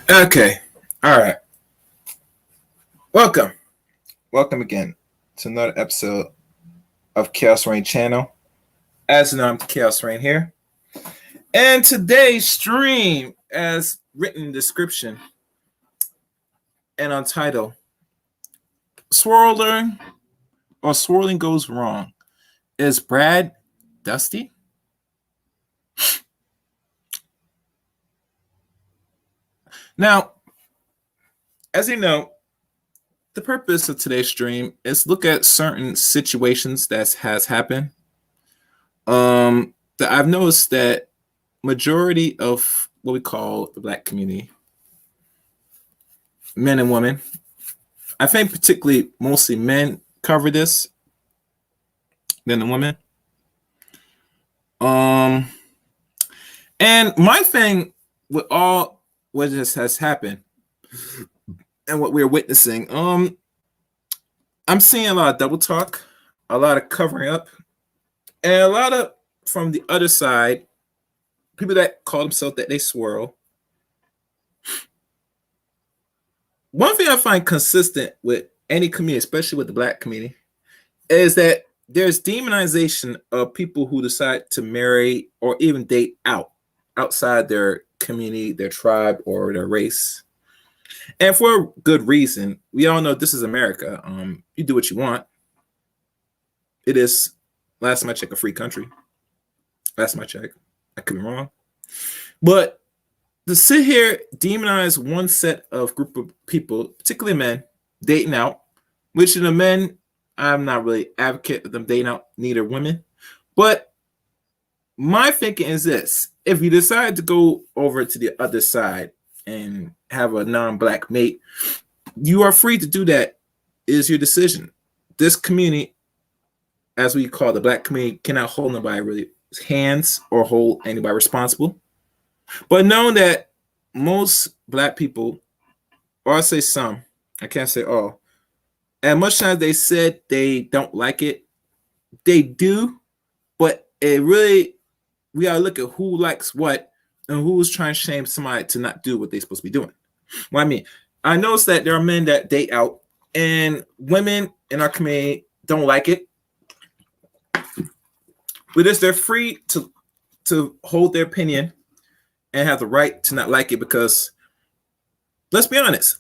Okay. All right. Welcome. Welcome again to another episode of Chaos Rain Channel. As you know, I'm Chaos Rain here. And today's stream, as written in the description and on title, Swirling or Swirling Goes Wrong. Is Brad Dusty? Now, as you know, the purpose of today's stream is look at certain situations that has happened. That I've noticed that majority of what we call the Black community, men and women, I think particularly mostly men cover this than the women. And my thing with all what just has happened and what we're witnessing, I'm seeing a lot of double talk, a lot of covering up, and a lot of from the other side, people that call themselves that they swirl. One thing I find consistent with any community, especially with the Black community, is that there's demonization of people who decide to marry or even date outside their community, their tribe, or their race. And for a good reason. We all know this is America. You do what you want. It is, last time I checked, a free country. Last time I checked. I could be wrong. But to sit here, demonize one set of group of people, particularly men, dating out, which in the men, I'm not really advocate of them dating out, neither women. But my thinking is this: if you decide to go over to the other side and have a non-Black mate, you are free to do that. It is your decision. This community, as we call the Black community, cannot hold nobody really hands or hold anybody responsible. But knowing that most Black people, or I say some, I can't say all, And much times they said they don't like it, they do, but it really, we gotta look at who likes what and who's trying to shame somebody to not do what they're supposed to be doing. Well, I mean, I noticed that there are men that date out, and women in our community don't like it. But they're free to hold their opinion and have the right to not like it, because let's be honest,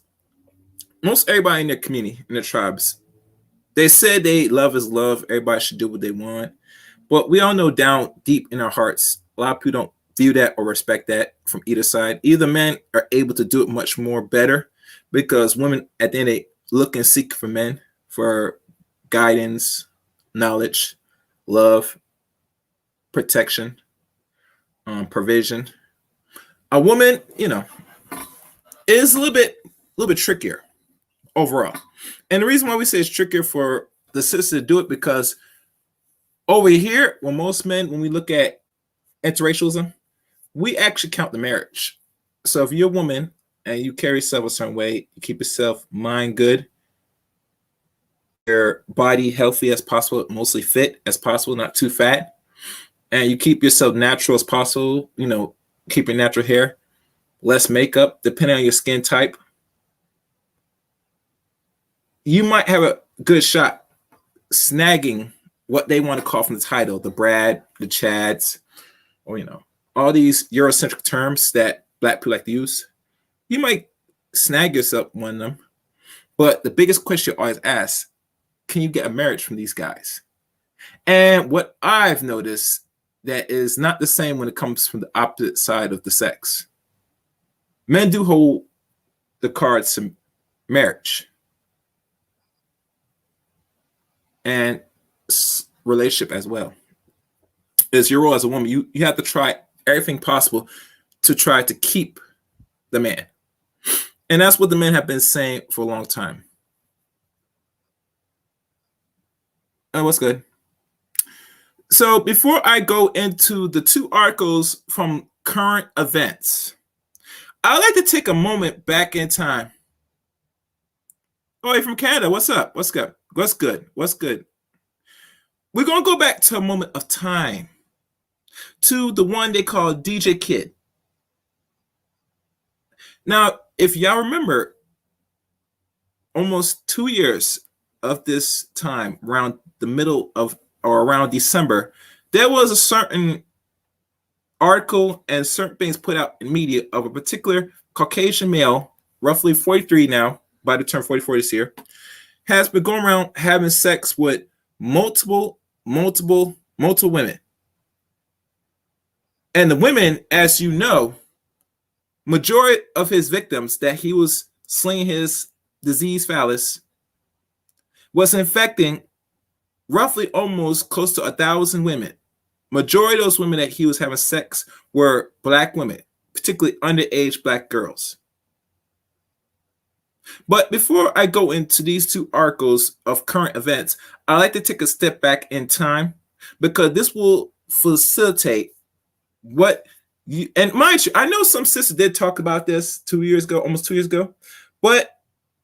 most everybody in their community, in their tribes, they said they love is love. Everybody should do what they want. But we all know down deep in our hearts, a lot of people don't view that or respect that from either side. Either men are able to do it much more better, because women at the end they look and seek for men for guidance, knowledge, love, protection, provision. A woman, is a little bit trickier overall. And the reason why we say it's trickier for the sister to do it, because over here, when we look at interracialism, we actually count the marriage. So if you're a woman and you carry yourself a certain way, you keep yourself mind good, your body healthy as possible, mostly fit as possible, not too fat, and you keep yourself natural as possible, keep your natural hair, less makeup, depending on your skin type, you might have a good shot snagging what they want to call from the title, the Brad, the Chads, or all these Eurocentric terms that Black people like to use. You might snag yourself one of them, but the biggest question you always ask, can you get a marriage from these guys? And what I've noticed that is not the same when it comes from the opposite side of the sex. Men do hold the cards to marriage and relationship as well. It's your role as a woman. You have to try everything possible to try to keep the man. And that's what the men have been saying for a long time. What's good? So before I go into the two articles from current events, I'd like to take a moment back in time. Oh, you're from Canada. What's up? What's good? What's good? What's good? We're going to go back to a moment of time, to the one they call DJ Kid. Now, if y'all remember, almost 2 years of this time, around the middle of, or around December, there was a certain article and certain things put out in media of a particular Caucasian male, roughly 43 now, by the turn 44 this year, has been going around having sex with multiple women. And the women, as you know, majority of his victims that he was slinging his disease phallus was infecting roughly almost close to 1,000 women. Majority of those women that he was having sex were Black women, particularly underage Black girls. But before I go into these two articles of current events, I'd like to take a step back in time, because this will facilitate what you, and mind you, I know some sisters did talk about this 2 years ago, almost 2 years ago, but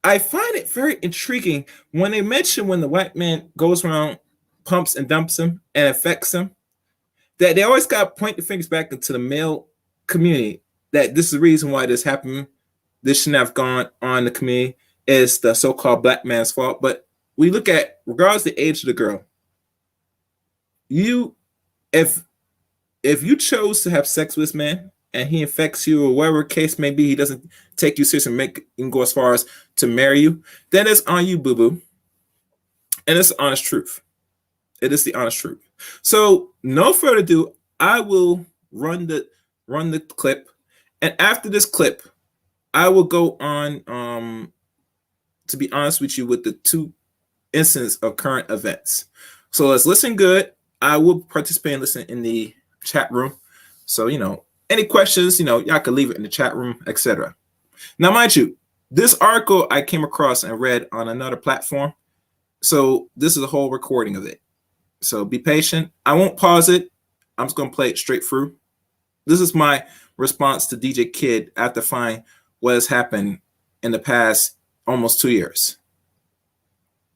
I find it very intriguing when they mention when the white man goes around, pumps and dumps him and affects him, that they always got to point the fingers back into the male community, that this is the reason why this happened. This shouldn't have gone on the community. It's the so-called Black man's fault. But we look at, regardless of the age of the girl, if you chose to have sex with this man and he infects you, or whatever case may be, he doesn't take you seriously and make you go as far as to marry you, then it's on you, boo-boo. And it's the honest truth. It is the honest truth. So no further ado, I will run the clip. And after this clip, I will go on, to be honest with you, with the two instances of current events. So let's listen good. I will participate and listen in the chat room. So, any questions, y'all can leave it in the chat room, etc. Now, mind you, this article I came across and read on another platform. So this is a whole recording of it. So be patient. I won't pause it. I'm just going to play it straight through. This is my response to DJ Kid after finding what has happened in the past almost 2 years.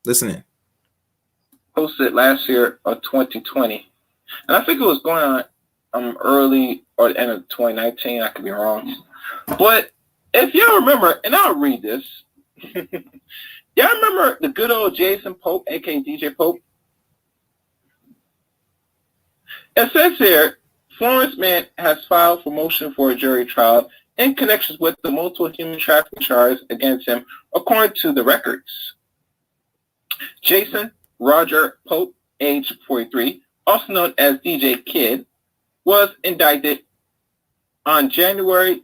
Listen in. Posted last year of 2020, and I think it was going on early or the end of 2019. I could be wrong, but if y'all remember, and I'll read this. Y'all remember the good old Jason Pope, aka DJ Pope? It says here, Florence man has filed for motion for a jury trial in connection with the multiple human trafficking charges against him, according to the records. Jason Roger Pope, age 43, also known as DJ Kid, was indicted on January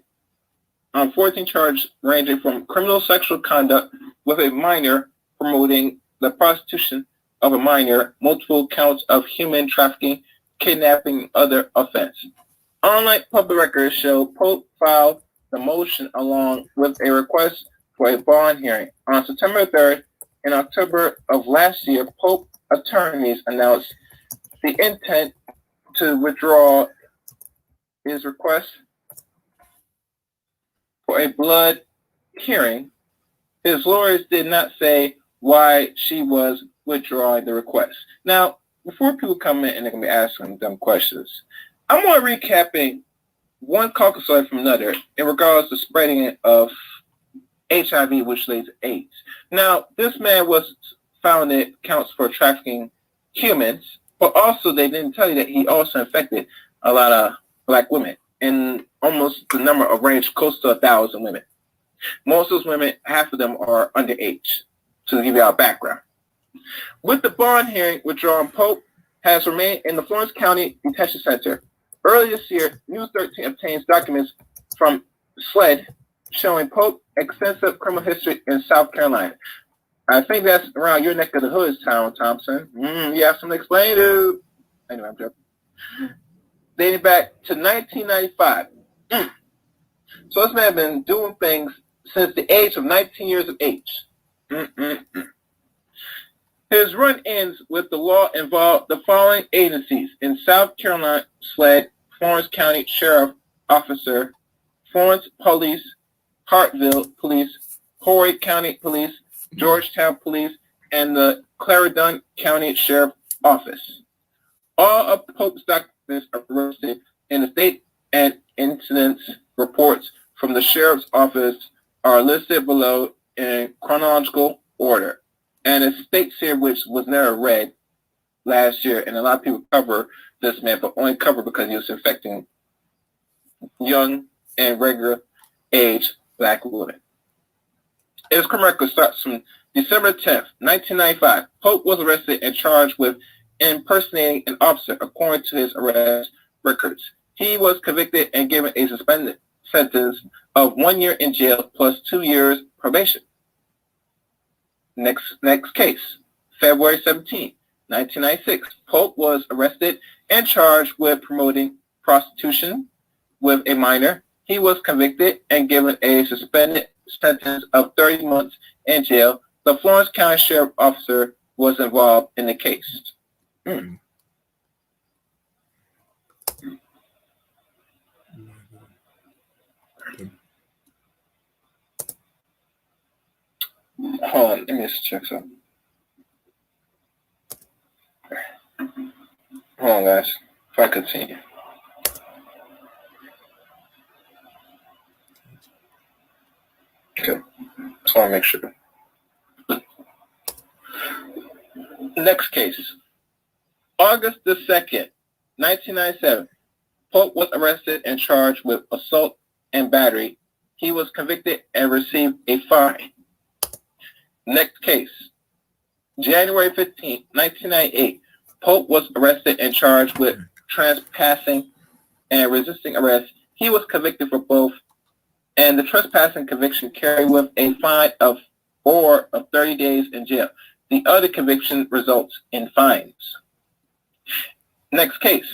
on 14 charges ranging from criminal sexual conduct with a minor, promoting the prostitution of a minor, multiple counts of human trafficking, kidnapping, and other offense. Online public records show Pope filed the motion along with a request for a bond hearing. On September 3rd, in October of last year, Pope attorneys announced the intent to withdraw his request for a blood hearing. His lawyers did not say why she was withdrawing the request. Now, before people come in and they're going to be asking dumb questions, I'm going to recapping one caucasoid from another in regards to spreading of HIV, which leads to AIDS. Now, this man was found that counts for trafficking humans, but also they didn't tell you that he also infected a lot of black women, and almost the number of range close to 1,000 women. Most of those women, half of them are underage, to give you our background. With the bond hearing withdrawn, Pope has remained in the Florence County Detention Center. Earlier this year, News 13 obtains documents from SLED showing Pope extensive criminal history in South Carolina. I think that's around your neck of the hood, Thompson. You have something to explain, dude. Anyway, I'm joking. Dating back to 1995. So this man has been doing things since the age of 19 years of age. His run ends with the law involved the following agencies in South Carolina: SLED, Florence County Sheriff Officer, Florence Police, Hartville Police, Horry County Police, Georgetown Police, and the Clarendon County Sheriff Office. All of Pope's documents are listed in the state, and incidents reports from the Sheriff's Office are listed below in chronological order. And it states here, which was never read last year, and a lot of people cover this man, but only cover because he was infecting young and regular age black women. His criminal record starts from December 10th, 1995. Pope was arrested and charged with impersonating an officer, according to his arrest records. He was convicted and given a suspended sentence of 1 year in jail plus 2 years probation. Next case, February 17, 1996. Pope was arrested and charged with promoting prostitution with a minor. He was convicted and given a suspended sentence of 30 months in jail. The Florence County Sheriff Officer was involved in the case. Hold on, let me just check something. Hold on, guys. If I continue. Okay, just want to make sure. Next case. August the 2nd, 1997. Pope was arrested and charged with assault and battery. He was convicted and received a fine. Next case. January 15, 1998. Pope was arrested and charged with trespassing and resisting arrest. He was convicted for both, and the trespassing conviction carried with a fine of 30 days in jail. The other conviction results in fines. Next case,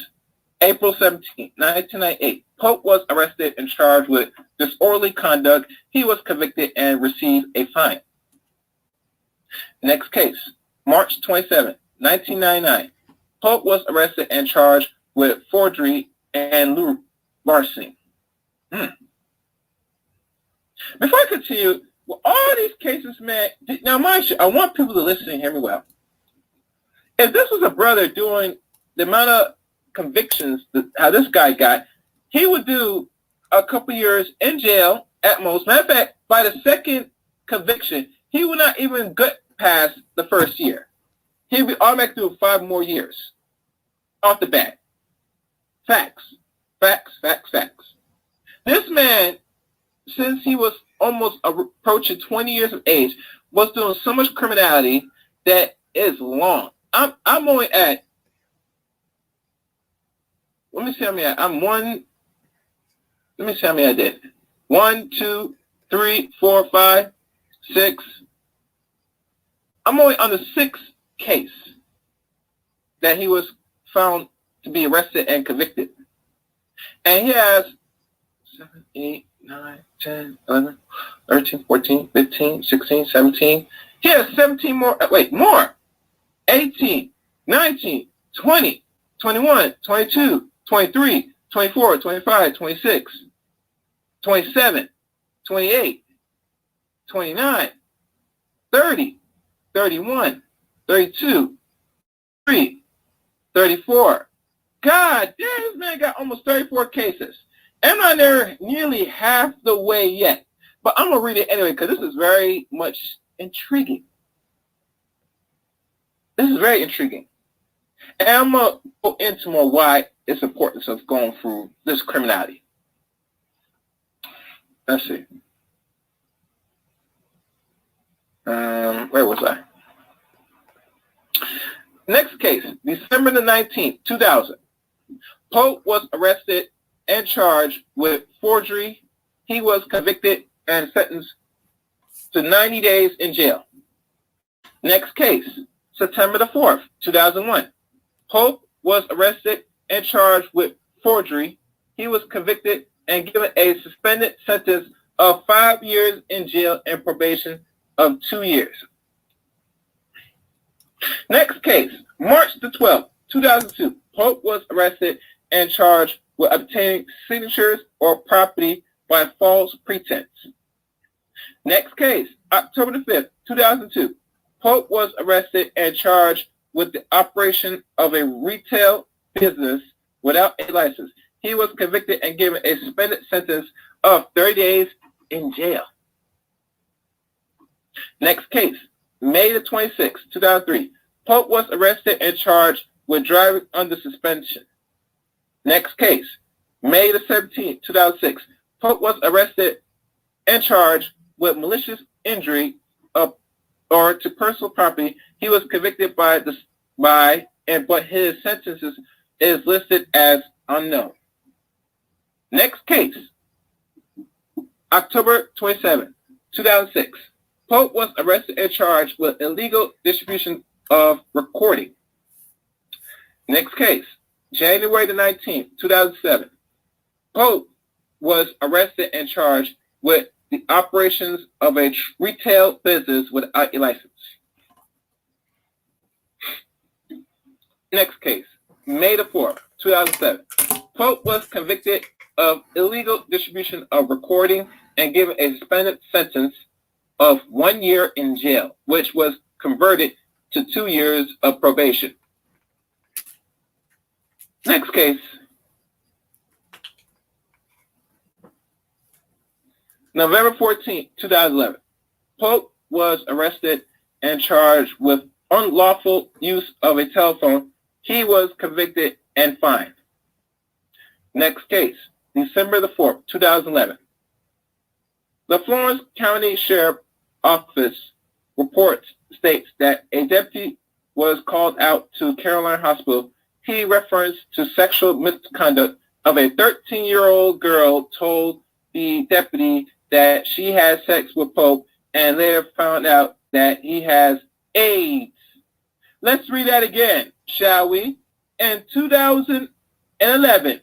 April 17, 1998. Pope was arrested and charged with disorderly conduct. He was convicted and received a fine. Next case, March 27, 1999. Pope was arrested and charged with forgery and larceny. Before I continue, Well, all these cases, man. Now, mind you, I want people to listen and hear me well. If this was a brother doing the amount of convictions how this guy got, he would do a couple years in jail at most. Matter of fact, by the second conviction, he would not even get past the first year. He'd be automatically doing 5 more years off the bat. Facts. Facts, facts, facts. This man, since he was almost approaching 20 years of age, was doing so much criminality that is long. I'm only at, let me see how many I did. 1, 2, 3, 4, 5, 6. I'm only on the 6th case that he was found to be arrested and convicted. And he has 7, 8, 9, 10, 11, 13, 14, 15, 16, 17. He has 17 more. Wait, more. 18, 19, 20, 21, 22, 23, 24, 25, 26, 27, 28, 29, 30, 31, 32, 33, 34. God damn, this man got almost 34 cases. I'm not there nearly half the way yet. But I'm going to read it anyway because this is very much intriguing. This is very intriguing. And I'm going to go into more why it's importance of going through this criminality. Let's see. Where was I? Next case, December the 19th, 2000. Pope was arrested and charged with forgery. He was convicted and sentenced to 90 days in jail. Next case, September the 4th, 2001. Pope was arrested and charged with forgery. He was convicted and given a suspended sentence of 5 years in jail and probation of 2 years. Next case, March the 12th, 2002. Pope was arrested and charged with obtaining signatures or property by false pretense. Next case, October the 5th, 2002. Pope was arrested and charged with the operation of a retail business without a license. He was convicted and given a suspended sentence of 30 days in jail. Next case, May the 26th, 2003. Pope was arrested and charged with driving under suspension. Next case, May the 17th, 2006. Pope was arrested and charged with malicious injury or to personal property. He was convicted but his sentences is listed as unknown. Next case, October 27, 2006. Pope was arrested and charged with illegal distribution of recording. Next case, January the 19th, 2007. Pope was arrested and charged with the operations of a retail business without a license. Next case, May the 4th, 2007. Pope was convicted of illegal distribution of recording and given a suspended sentence of 1 year in jail, which was converted to 2 years of probation. Next case, November 14, 2011. Pope was arrested and charged with unlawful use of a telephone. He was convicted and fined. Next case, December the 4th, 2011. The Florence County Sheriff Office report states that a deputy was called out to Caroline Hospital. He referenced to sexual misconduct of a 13-year-old girl, told the deputy that she had sex with Pope and later found out that he has AIDS. Let's read that again, shall we? In 2011,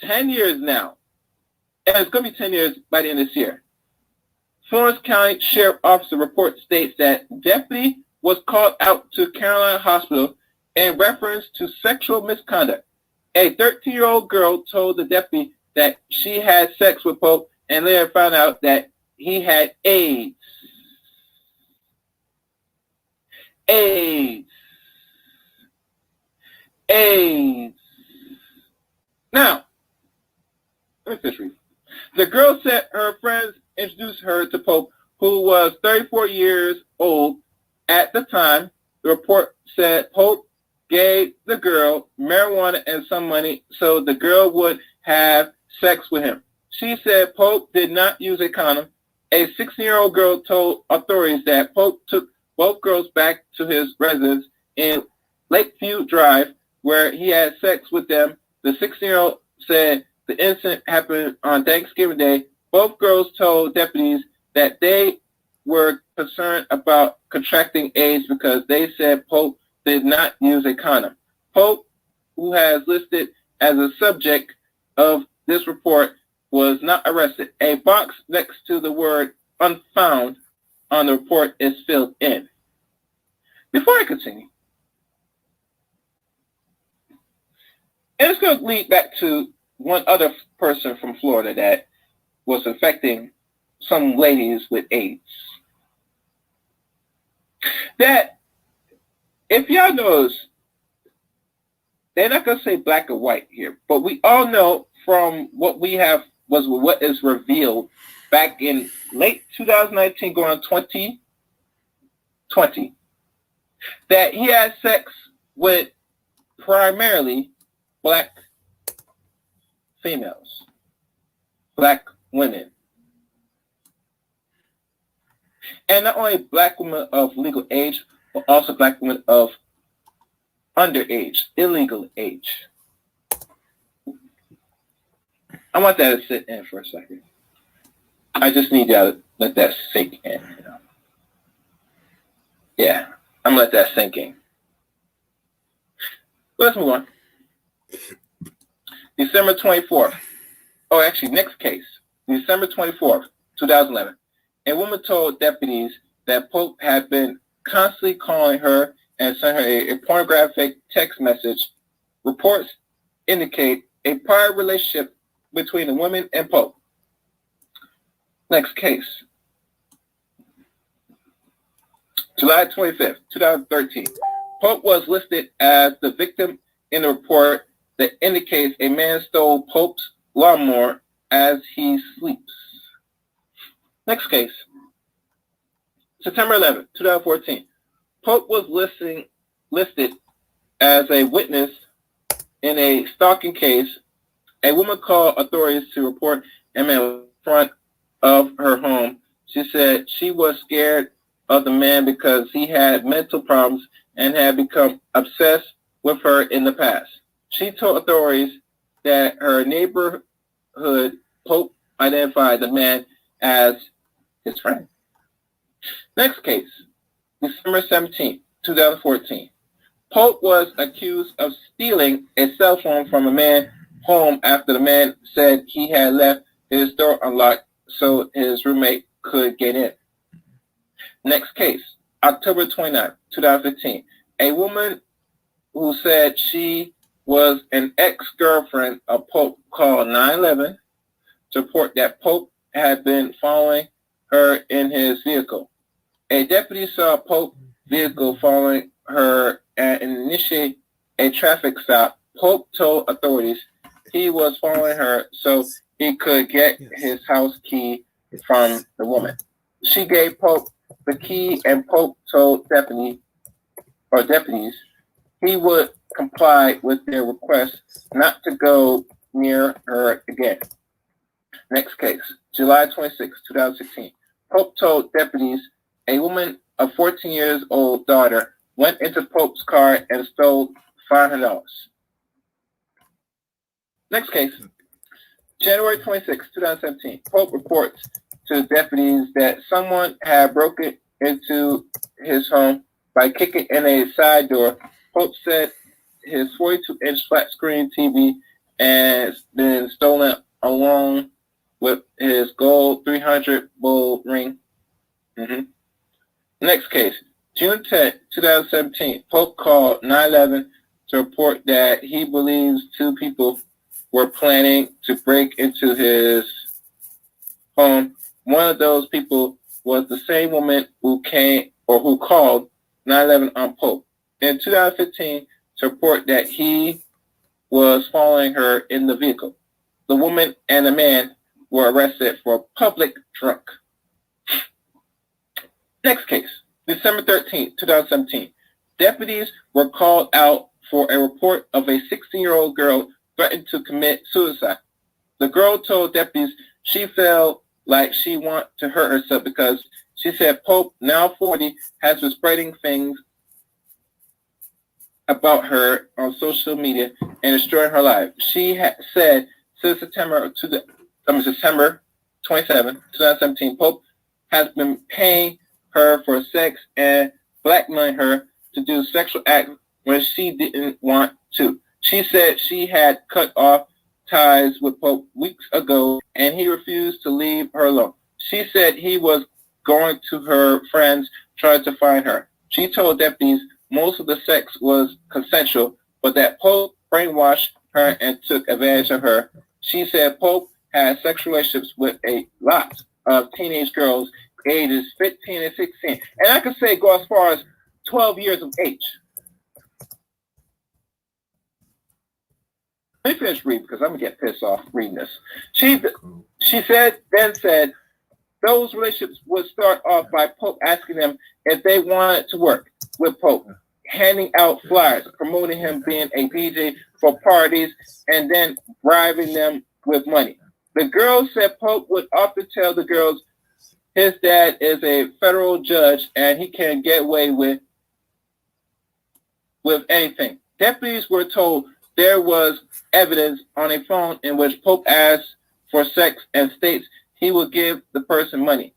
10 years now, and it's going to be 10 years by the end of this year, Florence County Sheriff Officer report states that deputy was called out to Caroline Hospital in reference to sexual misconduct. A 13-year-old girl told the deputy that she had sex with Pope and later found out that he had AIDS. AIDS. AIDS. Now, let me just read. The girl said her friends introduced her to Pope, who was 34 years old at the time. The report said Pope gave the girl marijuana and some money so the girl would have sex with him. She said Pope did not use a condom. A 16-year-old girl told authorities that Pope took both girls back to his residence in Lakeview Drive, where he had sex with them. The 16-year-old said the incident happened on Thanksgiving Day. Both girls told deputies that they were concerned about contracting AIDS because they said Pope did not use a condom. Pope, who has listed as a subject of this report, was not arrested. A box next to the word unfound on the report is filled in. Before I continue, and it's going to lead back to one other person from Florida that was affecting some ladies with AIDS. That, if y'all knows, they're not going to say black or white here, but we all know from what we have was what is revealed back in late 2019 going on 2020 that he had sex with primarily black females, black women. And not only black women of legal age, but also black women of underage, illegal age. I want that to sit in for a second. I just need y'all to let that sink in. You know? Yeah, I'm gonna let that sink in. Let's move on. December 24th. Oh, actually, next case. December 24th, 2011. A woman told deputies that Pope had been constantly calling her and sent her a pornographic text message. Reports indicate a prior relationship between the woman and Pope. Next case. July 25th, 2013. Pope was listed as the victim in a report that indicates a man stole Pope's lawnmower as he sleeps. Next case. September 11th, 2014. Pope was listed as a witness in a stalking case. A woman called authorities to report a man in front of her home. She said she was scared of the man because he had mental problems and had become obsessed with her in the past. She told authorities that her neighborhood Pope identified the man as his friend. Next case, December 17, 2014. Pope was accused of stealing a cell phone from a man home after the man said he had left his door unlocked so his roommate could get in. Next case, October 29, 2015. A woman who said she was an ex-girlfriend of Pope called 911 to report that Pope had been following her in his vehicle. A deputy saw Pope's vehicle following her and initiated a traffic stop. Pope told authorities he was following her so he could get his house key from the woman. She gave Pope the key, and Pope told deputies he would comply with their request not to go near her again. Next case, July 26, 2016. Pope told deputies a woman of 14 years old daughter went into Pope's car and stole $500. Next case, January 26, 2017. Pope reports to deputies that someone had broken into his home by kicking in a side door. Pope said his 42-inch flat-screen TV has been stolen along with his gold 300 bull ring. Next case, June 10, 2017. Pope called 911 to report that he believes two people were planning to break into his home One of those people was the same woman who called 911 on Pope in 2015 to report that he was following her in the vehicle. The woman and the man were arrested for public drunk. Next case, December 13, 2017. Deputies were called out for a report of a 16-year-old girl threatened to commit suicide. The girl told deputies she felt like she wanted to hurt herself because she said Pope, now 40, has been spreading things about her on social media and destroying her life. She said since September 27, 2017, Pope has been paying her for sex and blackmailing her to do sexual acts when she didn't want to. She said she had cut off ties with Pope weeks ago and he refused to leave her alone. She said he was going to her friends trying to find her. She told deputies most of the sex was consensual, but that Pope brainwashed her and took advantage of her. She said Pope had sexual relationships with a lot of teenage girls ages 15 and 16. And I could say go as far as 12 years of age. Let me finish reading because I'm going to get pissed off reading this. She said those relationships would start off by Pope asking them if they wanted to work with Pope, handing out flyers, promoting him being a DJ for parties, and then bribing them with money. The girls said Pope would often tell the girls his dad is a federal judge and he can get away with anything. Deputies were told there was evidence on a phone in which Pope asked for sex and states he would give the person money.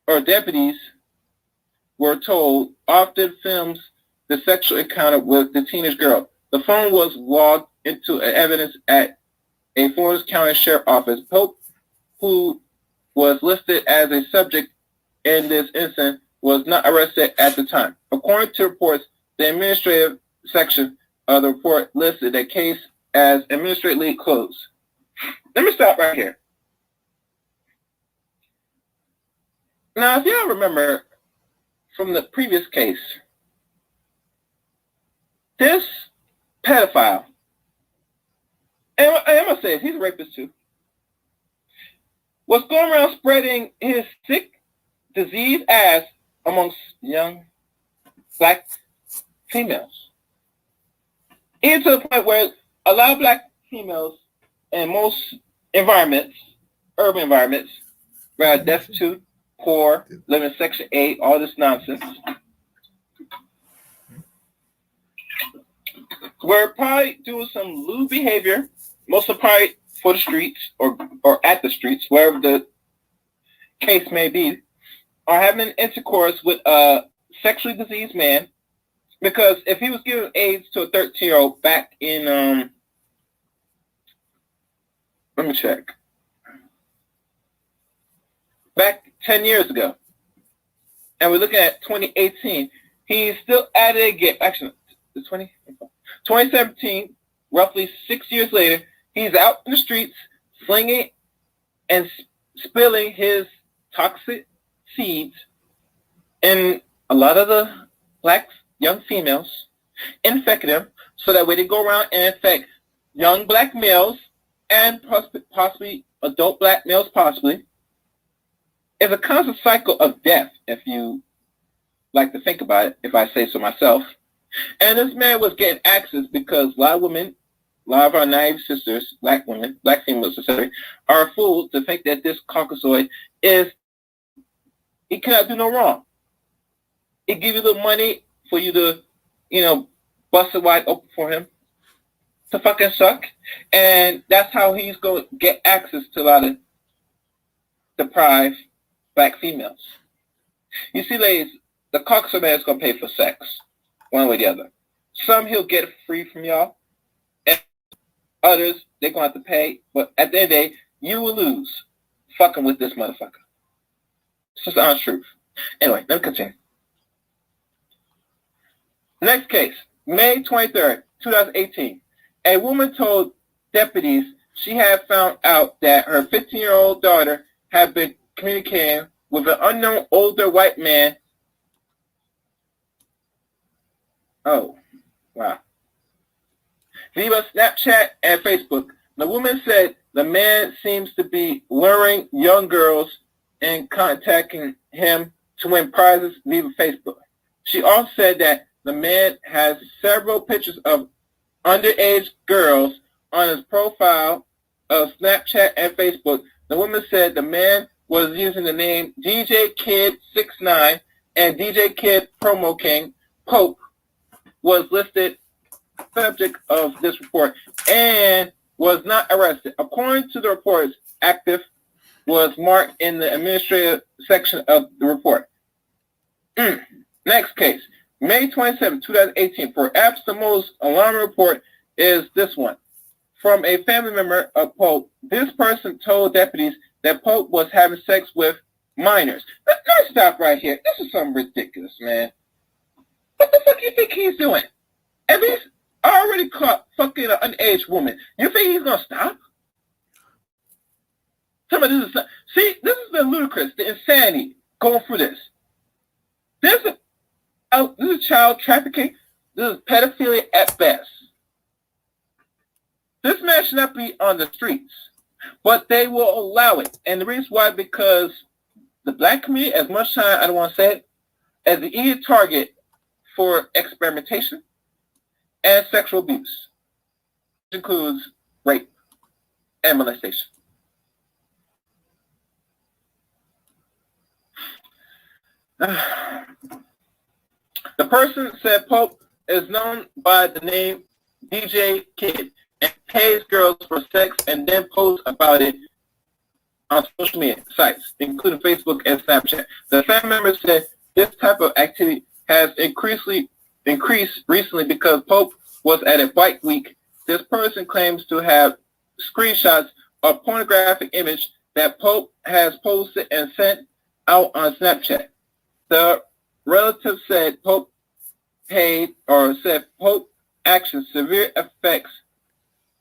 Deputies were told often films the sexual encounter with the teenage girl. The phone was logged into evidence at a Florence County Sheriff's Office. Pope, who was listed as a subject in this incident, was not arrested at the time. According to reports, the administrative section of the report listed the case as administratively closed. Let me stop right here. Now, if y'all remember from the previous case, this pedophile, and I'm going to say he's a rapist too, was going around spreading his sick, diseased ass amongst young black females. Even to the point where a lot of black females in most environments, urban environments, were destitute, poor, living in Section 8, all this nonsense, were probably doing some lewd behavior, most of probably for the streets or at the streets, wherever the case may be, or having intercourse with a sexually diseased man. Because if he was giving AIDS to a 13-year-old back in, let me check, back 10 years ago, and we're looking at 2018, he's still at it again. Actually, 2017, roughly 6 years later, he's out in the streets slinging and spilling his toxic seeds in a lot of the black young females, infecting them so that way they go around and infect young black males and possibly adult black males possibly. It's a constant cycle of death, if you like to think about it, if I say so myself. And this man was getting access because a lot of women, a lot of our naive sisters, black women, black females, etc., are fooled to think that this Caucasoid he cannot do no wrong. He give you the money for you to, bust it wide open for him to fucking suck. And that's how he's going to get access to a lot of deprived black females. You see, ladies, the Caucasoid man is going to pay for sex, one way or the other. Some he'll get free from y'all, and others, they're going to have to pay. But at the end of the day, you will lose fucking with this motherfucker. It's just the honest truth. Anyway, let me continue. Next case, May 23rd, 2018. A woman told deputies she had found out that her 15-year-old daughter have been communicating with an unknown older white man. Oh, wow. Via Snapchat and Facebook. The woman said the man seems to be luring young girls and contacting him to win prizes via Facebook. She also said that the man has several pictures of underage girls on his profile of Snapchat and Facebook. The woman said the man was using the name DJ Kid 69 and DJ Kid Promo King. Pope was listed subject of this report and was not arrested. According to the reports, active was marked in the administrative section of the report. Next case, May 27, 2018. Perhaps the most alarming report is this one. From a family member of Pope, this person told deputies that Pope was having sex with minors. Let's stop right here. This is something ridiculous, man. What the fuck do you think he's doing? At least I already caught fucking an underage woman. You think he's gonna stop? This has been ludicrous. The insanity going through this. This is child trafficking. This is pedophilia at best. This man should not be on the streets, but they will allow it. And the reason why, because the black community, as much time I don't want to say it, as the easy target for experimentation and sexual abuse, which includes rape and molestation. The person said Pope is known by the name DJ Kid and pays girls for sex and then posts about it on social media sites, including Facebook and Snapchat. The family member said this type of activity has increased recently because Pope was at a bike week. This person claims to have screenshots of pornographic image that Pope has posted and sent out on Snapchat. The relative said Pope actions severe effects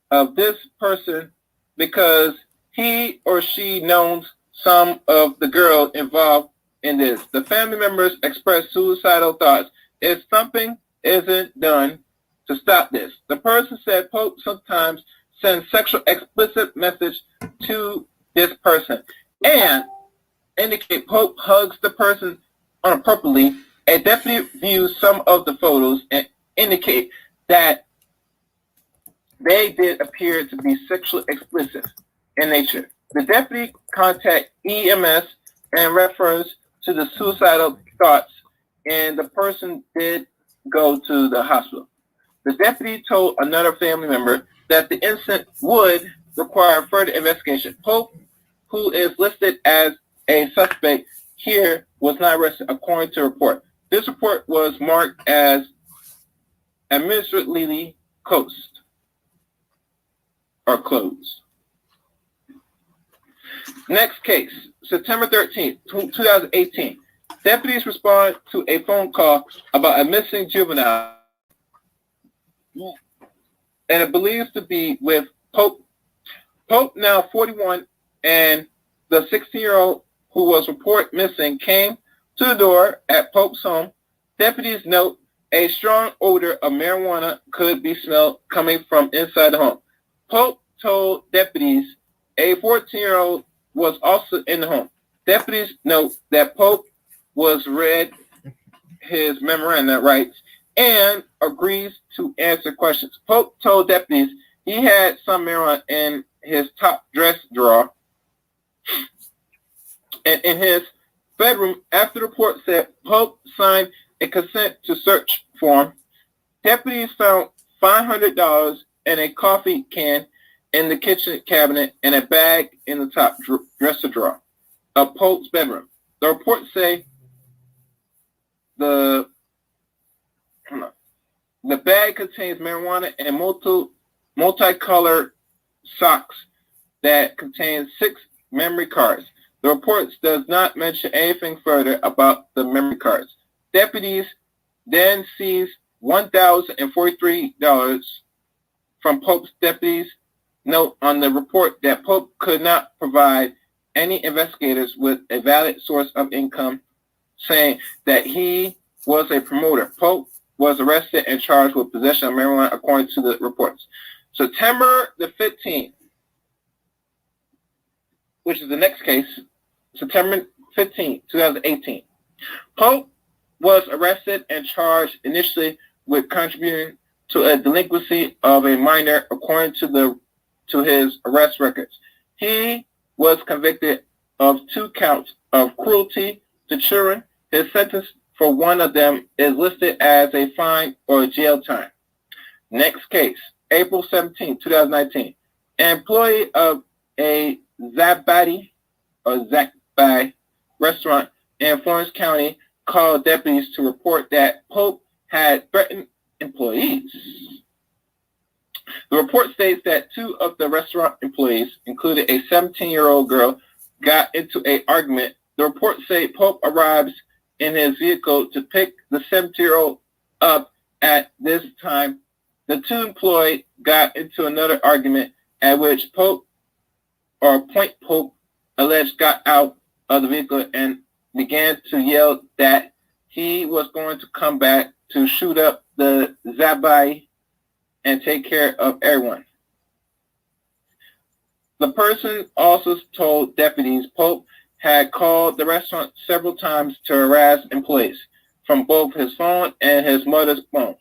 of this person because he or she knows some of the girls involved in this. The family members expressed suicidal thoughts if something isn't done to stop this. The person said Pope sometimes sends sexual explicit message to this person and indicate Pope hugs the person inappropriately. A deputy views some of the photos and indicate that they did appear to be sexually explicit in nature. The deputy contacted EMS and reference to the suicidal thoughts, and the person did go to the hospital. The deputy told another family member that the incident would require further investigation. Pope, who is listed as a suspect here, was not arrested according to a report. This report was marked as administratively closed. Next case, September 13th, 2018. Deputies respond to a phone call about a missing juvenile and it believes to be with Pope. Pope, now 41, and the 16-year-old who was reported missing came to the door at Pope's home. Deputies note a strong odor of marijuana could be smelled coming from inside the home. Pope told deputies a 14-year-old was also in the home. Deputies note that Pope was read his memorandum rights and agrees to answer questions. Pope told deputies he had some marijuana in his top dress drawer and in his bedroom. After the report said Pope signed a consent to search form, deputies found $500 and a coffee can in the kitchen cabinet and a bag in the top dresser drawer of Pope's bedroom. The reports say the bag contains marijuana and multicolored socks that contain 6 memory cards. The reports does not mention anything further about the memory cards. Deputies then seized $1,043 from Pope's deputies. Note on the report that Pope could not provide any investigators with a valid source of income, saying that he was a promoter. Pope was arrested and charged with possession of marijuana, according to the reports. September the 15th, which is the next case, September 15th, 2018. Pope was arrested and charged initially with contributing to a delinquency of a minor, according to his arrest records. He was convicted of 2 counts of cruelty to children. His sentence for one of them is listed as a fine or jail time. Next case, April 17, 2019. An employee of a Zabadi restaurant in Florence County called deputies to report that Pope had threatened employees. The report states that 2 of the restaurant employees, including a 17-year-old girl, got into an argument. The report says Pope arrives in his vehicle to pick the 17-year-old up. At this time, the 2 employees got into another argument, at which Pope alleged got out of the vehicle and began to yell that he was going to come back to shoot up the Zabai and take care of everyone. The person also told deputies Pope had called the restaurant several times to harass employees from both his phone and his mother's phone.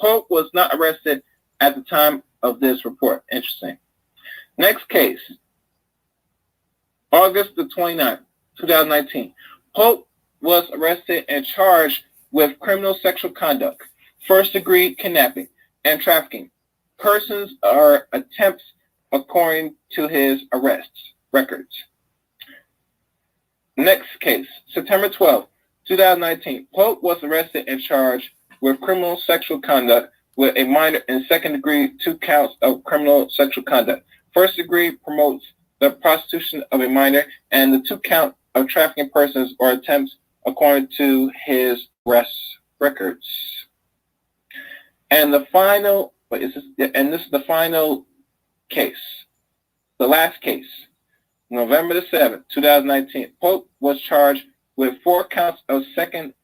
Pope was not arrested at the time of this report. Interesting. Next case, August the 29th, 2019. Pope was arrested and charged with criminal sexual conduct, first-degree kidnapping, and trafficking. Persons are attempts according to his arrest records. Next case, September 12, 2019. Pope was arrested and charged with criminal sexual conduct with a minor in second degree, 2 counts of criminal sexual conduct. First degree promotes the prostitution of a minor, and the 2 count of trafficking persons or attempts according to his arrest records. And the final, this is the final case, the last case, November the 7th, 2019. Pope was charged with 4 counts of second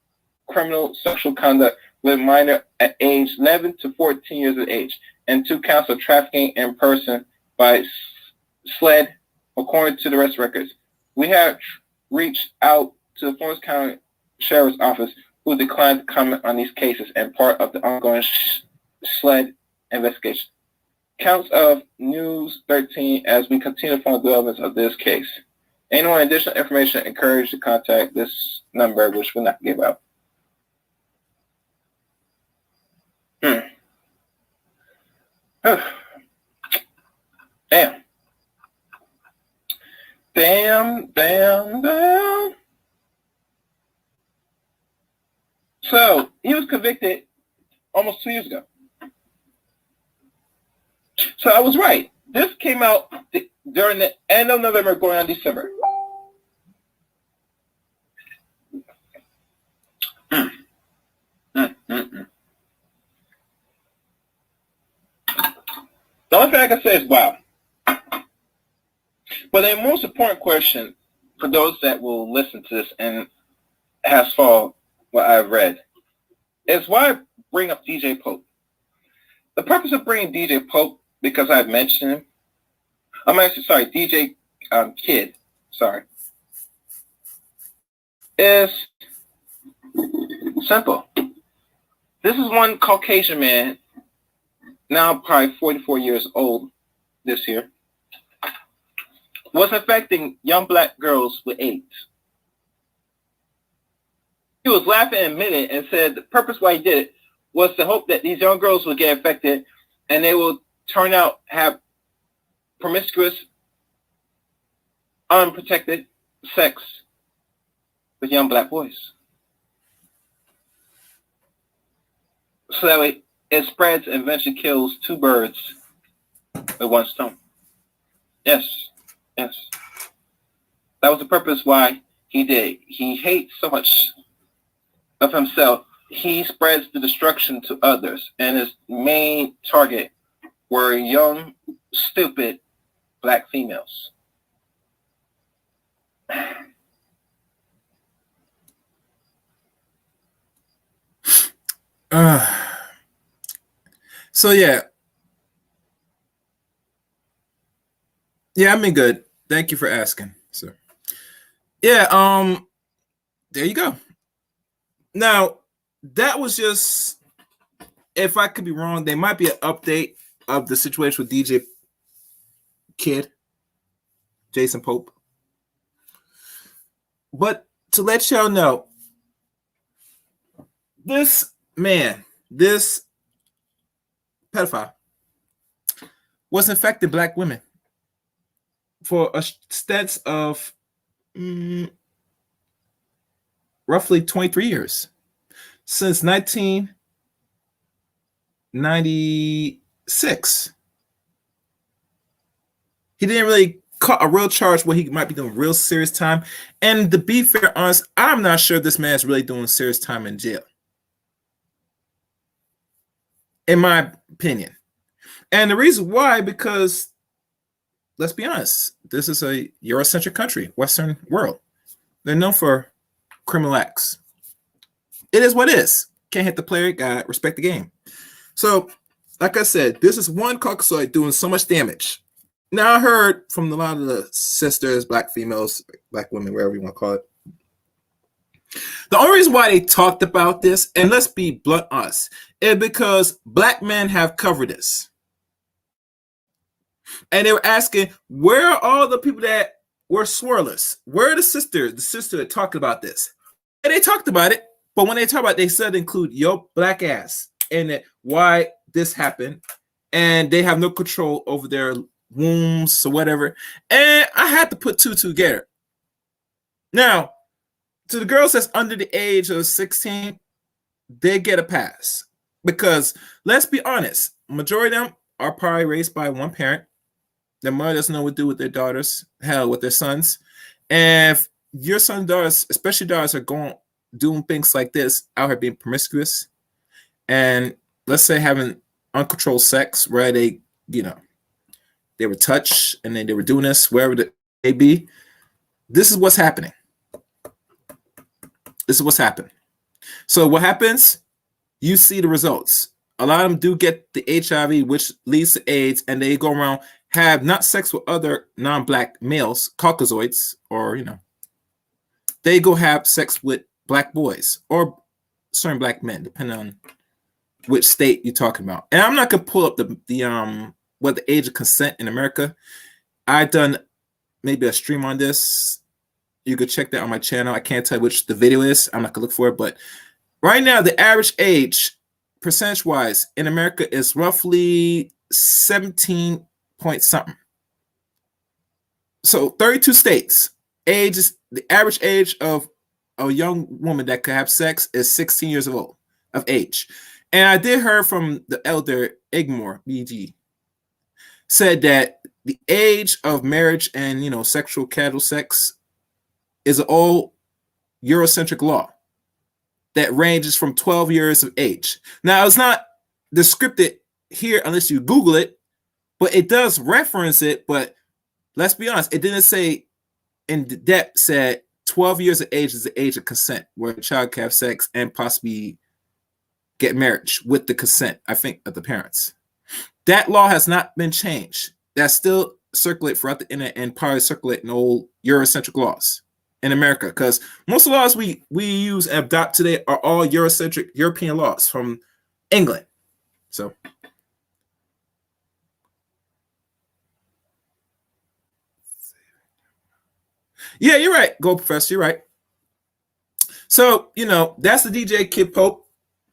criminal sexual conduct with minor at age 11 to 14 years of age, and 2 counts of trafficking in person by sled, according to the arrest records. We have reached out to the Florence County Sheriff's Office, who declined to comment on these cases and part of the ongoing sled investigation. Counts of News 13 as we continue to follow developments of this case. Anyone additional information encouraged to contact this number, which will not give out. Damn. So he was convicted almost 2 years ago. So I was right. This came out during the end of November, going on December. The only thing I can say is wow. But the most important question for those that will listen to this and has followed what I've read is why bring up DJ Pope? The purpose of bringing DJ Pope, because I've mentioned him, DJ Kid, is simple. This is one Caucasian man, now probably 44 years old this year, was infecting young black girls with AIDS. He was laughing and admitted and said the purpose why he did it was to hope that these young girls would get infected and they will turn out have promiscuous, unprotected sex with young black boys. So that way it spreads and eventually kills 2 birds with 1 stone. Yes. That was the purpose why he did. He hates so much of himself. He spreads the destruction to others, and his main target were young, stupid black females. So yeah, I've been good. Thank you for asking. So yeah, there you go. Now that was just, if I could be wrong, there might be an update of the situation with DJ Kid, Jason Pope. But to let y'all know, this man, this pedophile, was infecting black women for a stretch of roughly 23 years. Since 1996. He didn't really caught a real charge where he might be doing real serious time. And to be fair, honest, I'm not sure this man is really doing serious time in jail, in my opinion. And the reason why, because let's be honest, this is a Eurocentric country, Western world. They're known for criminal acts. It is what it is. Can't hit the player, gotta respect the game. So, like I said, this is one Caucasoid doing so much damage. Now, I heard from a lot of the sisters, black females, black women, wherever you want to call it, the only reason why they talked about this, and let's be blunt honest, is because black men have covered this. And they were asking, where are all the people that were swirlers? Where are the sister that talked about this? And they talked about it, but when they talk about it, they said include your black ass and why this happened, and they have no control over their wombs or whatever. And I had to put two together. Now, to the girls that's under the age of 16, they get a pass. Because let's be honest, majority of them are probably raised by one parent. Their mother doesn't know what to do with their daughters, hell, with their sons. And if your son, daughters, especially daughters, are doing things like this, out here being promiscuous, and let's say having uncontrolled sex, where they were touched and then they were doing this, wherever it may be, this is what's happening. This is what's happened. So what happens? You see the results. A lot of them do get the HIV, which leads to AIDS, and they go around, have not sex with other non-black males, Caucasoids, or, they go have sex with black boys or certain black men, depending on which state you're talking about. And I'm not going to pull up the what the age of consent in America. I've done maybe a stream on this. You could check that on my channel. I can't tell you which the video is. I'm not going to look for it. But right now, the average age, percentage-wise, in America is roughly 17 point something. So 32 states. The average age of a young woman that could have sex is 16 years old of age. And I did hear from the elder Igmore, BG, said that the age of marriage and sexual casual sex is an old Eurocentric law that ranges from 12 years of age. Now, it's not descripted here unless you Google it, but it does reference it. But let's be honest, it didn't say in depth, said 12 years of age is the age of consent, where a child can have sex and possibly get marriage with the consent, I think, of the parents. That law has not been changed. That still circulate throughout the internet and probably circulate in old Eurocentric laws in America, because most of the laws we use and adopt today are all Eurocentric European laws from England. So yeah, you're right, Gold Professor, you're right. So that's the DJ Kid Pope.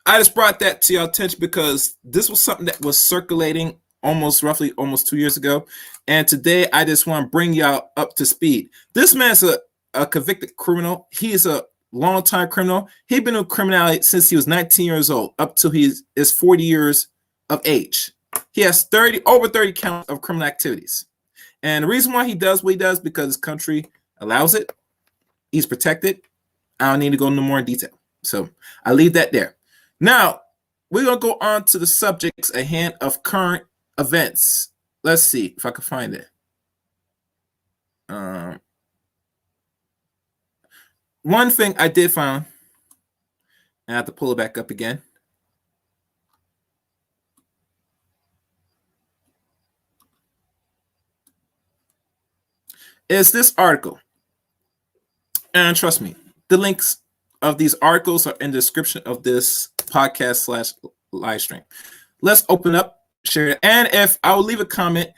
I just brought that to your attention because this was something that was circulating almost 2 years ago. And today I just want to bring y'all up to speed. This man's a convicted criminal. He is a long-time criminal. He's been in criminality since he was 19 years old, up to he is 40 years of age. He has over 30 counts of criminal activities. And the reason why he does what he does, because his country allows it. He's protected. I don't need to go into more in detail. So I leave that there. Now, we're going to go on to the subjects at hand of current events. Let's see if I can find it. one thing I did find, and I have to pull it back up again. Is this article. And trust me, the links of these articles are in the description of this podcast / live stream. Let's open up, share it. And if I will leave a comment.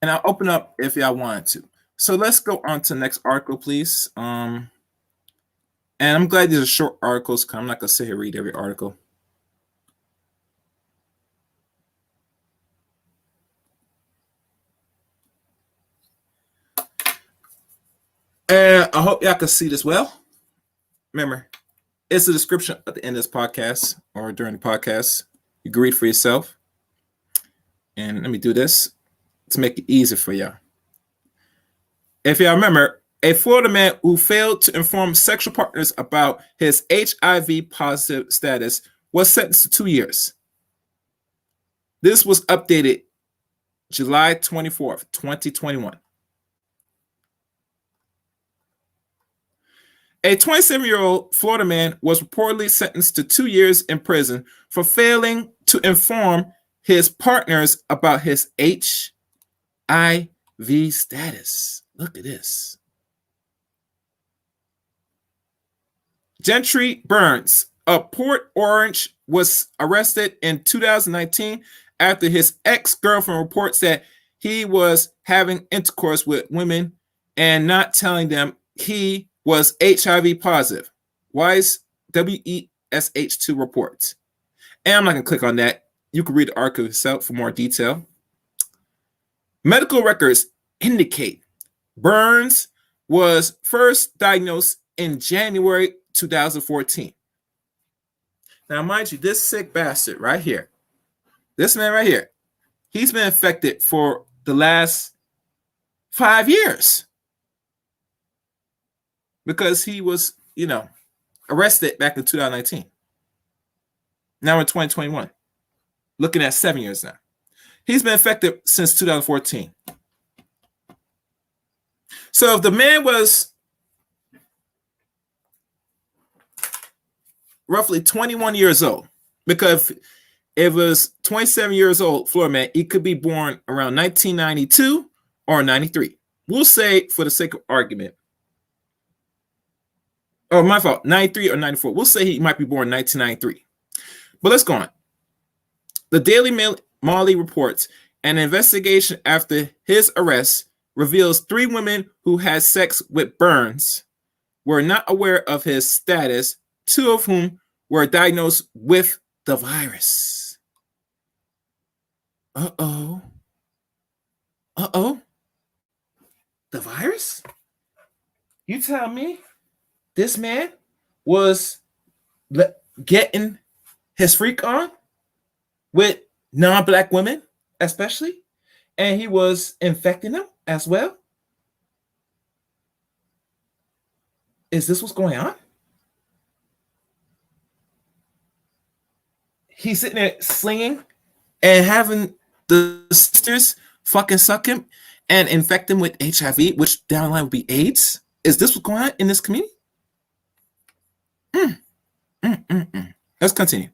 And I'll open up if y'all wanted to. So let's go on to the next article, please. And I'm glad these are short articles because I'm not going to sit here and read every article. And I hope y'all can see this well. Remember, it's the description at the end of this podcast or during the podcast. You can read for yourself. And let me do this to make it easier for y'all. If y'all remember, a Florida man who failed to inform sexual partners about his HIV positive status was sentenced to 2 years. This was updated July 24th, 2021. A 27-year-old Florida man was reportedly sentenced to 2 years in prison for failing to inform his partners about his HIV status. Look at this. Gentry Burns of Port Orange was arrested in 2019 after his ex-girlfriend reports that he was having intercourse with women and not telling them he was HIV positive. Wise WESH2 reports. And I'm not going to click on that. You can read the article yourself for more detail. Medical records indicate Burns was first diagnosed in January 2014. Now, mind you, this sick bastard right here, this man right here, he's been infected for the last 5 years because he was, arrested back in 2019. Now in 2021, looking at 7 years now. He's been infected since 2014. So if the man was roughly 21 years old, because if it was 27 years old, Florida man, he could be born around 1992 or 93. We'll say, for the sake of argument, oh, my fault, 93 or 94. We'll say he might be born in 1993. But let's go on. The Daily Mail Molly reports an investigation after his arrest reveals 3 women who had sex with Burns were not aware of his status, 2 of whom were diagnosed with the virus. Uh-oh. The virus? You tell me this man was getting his freak on with non-black women, especially, and he was infecting them as well? Is this what's going on? He's sitting there slinging and having the sisters fucking suck him and infect him with HIV, which down the line would be AIDS. Is this what's going on in this community? Let's continue.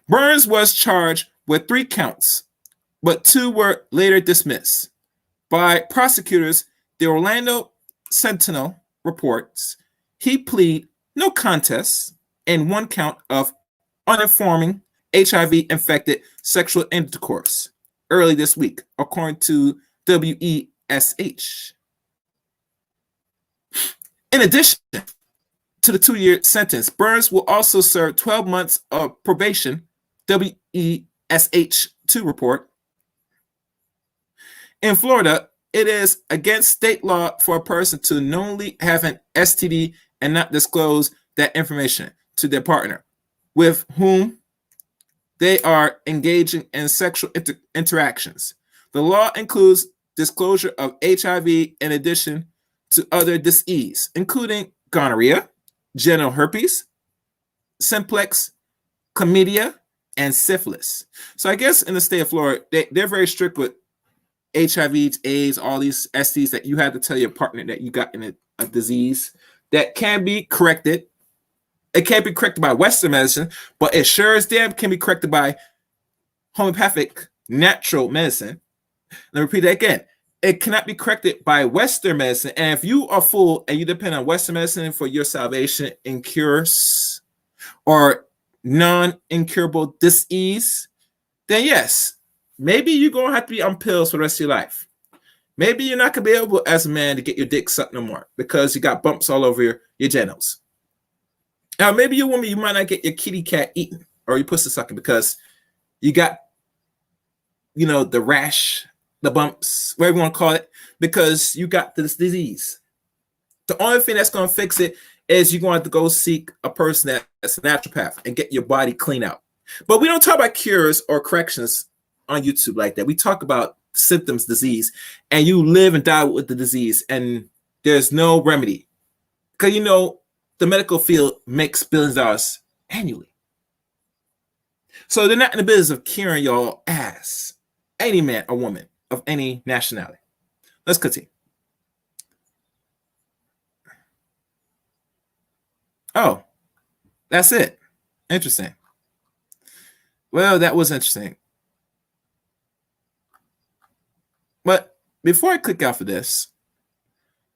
Burns was charged with 3 counts, but 2 were later dismissed. By prosecutors, the Orlando Sentinel reports he pleaded no contest in 1 count of uninforming HIV-infected sexual intercourse early this week, according to WESH. In addition to the 2-year sentence, Burns will also serve 12 months of probation, WESH2 report. In Florida, it is against state law for a person to knowingly have an STD and not disclose that information to their partner with whom they are engaging in sexual interactions. The law includes disclosure of HIV in addition to other disease, including gonorrhea, genital herpes, simplex, chlamydia, and syphilis. So I guess in the state of Florida, they're very strict with HIV, AIDS, all these STDs that you have to tell your partner that you got in a disease that can be corrected. It can't be corrected by Western medicine, but it sure as damn can be corrected by homeopathic natural medicine. Let me repeat that again. It cannot be corrected by Western medicine. And if you are full and you depend on Western medicine for your salvation in cures or non-incurable disease, then yes, maybe you're going to have to be on pills for the rest of your life. Maybe you're not going to be able, as a man, to get your dick sucked no more because you got bumps all over your genitals. Now, maybe you're a woman, you might not get your kitty cat eaten or your pussy sucking because you got, the rash, the bumps, whatever you want to call it, because you got this disease. The only thing that's going to fix it is you're going to have to go seek a person that's a naturopath and get your body clean out. But we don't talk about cures or corrections on YouTube like that. We talk about symptoms, disease, and you live and die with the disease, and there's no remedy. Because, the medical field makes billions of dollars annually. So they're not in the business of curing your ass. Any man or woman of any nationality. Let's continue. Oh, that's it. Interesting. Well, that was interesting. But before I click out for this,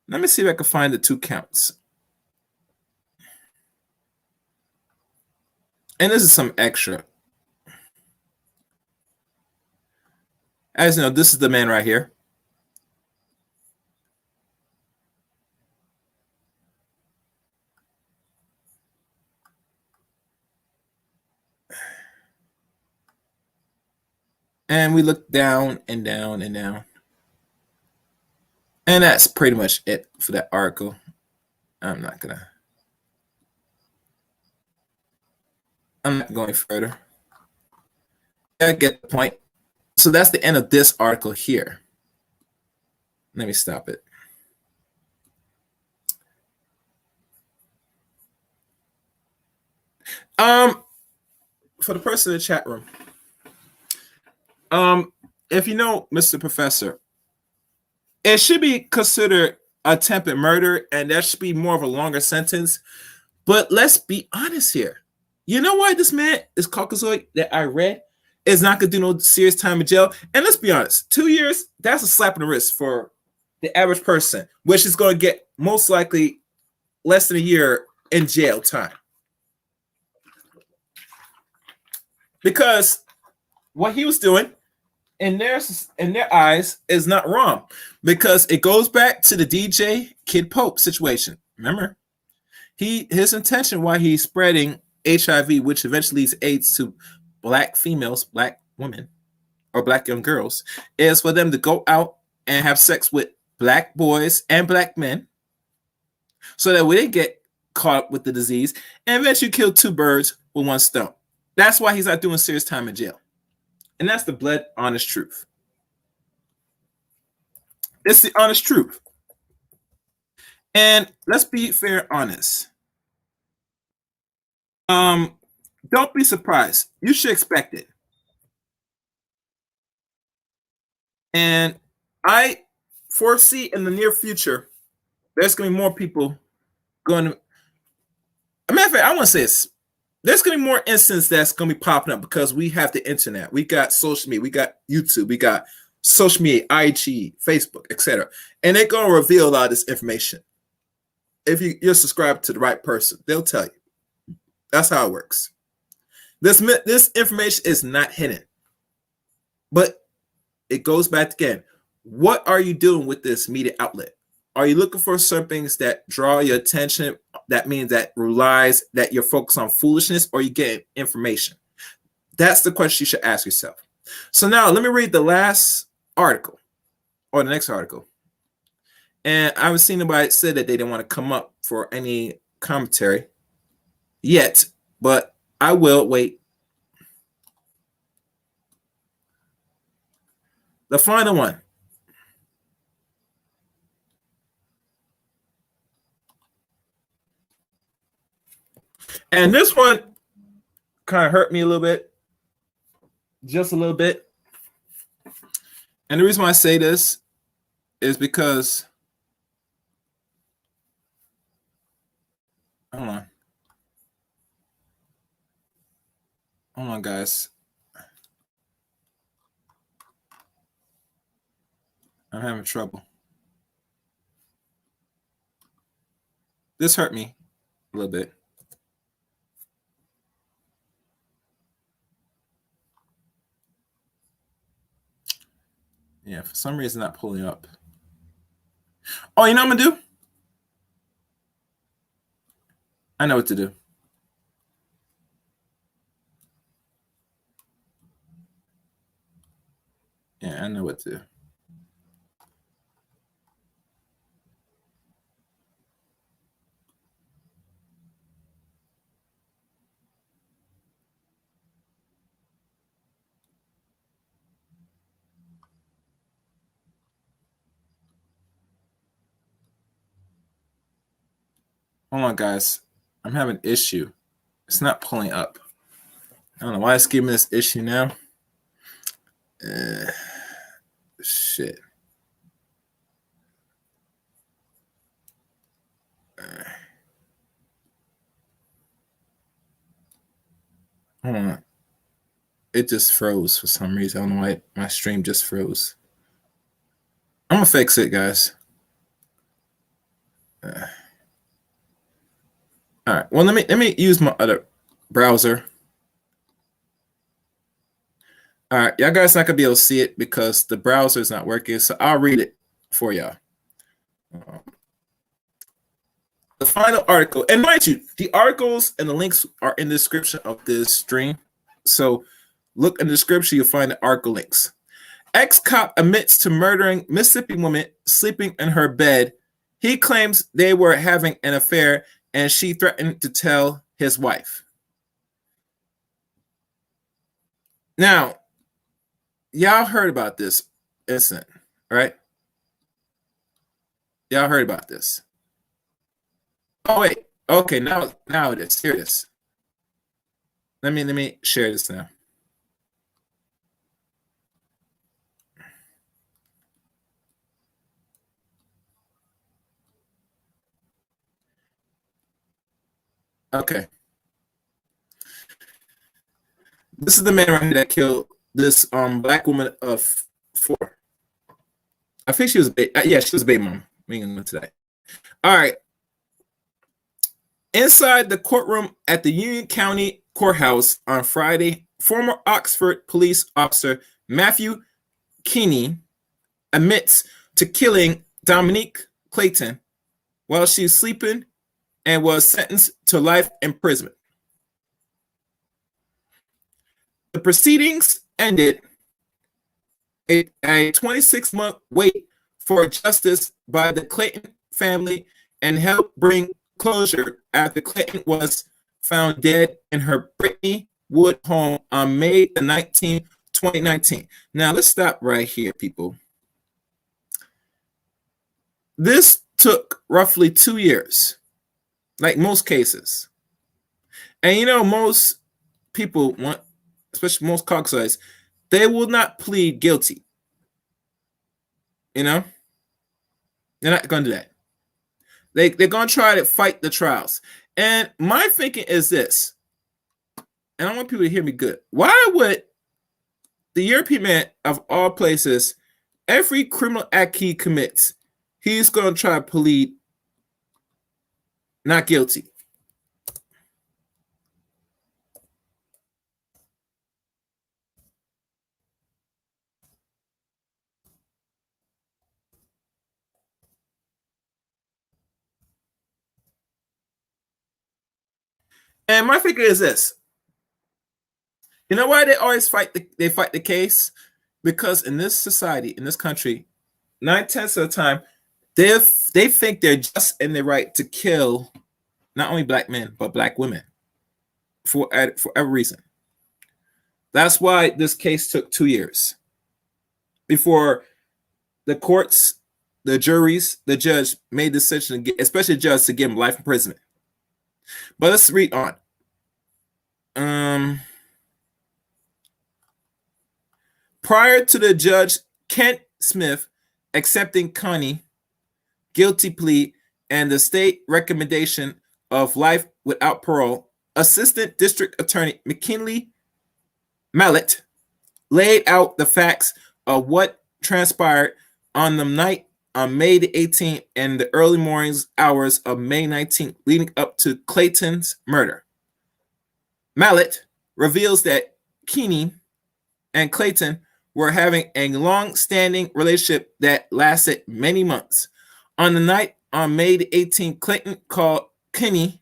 let me see if I can find the 2 counts. And this is some extra. As you know, this is the man right here. And we look down and down and down. And that's pretty much it for that article. I'm not going further. I get the point. So that's the end of this article here. Let me stop it. For the person in the chat room, if you know Mr. Professor, it should be considered attempted murder, and that should be more of a longer sentence. But let's be honest here. You know why this man is Caucasoid that I read is not going to do no serious time in jail? And let's be honest, 2 years, that's a slap in the wrist for the average person, which is going to get most likely less than a year in jail time. Because what he was doing in their eyes is not wrong, because it goes back to the DJ Kid Pope situation. Remember, his intention why he's spreading HIV, which eventually leads AIDS to black females, black women, or black young girls, is for them to go out and have sex with black boys and black men, so that we didn't get caught up with the disease and eventually kill 2 birds with 1 stone. That's why he's not doing serious time in jail. And that's the blood honest truth. It's the honest truth. And let's be fair honest. Don't be surprised. You should expect it. And I foresee in the near future, there's going to be more people going to. A matter of fact, I want to say this. There's going to be more instances that's going to be popping up because we have the internet. We got social media. We got YouTube. We got social media, IG, Facebook, etc. And they're going to reveal a lot of this information. If you're subscribed to the right person, they'll tell you. That's how it works. This information is not hidden. But it goes back again. What are you doing with this media outlet? Are you looking for certain things that draw your attention? That means that relies that you're focused on foolishness, or you get information? That's the question you should ask yourself. So now let me read the last article or the next article. And I haven't seen anybody say that they didn't want to come up for any commentary yet, but I will wait. The final one. And this one kind of hurt me a little bit. Just a little bit. And the reason why I say this is because, hold on. Hold on, guys. I'm having trouble. This hurt me a little bit. Yeah, for some reason not pulling up. Oh, you know what I'm gonna do? I know what to do. Yeah, I know what to do. Hold on, guys. I'm having an issue. It's not pulling up. I don't know why it's giving me this issue now. Shit. Hold on. It just froze for some reason. I don't know why my stream just froze. I'm gonna fix it, guys. All right. Well, let me use my other browser. All right, y'all guys not gonna be able to see it because the browser is not working. So I'll read it for y'all. The final article, and mind you, the articles and the links are in the description of this stream. So look in the description, you'll find the article links. Ex-cop admits to murdering Mississippi woman sleeping in her bed. He claims they were having an affair and she threatened to tell his wife. Now, y'all heard about this incident, right? Y'all heard about this. Oh, wait. Okay, now it is. Here it is. Let me share this now. Okay. This is the man right here that killed this black woman of 4. I think she was yeah, she was a baby mom. We ain't gonna go to that. All right. Inside the courtroom at the Union County Courthouse on Friday, former Oxford police officer Matthew Keeney admits to killing Dominique Clayton while she was sleeping and was sentenced to life imprisonment. The proceedings ended a 26-month wait for justice by the Clayton family and helped bring closure after Clayton was found dead in her Brittany Wood home on May the 19th, 2019. Now, let's stop right here, people. This took roughly 2 years, like most cases. And you know, most people want, especially most Caucasides, they will not plead guilty. You know? They're not going to do that. They're going to try to fight the trials. And my thinking is this, and I want people to hear me good. Why would the European man, of all places, every criminal act he commits, he's going to try to plead not guilty? And my thinking is this. You know why they always fight the case? Because in this society, in this country, 9/10 of the time, they think they're just in the right to kill not only black men but black women for every reason. That's why this case took 2 years. before the courts, the juries, the judge made the decision, especially the judge, to give him life imprisonment. But let's read on. Prior to the judge Kent Smith accepting Connie guilty plea and the state recommendation of life without parole, Assistant District Attorney McKinley Mallett laid out the facts of what transpired on the night on May the 18th and the early mornings hours of May 19th, leading up to Clayton's murder. Mallett reveals that Keeney and Clayton were having a long-standing relationship that lasted many months. On the night on May the 18th, Clayton called Keeney,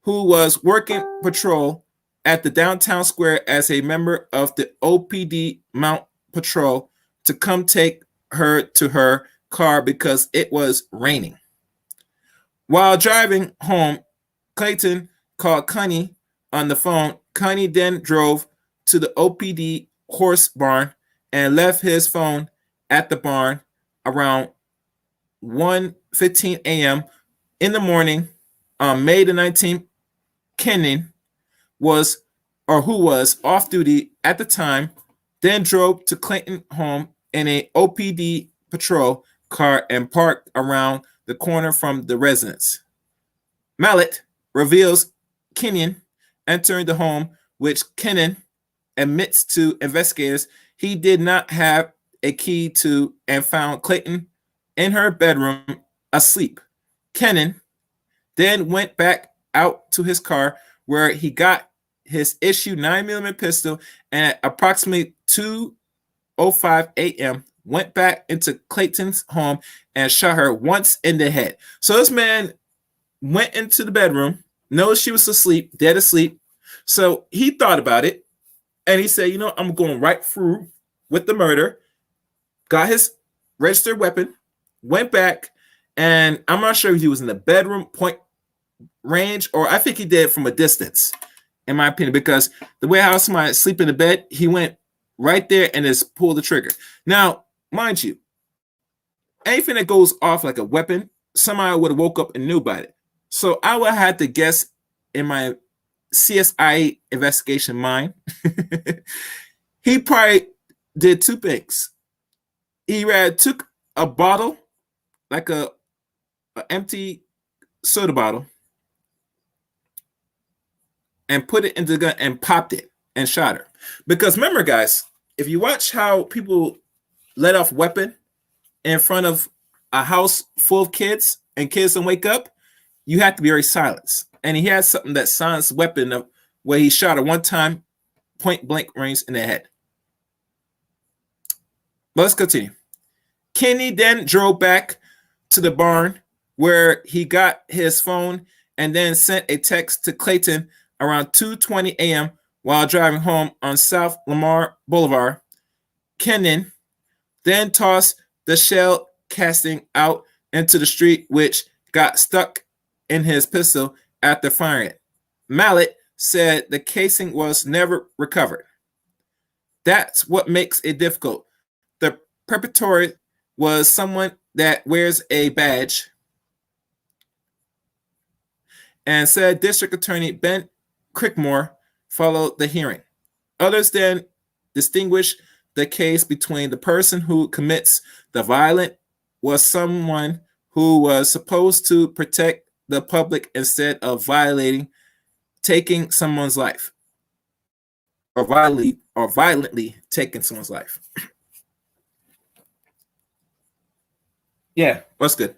who was working patrol at the downtown square as a member of the OPD Mount Patrol, to come take her to her car because it was raining. While driving home, Clayton called Connie on the phone. Connie then drove to the OPD horse barn and left his phone at the barn around 1:15 a.m. in the morning on May the 19th. Kennan who was off duty at the time, then drove to Clayton's home in a OPD patrol car and parked around the corner from the residence. Mallett reveals Kennan entering the home, which Kennan admits to investigators he did not have a key to, and found Clayton in her bedroom asleep. Kennan then went back out to his car where he got his issue 9mm pistol, and at approximately 2:05 a.m. went back into Clayton's home and shot her once in the head. So this man went into the bedroom, knows she was asleep, dead asleep. So he thought about it, and he said, I'm going right through with the murder, got his registered weapon, went back, and I'm not sure if he was in the bedroom point range, or I think he did from a distance, in my opinion, because the way how somebody sleep in the bed, he went right there and just pulled the trigger. Now, mind you, anything that goes off like a weapon, somebody would have woke up and knew about it. So I would have had to guess in my CSI investigation mind, he probably did two things. He took a bottle, like a empty soda bottle, and put it into the gun and popped it and shot her. Because remember, guys, if you watch how people let off weapon in front of a house full of kids and kids don't wake up, you have to be very silent. And he had something that silenced weapon of where he shot her one time, point blank range in the head. But let's continue. Kenny then drove back to the barn where he got his phone and then sent a text to Clayton around 2:20 a.m. while driving home on South Lamar Boulevard. Kennan then tossed the shell casing out into the street, which got stuck in his pistol after firing it. Mallett said the casing was never recovered. That's what makes it difficult. The perpetrator was someone that wears a badge, and said District Attorney Ben Crickmore followed the hearing. Others then distinguish the case between the person who commits the violence was someone who was supposed to protect the public instead of taking someone's life, or violently taking someone's life. Yeah, that's good.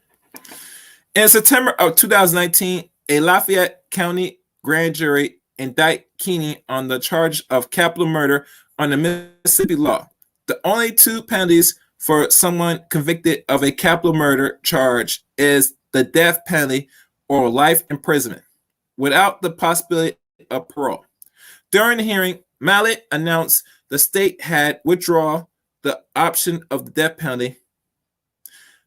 In September of 2019, a Lafayette County grand jury indicted Keeney on the charge of capital murder under Mississippi law. The only two penalties for someone convicted of a capital murder charge is the death penalty or life imprisonment, without the possibility of parole. During the hearing, Mallett announced the state had withdrawn the option of the death penalty,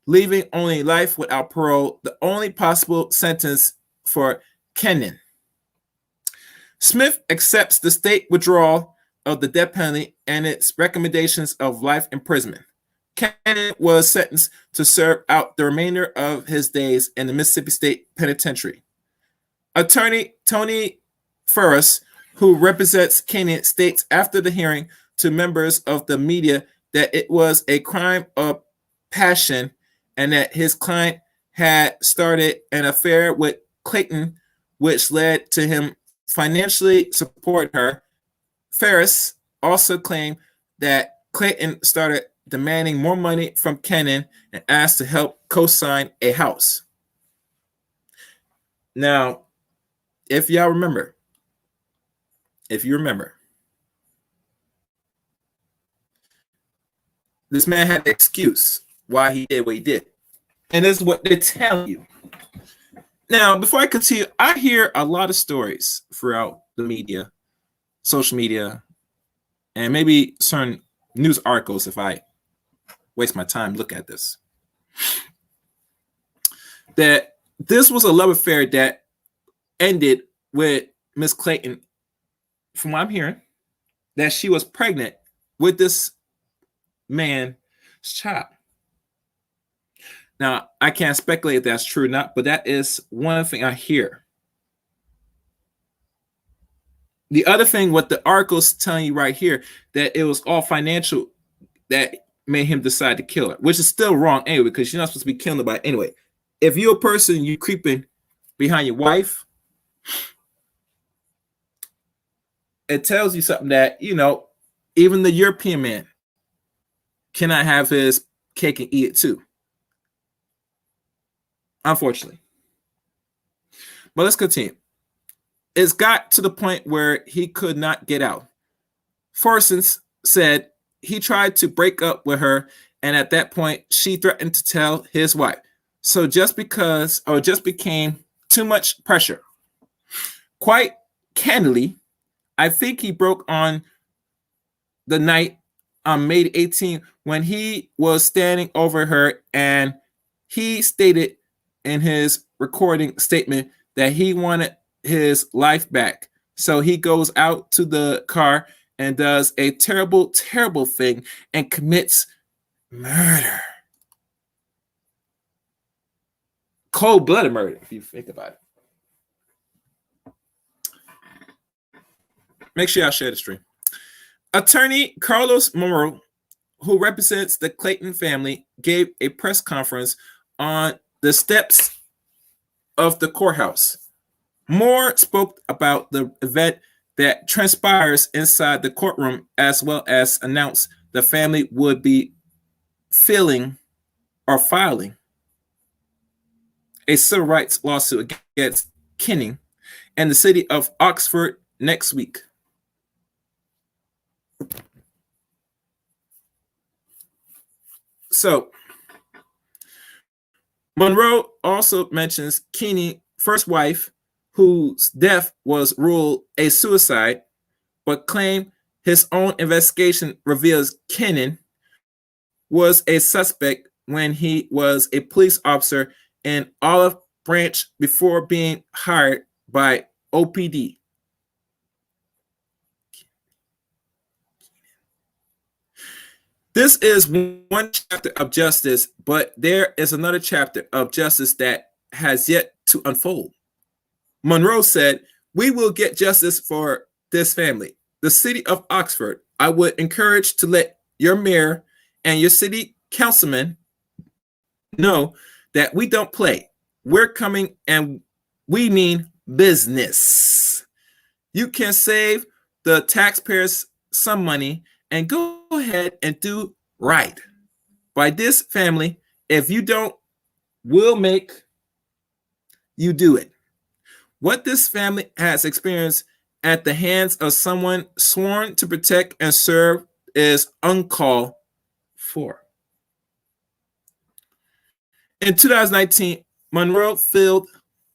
leaving only life without parole, the only possible sentence for Kennan. Smith accepts the state withdrawal of the death penalty and its recommendations of life imprisonment. Cannon was sentenced to serve out the remainder of his days in the Mississippi State Penitentiary. Attorney Tony Ferris, who represents Cannon, states after the hearing to members of the media that it was a crime of passion and that his client had started an affair with Clayton, which led to him financially support her. Ferris also claimed that Clayton started demanding more money from Cannon and asked to help co-sign a house. Now, if you remember, this man had an excuse why he did what he did. And this is what they tell you. Now, before I continue, I hear a lot of stories throughout the media, social media, and maybe certain news articles if I waste my time look at this. That this was a love affair that ended with Miss Clayton, from what I'm hearing, that she was pregnant with this man's child. Now, I can't speculate if that's true or not, but that is one thing I hear. The other thing, what the article's telling you right here, that it was all financial that made him decide to kill her, which is still wrong anyway, because you're not supposed to be killing nobody anyway. If you're a person, you creeping behind your wife, it tells you something that, even the European man cannot have his cake and eat it too. Unfortunately. But let's continue. It's got to the point where he could not get out. Forsons said he tried to break up with her, and at that point, she threatened to tell his wife. So just became too much pressure. Quite candidly, I think he broke on the night on May 18th when he was standing over her, and he stated in his recording statement that he wanted his life back. So he goes out to the car and does a terrible, terrible thing and commits murder. Cold-blooded murder, if you think about it. Make sure y'all share the stream. Attorney Carlos Monroe, who represents the Clayton family, gave a press conference on the steps of the courthouse. Moore spoke about the event that transpires inside the courtroom, as well as announced the family would be filing a civil rights lawsuit against Kenning and the city of Oxford next week. So, Monroe also mentions Kenning's first wife, whose death was ruled a suicide, but claimed his own investigation reveals Kenning was a suspect when he was a police officer in Olive Branch before being hired by OPD. This is one chapter of justice, but there is another chapter of justice that has yet to unfold. Monroe said, "We will get justice for this family. The city of Oxford, I would encourage to let your mayor and your city councilman know that we don't play. We're coming and we mean business. You can save the taxpayers some money and go ahead and do right by this family. If you don't, we'll make you do it. What this family has experienced at the hands of someone sworn to protect and serve is uncalled for." In 2019, Monroe filed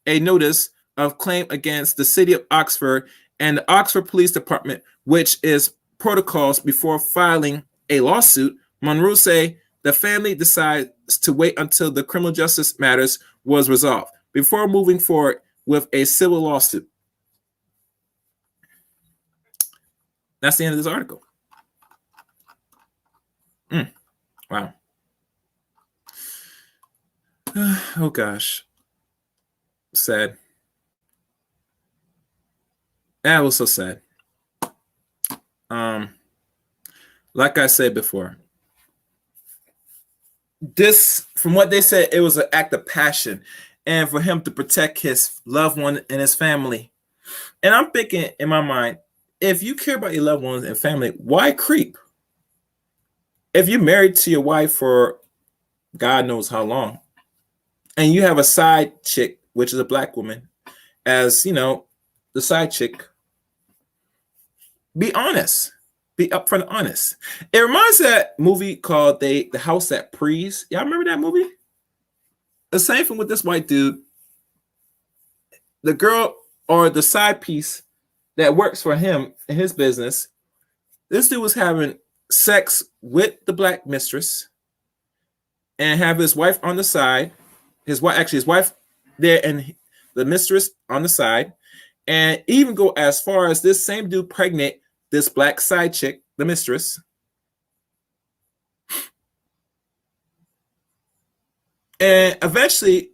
a notice of claim against the city of Oxford and the Oxford Police Department, which is protocols before filing a lawsuit. Monroe say the family decides to wait until the criminal justice matters was resolved before moving forward with a civil lawsuit. That's the end of this article. Wow. Oh gosh, sad. That was so sad. Um, like I said before, this, from what they said, it was an act of passion, and for him to protect his loved one and his family. And I'm thinking in my mind, if you care about your loved ones and family, why creep? If you're married to your wife for God knows how long, and you have a side chick, which is a black woman, as you know, the side chick, be honest. Be upfront honest. It reminds me of that movie called The House That Prees. Y'all remember that movie? The same thing with this white dude. The girl or the side piece that works for him in his business. This dude was having sex with the black mistress and have his wife on the side. His wife there and the mistress on the side. And even go as far as this same dude pregnant this black side chick, the mistress. And eventually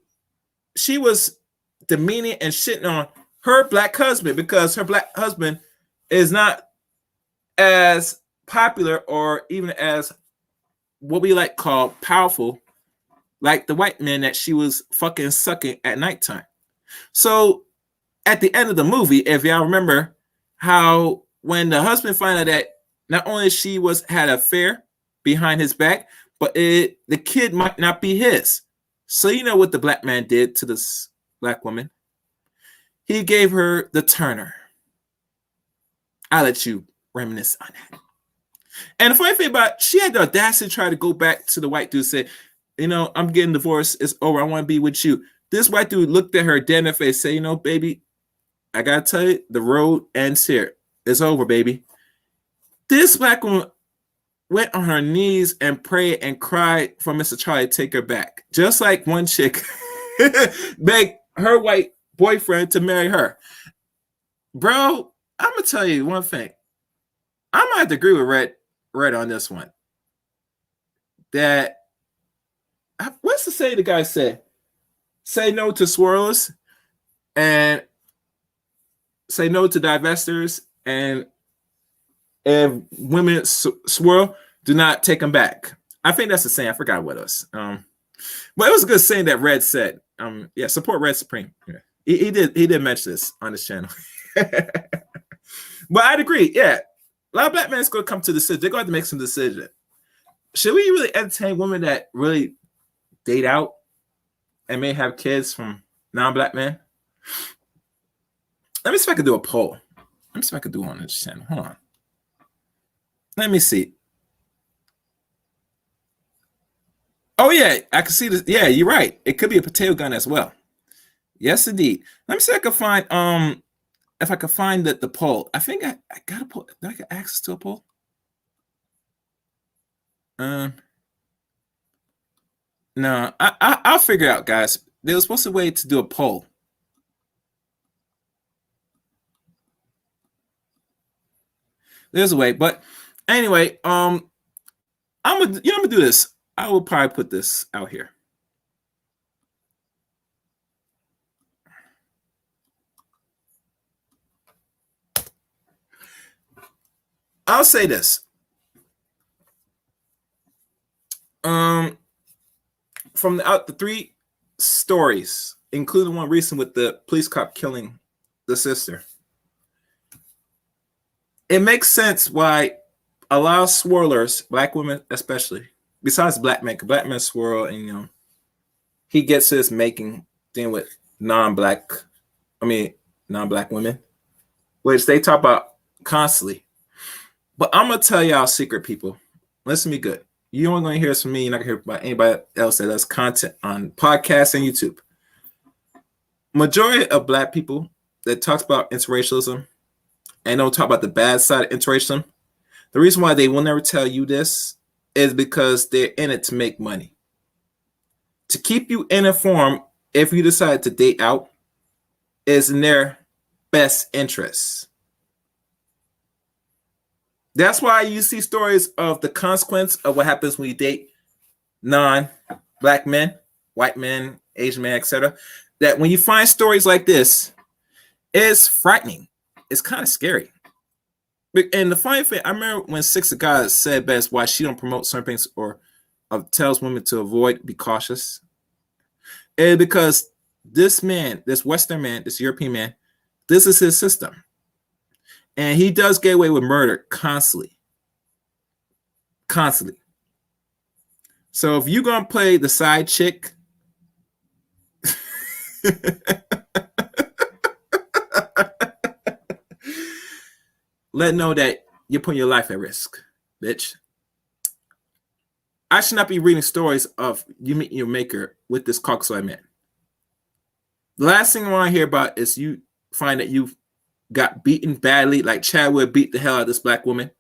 she was demeaning and shitting on her black husband because her black husband is not as popular or even as what we like call powerful like the white man that she was fucking sucking at nighttime. So at the end of the movie, if y'all remember how when the husband found out that not only she was had an affair behind his back, but the kid might not be his. So you know what the black man did to this black woman? He gave her the Turner. I'll let you reminisce on that. And the funny thing about it, she had the audacity to try to go back to the white dude and say, you know, I'm getting divorced. It's over. I want to be with you. This white dude looked at her dead in the face, say, you know, baby, I got to tell you, the road ends here. It's over, baby. This black woman went on her knees and prayed and cried for Mr. Charlie to take her back. Just like one chick begged her white boyfriend to marry her. Bro, I'm going to tell you one thing. I might have to agree with Red on this one. That, what's the say the guy said? Say no to swirlers and say no to divestors, and if women swirl, do not take them back. I think that's the saying. I forgot what it was. But it was a good saying that Red said. Yeah, support Red Supreme. Yeah. He did mention this on his channel. But I'd agree. Yeah, a lot of black men is going to come to the decision. They're going to have to make some decision. Should we really entertain women that really date out and may have kids from non-black men? Let me see if I can do a poll. Let me see if I can do one on this channel. Hold on. Let me see. Oh yeah, I can see this. Yeah, you're right. It could be a potato gun as well. Yes, indeed. Let me see if I can find if I can find the poll. I think I got a poll. Do I get access to a poll? No, I'll figure it out, guys. There was supposed to be a way to do a poll. There's a way, but anyway, I'm gonna do this. I will probably put this out here. I'll say this. From the 3 stories, including one recent with the police cop killing the sister, it makes sense why a lot of swirlers, black women especially, besides black men swirl, and he gets his making dealing with non-black women, which they talk about constantly. But I'm gonna tell y'all a secret, people. Listen to me good. You only gonna hear this from me. You're not gonna hear about anybody else that does content on podcasts and YouTube. Majority of black people that talks about interracialism and don't talk about the bad side of interracialism, the reason why they will never tell you this is because they're in it to make money. To keep you informed if you decide to date out is in their best interest. That's why you see stories of the consequence of what happens when you date non-black men, white men, Asian men, etc., that when you find stories like this, it's frightening. It's kind of scary. And the funny thing, I remember when Six of God said best why she don't promote certain things or tells women to avoid, be cautious. And because this man, this Western man, this European man, this is his system. And he does get away with murder constantly. Constantly. So if you're going to play the side chick, let know that you're putting your life at risk, bitch. I should not be reading stories of you meeting your maker with this Caucasoid man. The last thing I want to hear about is you find that you got beaten badly, like Chadwick beat the hell out of this black woman.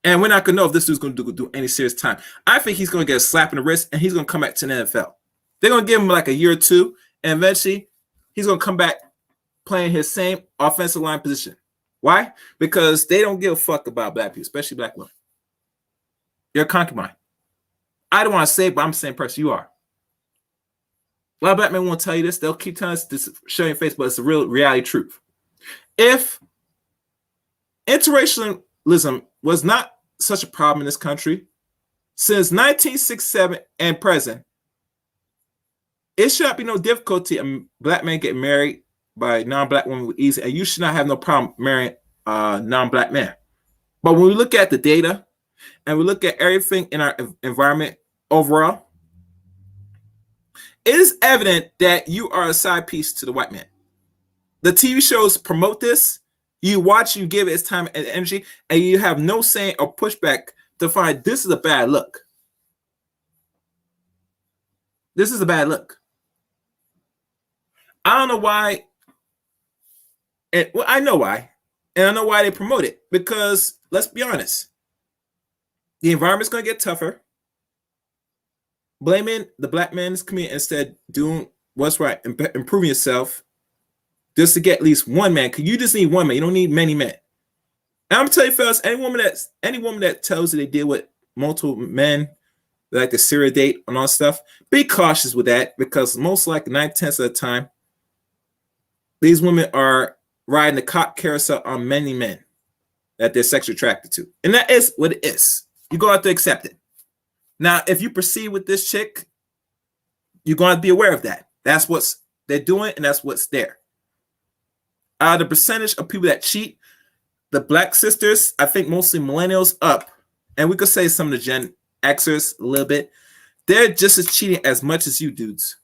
And we're not going to know if this dude's going to do any serious time. I think he's going to get a slap in the wrist and he's going to come back to the NFL. They're going to give him like a year or two, and eventually he's going to come back playing his same offensive line position. Why? Because they don't give a fuck about black people, especially black women. You're a concubine. I don't want to say it, but I'm the same person you are. A lot of black men won't tell you this. They'll keep telling us this, showing your face, but it's the real reality truth. If interracialism was not such a problem in this country, since 1967 and present, it should not be no difficulty a black man getting married by non-black women with ease, and you should not have no problem marrying a non-black man. But when we look at the data and we look at everything in our environment overall, it is evident that you are a side piece to the white man. The TV shows promote this. You watch, you give it its time and energy, and you have no saying or pushback to find this is a bad look. This is a bad look. I don't know why. Well, I know why. And I know why they promote it. Because, let's be honest, the environment's going to get tougher. Blaming the black man's community instead doing what's right, improving yourself just to get at least one man. Because you just need one man. You don't need many men. And I'm going to tell you, fellas, any woman that tells you they deal with multiple men, like the serial date and all stuff, be cautious with that, because most likely 9/10 of the time, these women are riding the cock carousel on many men that they're sexually attracted to. And that is what it is. You're going to have to accept it. Now, if you proceed with this chick, you're going to be aware of that. That's what they're doing, and that's what's there. The percentage of people that cheat, the black sisters, I think mostly millennials up, and we could say some of the Gen Xers a little bit, they're just as cheating as much as you dudes.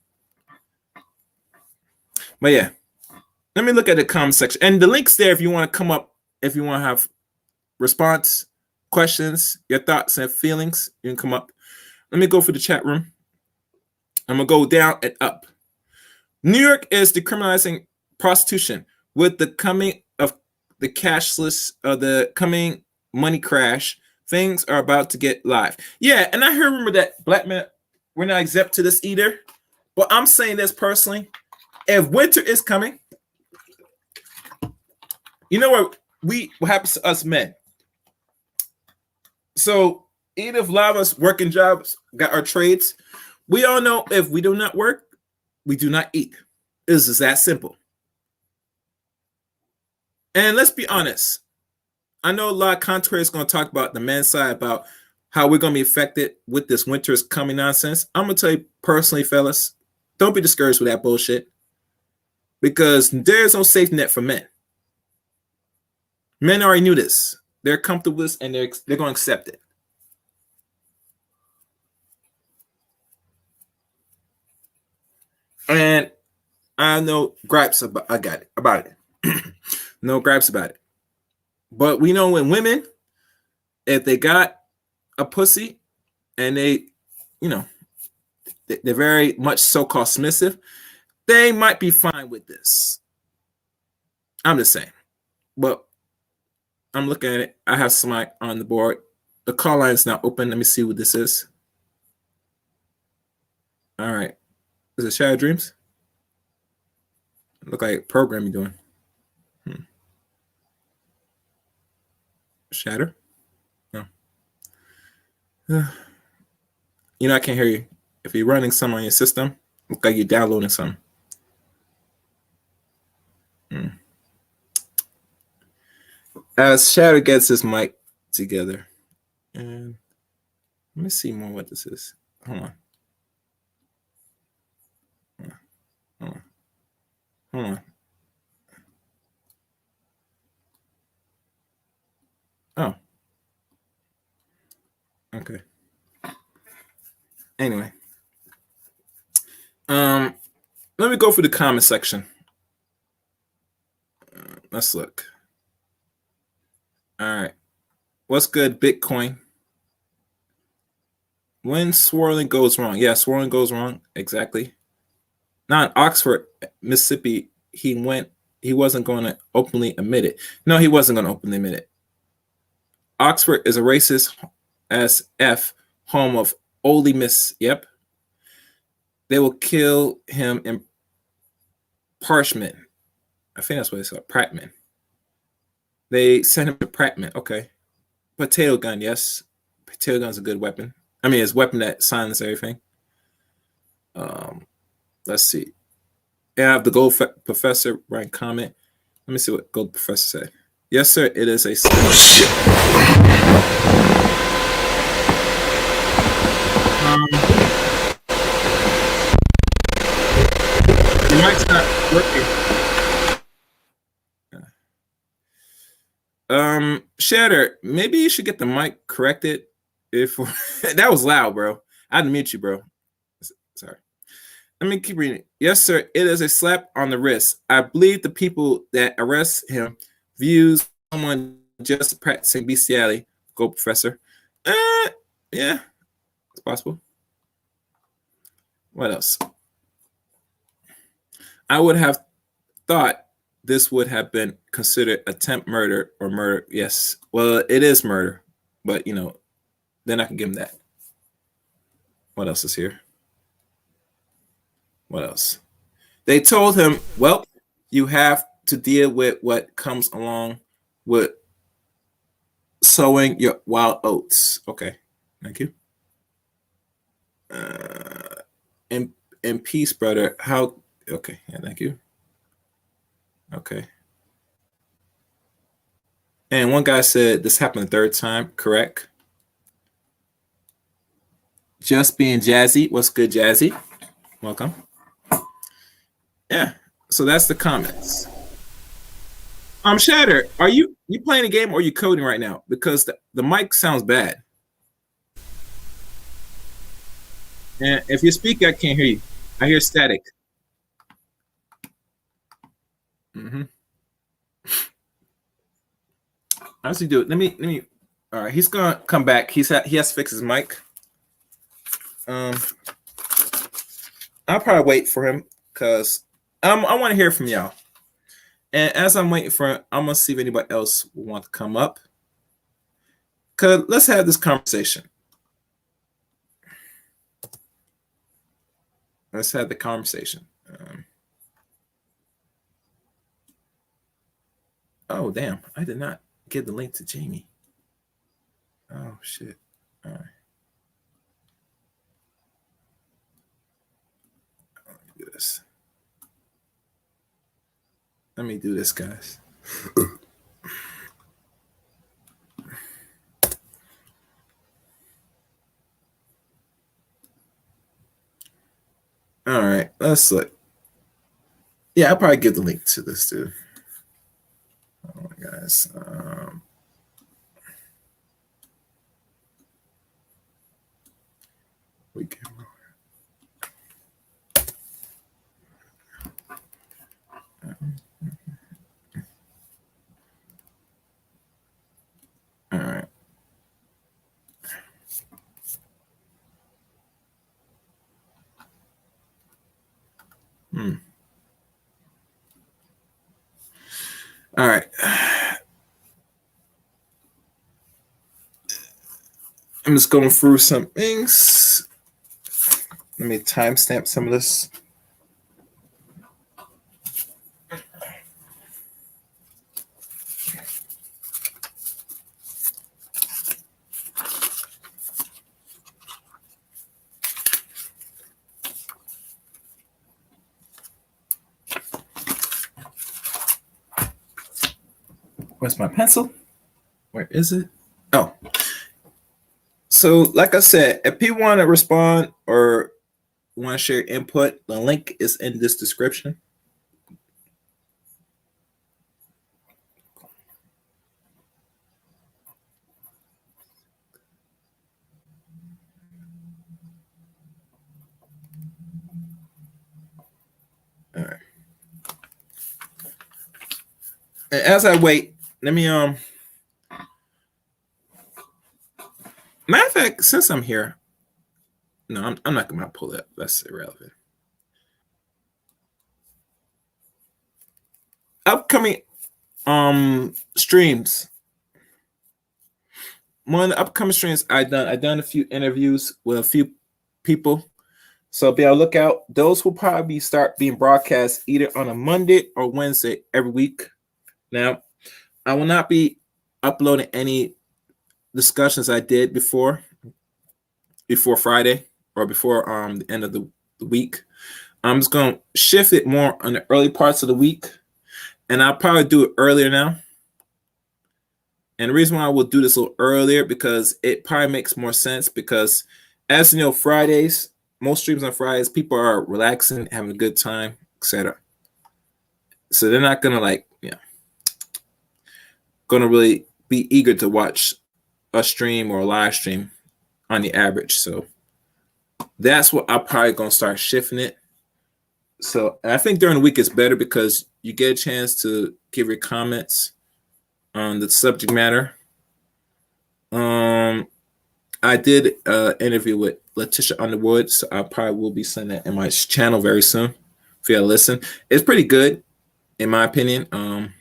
But yeah, let me look at the comment section. And the link's there if you want to come up, if you want to have response, questions, your thoughts and feelings, you can come up. Let me go for the chat room. I'm going to go down and up. New York is decriminalizing prostitution with the coming of the cashless, the coming money crash. Things are about to get live. Yeah, and I hear rumor that black men, we're not exempt to this either. But I'm saying this personally. If winter is coming, you know what happens to us men? So even if a lot of us working jobs, got our trades, we all know if we do not work, we do not eat. It's just that simple. And let's be honest. I know a lot of contraries going to talk about the men's side, about how we're going to be affected with this winter's coming nonsense. I'm going to tell you personally, fellas, don't be discouraged with that bullshit, because there's no safety net for men. Men already knew this. They're comfortable with this, and they're going to accept it. And I have no gripes about it. No gripes about it. But we know when women, if they got a pussy and they, they're very much so-called submissive, they might be fine with this. I'm just saying. But I'm looking at it. I have somebody on the board. The call line is now open. Let me see what this is. All right. Is it Shadow Dreams? Look like a program you're doing. Shatter? No. I can't hear you. If you're running some on your system, Look like you're downloading something. As Shadow gets his mic together, and let me see more what this is. Hold on. Hold on. Oh. Okay. Anyway. Let me go through the comment section. Let's look. All right. What's good, Bitcoin? When swirling goes wrong. Yeah, swirling goes wrong. Exactly. Not in Oxford, Mississippi. He wasn't going to openly admit it. No, he wasn't going to openly admit it. Oxford is a racist as F, home of Ole Miss. Yep. They will kill him in Parchment. I think that's what it's called. Prattman. They sent him to Prattman. Okay. Potato gun, yes. Potato gun's a good weapon. I mean, it's a weapon that silences everything. Let's see. Yeah, I have the Gold Professor write comment. Let me see what Gold Professor said. Yes, sir. It is a. Oh shit. The mic's not working. Shatter, maybe you should get the mic corrected. If that was loud, bro. I had to mute you, bro. Sorry. Let me keep reading. Yes, sir. It is a slap on the wrist. I believe the people that arrest him views someone just practicing bestiality. Go, Professor. Yeah, it's possible. What else? I would have thought this would have been considered attempt murder or murder. Yes. Well, it is murder, but then I can give him that. What else is here? What else? They told him, well, you have to deal with what comes along with sowing your wild oats. Okay. Thank you. In peace, brother. How? Okay. Yeah, thank you. Okay. And one guy said this happened the third time. Correct. Just being jazzy. What's good, Jazzy? Welcome. Yeah. So that's the comments. Shatter, are you playing a game or are you coding right now? Because the mic sounds bad. And if you speak, I can't hear you. I hear static. How does he do it? Let me. All right, he's gonna come back. He has to fix his mic. I'll probably wait for him because I want to hear from y'all. And as I'm waiting for him, I'm gonna see if anybody else will want to come up. Cause let's have this conversation. Let's have the conversation. Oh damn! I did not give the link to Jamie. Oh shit! All right. Let me do this. Let me do this, guys. All right, let's look. Yeah, I'll probably give the link to this dude. Oh my guys. We can. All right. All right. I'm just going through some things. Let me timestamp some of this. Where's my pencil? Where is it? Oh, so like I said, if people want to respond or want to share input, the link is in this description. All right. And as I wait, let me matter of fact, since I'm here, no, I'm not gonna pull that. That's irrelevant. Upcoming streams. One of the upcoming streams I done a few interviews with a few people. So be on the lookout. Those will probably start being broadcast either on a Monday or Wednesday every week. Now, I will not be uploading any discussions I did before Friday or before the end of the week. I'm just going to shift it more on the early parts of the week, and I'll probably do it earlier now. And the reason why I will do this a little earlier because it probably makes more sense because, as you know, Fridays, most streams on Fridays, people are relaxing, having a good time, etc. So they're not gonna gonna really be eager to watch a stream or a live stream on the average. So that's what I'm probably gonna start shifting it. So I think during the week is better because you get a chance to give your comments on the subject matter. I did an interview with Letitia Underwood, so I probably will be sending that in my channel very soon. If you listen, it's pretty good, in my opinion.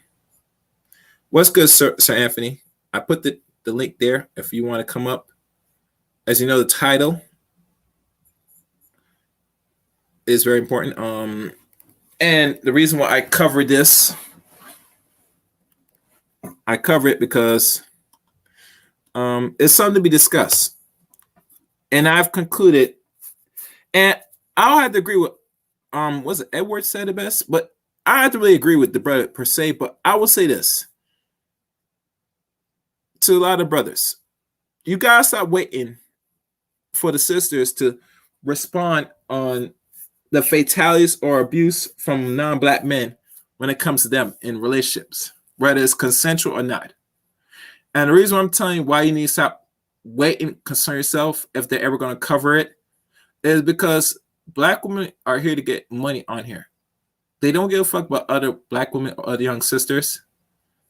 What's good, Sir Anthony? I put the link there if you want to come up. As you know, the title is very important. And the reason why I cover this, I cover it because it's something to be discussed. And I've concluded, and I'll have to agree with was it Edward said it best, but I have to really agree with the brother per se, but I will say this to a lot of brothers. You gotta stop waiting for the sisters to respond on the fatalities or abuse from non-black men when it comes to them in relationships, whether it's consensual or not. And the reason why I'm telling you why you need to stop waiting, concern yourself if they're ever going to cover it, is because black women are here to get money on here. They don't give a fuck about other black women or other young sisters.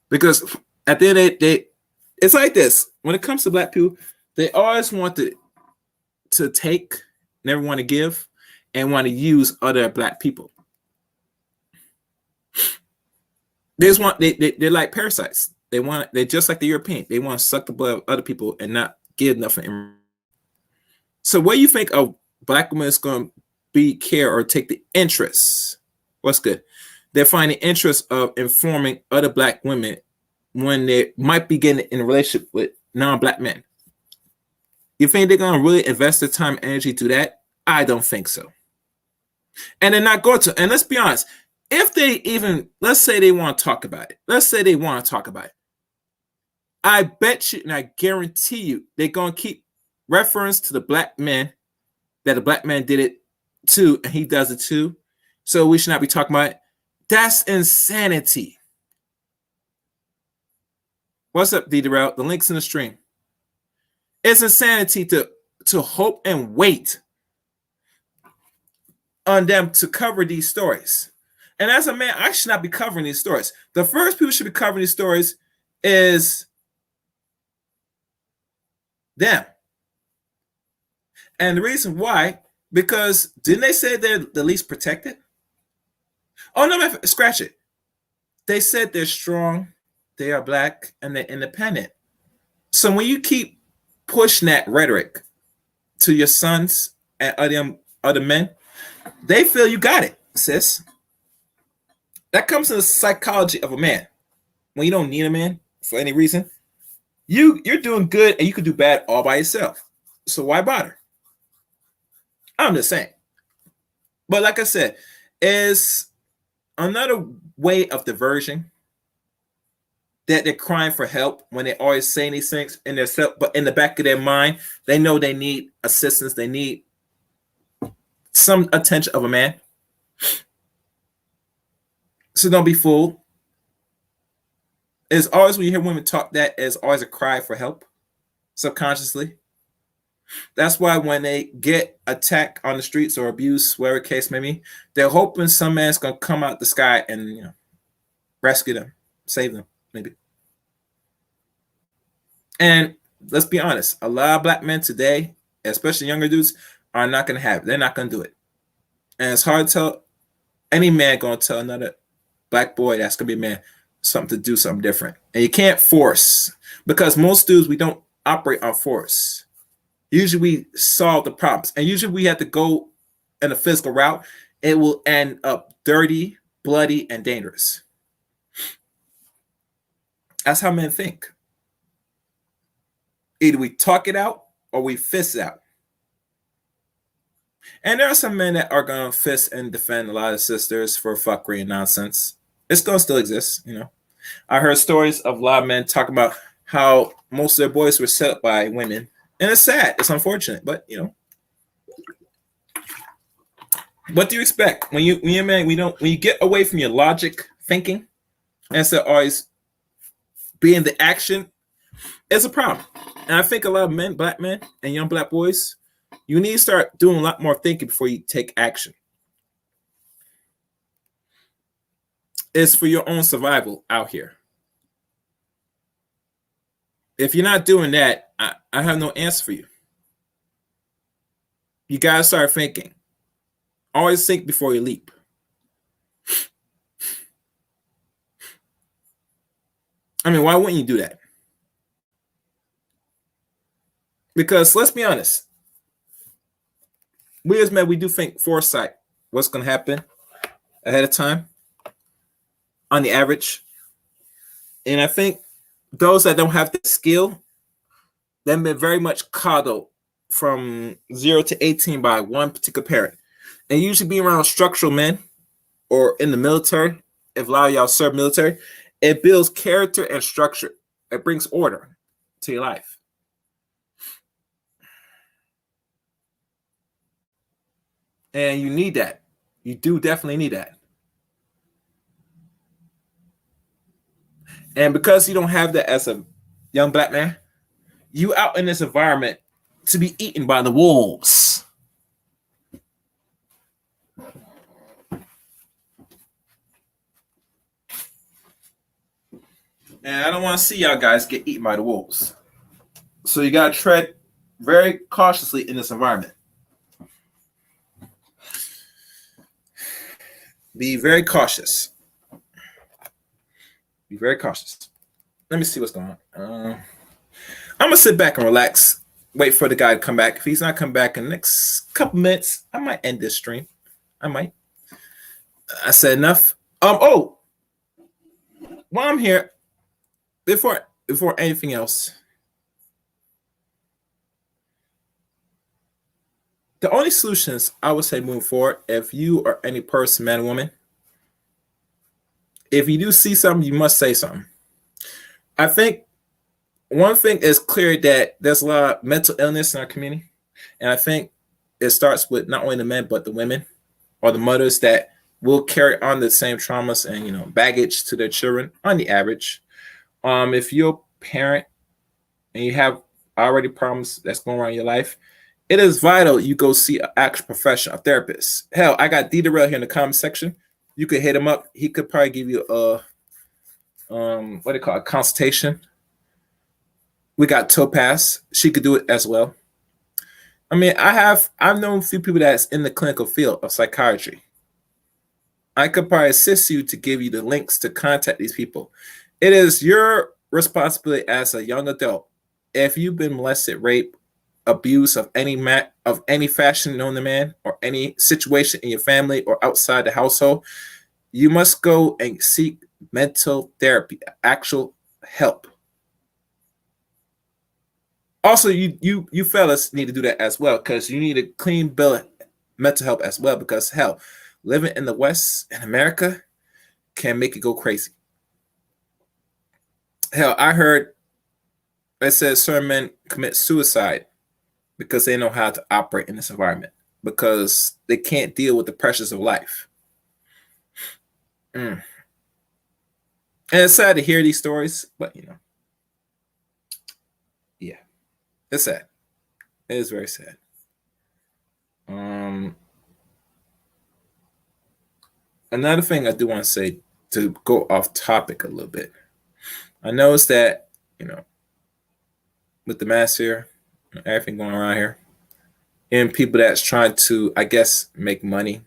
Because at the end of the day, it's like this. When it comes to black people, they always want to take, never want to give, and want to use other black people. They're like parasites. They're just like the European. They want to suck the blood of other people and not give nothing. So what do you think a black woman is going to be care or take the interest? What's good? They're finding interest of informing other black women when they might be getting in a relationship with non-black men. You think they're going to really invest their time and energy to that? I don't think so. And they're not going to. And let's be honest, if they even, let's say they want to talk about it. I bet you and I guarantee you they're going to keep reference to the black man, that the black man did it too, and he does it too. So we should not be talking about it. That's insanity. What's up, D-Darrell? The link's in the stream. It's insanity to hope and wait on them to cover these stories. And as a man, I should not be covering these stories. The first people should be covering these stories is them. And the reason why, because didn't they say they're the least protected? Oh, no, scratch it. They said they're strong, they are black, and they're independent. So when you keep pushing that rhetoric to your sons and other men, they feel you got it, sis. That comes to the psychology of a man. When you don't need a man for any reason, you're doing good and you can do bad all by yourself. So why bother? I'm just saying. But like I said, is another way of diversion that they're crying for help when they always saying these things in their self, but in the back of their mind, they know they need assistance. They need some attention of a man. So don't be fooled. It's always when you hear women talk that, it's always a cry for help, subconsciously. That's why when they get attacked on the streets or abused, whatever case may be, they're hoping some man's gonna come out the sky and rescue them, save them, maybe. And let's be honest, a lot of black men today, especially younger dudes, are not gonna have it. They're not gonna do it. And it's hard to tell any man gonna tell another black boy that's gonna be a man something to do something different. And you can't force, because most dudes, we don't operate on force. Usually we solve the problems. And usually we have to go in a physical route. It will end up dirty, bloody, and dangerous. That's how men think. Either we talk it out or we fist it out. And there are some men that are going to fist and defend a lot of sisters for fuckery and nonsense. It's going to still exist, I heard stories of a lot of men talking about how most of their boys were set up by women. And it's sad. It's unfortunate. But, what do you expect? When you're man, when you get away from your logic thinking, instead of always being the action, it's a problem. And I think a lot of men, black men, and young black boys, you need to start doing a lot more thinking before you take action. It's for your own survival out here. If you're not doing that, I have no answer for you. You got to start thinking. Always think before you leap. I mean, why wouldn't you do that? Because let's be honest, we as men, we do think foresight, what's going to happen ahead of time on the average. And I think those that don't have the skill, they've been very much coddled from 0 to 18 by one particular parent. And usually being around structural men or in the military, if a lot of y'all serve military, it builds character and structure. It brings order to your life. And you need that. You do definitely need that. And because you don't have that as a young black man, you out in this environment to be eaten by the wolves. And I don't want to see y'all guys get eaten by the wolves. So you got to tread very cautiously in this environment. Be very cautious. Be very cautious. Let me see what's going on. I'm going to sit back and relax. Wait for the guy to come back. If he's not come back in the next couple minutes, I might end this stream. I might. I said enough. While I'm here, before anything else, the only solutions I would say moving forward, if you or any person, man or woman, if you do see something, you must say something. I think one thing is clear that there's a lot of mental illness in our community. And I think it starts with not only the men, but the women or the mothers that will carry on the same traumas and, baggage to their children on the average. If you're a parent and you have already problems that's going on in your life, it is vital you go see an actual professional, a therapist. Hell, I got D Darrell here in the comment section. You could hit him up. He could probably give you a consultation. We got Topaz. She could do it as well. I mean, I've known a few people that's in the clinical field of psychiatry. I could probably assist you to give you the links to contact these people. It is your responsibility as a young adult. If you've been molested, raped, abuse of any fashion known to man, or any situation in your family or outside the household, you must go and seek mental therapy, actual help. Also, you fellas need to do that as well, because you need a clean bill of mental health as well, because hell, living in the West in America can make you go crazy. Hell, I heard it says certain men commit suicide because they know how to operate in this environment because they can't deal with the pressures of life. And it's sad to hear these stories, but yeah, it's sad. It is very sad. Another thing I do want to say to go off topic a little bit. I noticed that, with the mass here, everything going around here, and people that's trying to, I guess, make money,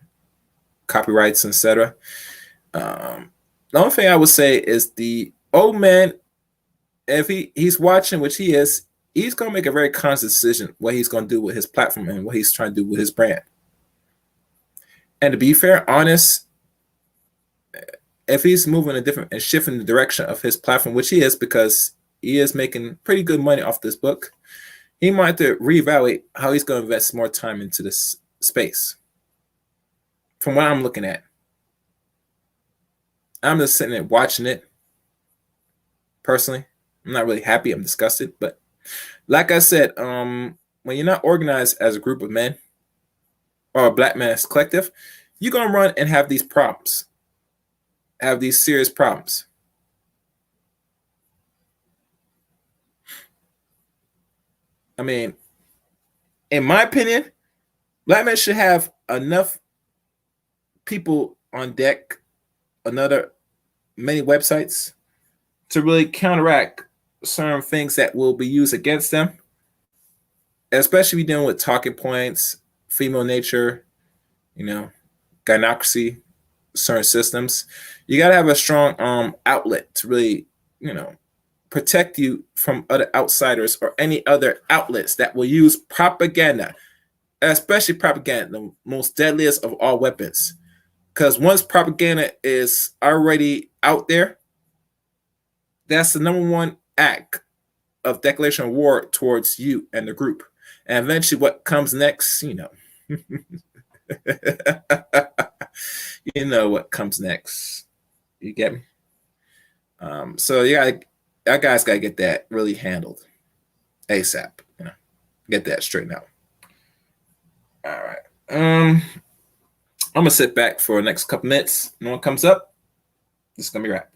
copyrights, etc. The only thing I would say is the old man, if he's watching, which he is, he's going to make a very conscious decision what he's going to do with his platform and what he's trying to do with his brand. And to be fair, honest, if he's moving a different and shifting the direction of his platform, which he is because he is making pretty good money off this book, he might have to reevaluate how he's going to invest more time into this space. From what I'm looking at, I'm just sitting there watching it. Personally, I'm not really happy. I'm disgusted. But like I said, when you're not organized as a group of men or a black man as a collective, you're going to run and have these problems, have these serious problems. I mean, in my opinion, black men should have enough people on deck, many websites to really counteract certain things that will be used against them, especially dealing with talking points, female nature, gynocracy, certain systems. You got to have a strong outlet to really, protect you from other outsiders or any other outlets that will use propaganda, especially propaganda, the most deadliest of all weapons. Because once propaganda is already out there, that's the number one act of declaration of war towards you and the group. And eventually what comes next, you know what comes next. You get me? So that guy's got to get that really handled ASAP. Get that straightened out. All right. I'm gonna sit back for the next couple minutes. No one comes up. This is gonna be wrapped.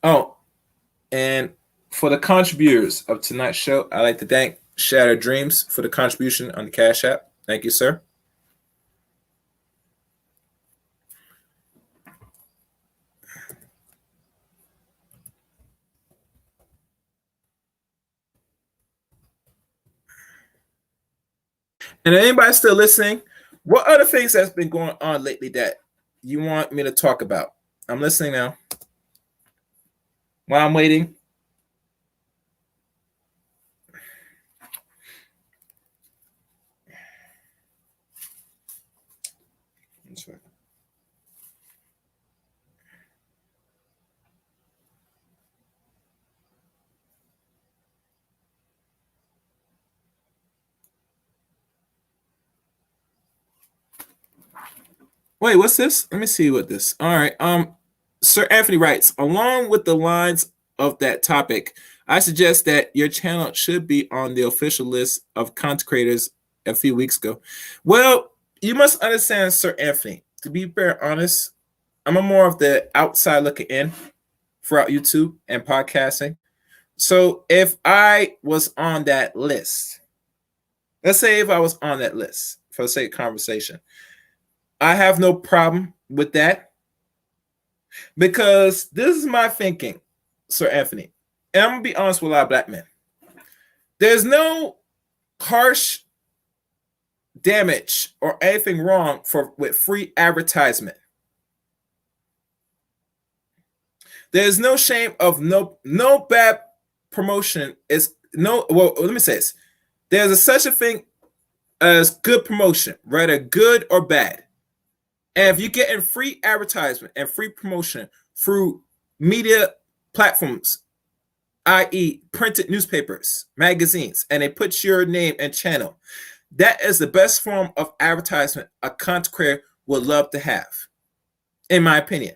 Oh, and for the contributors of tonight's show, I'd like to thank Shattered Dreams for the contribution on the Cash App. Thank you, sir. And anybody still listening, what other things that's been going on lately that you want me to talk about? I'm listening now. While I'm waiting. Wait, what's this? Let me see what this. All right. Sir Anthony writes, along with the lines of that topic, I suggest that your channel should be on the official list of content creators a few weeks ago. Well, you must understand, Sir Anthony, to be very honest, I'm a more of the outside looking in throughout YouTube and podcasting. So if I was on that list, let's say if I was on that list for the sake of conversation, I have no problem with that because this is my thinking, Sir Anthony. And I'm going to be honest with a lot of black men. There's no harsh damage or anything wrong with free advertisement. There's no shame of no bad promotion. Well, let me say this. There's such a thing as good promotion, whether good or bad. And if you're getting free advertisement and free promotion through media platforms i.e., printed newspapers, magazines, and they put your name and channel. That is the best form of advertisement a content creator would love to have, in my opinion.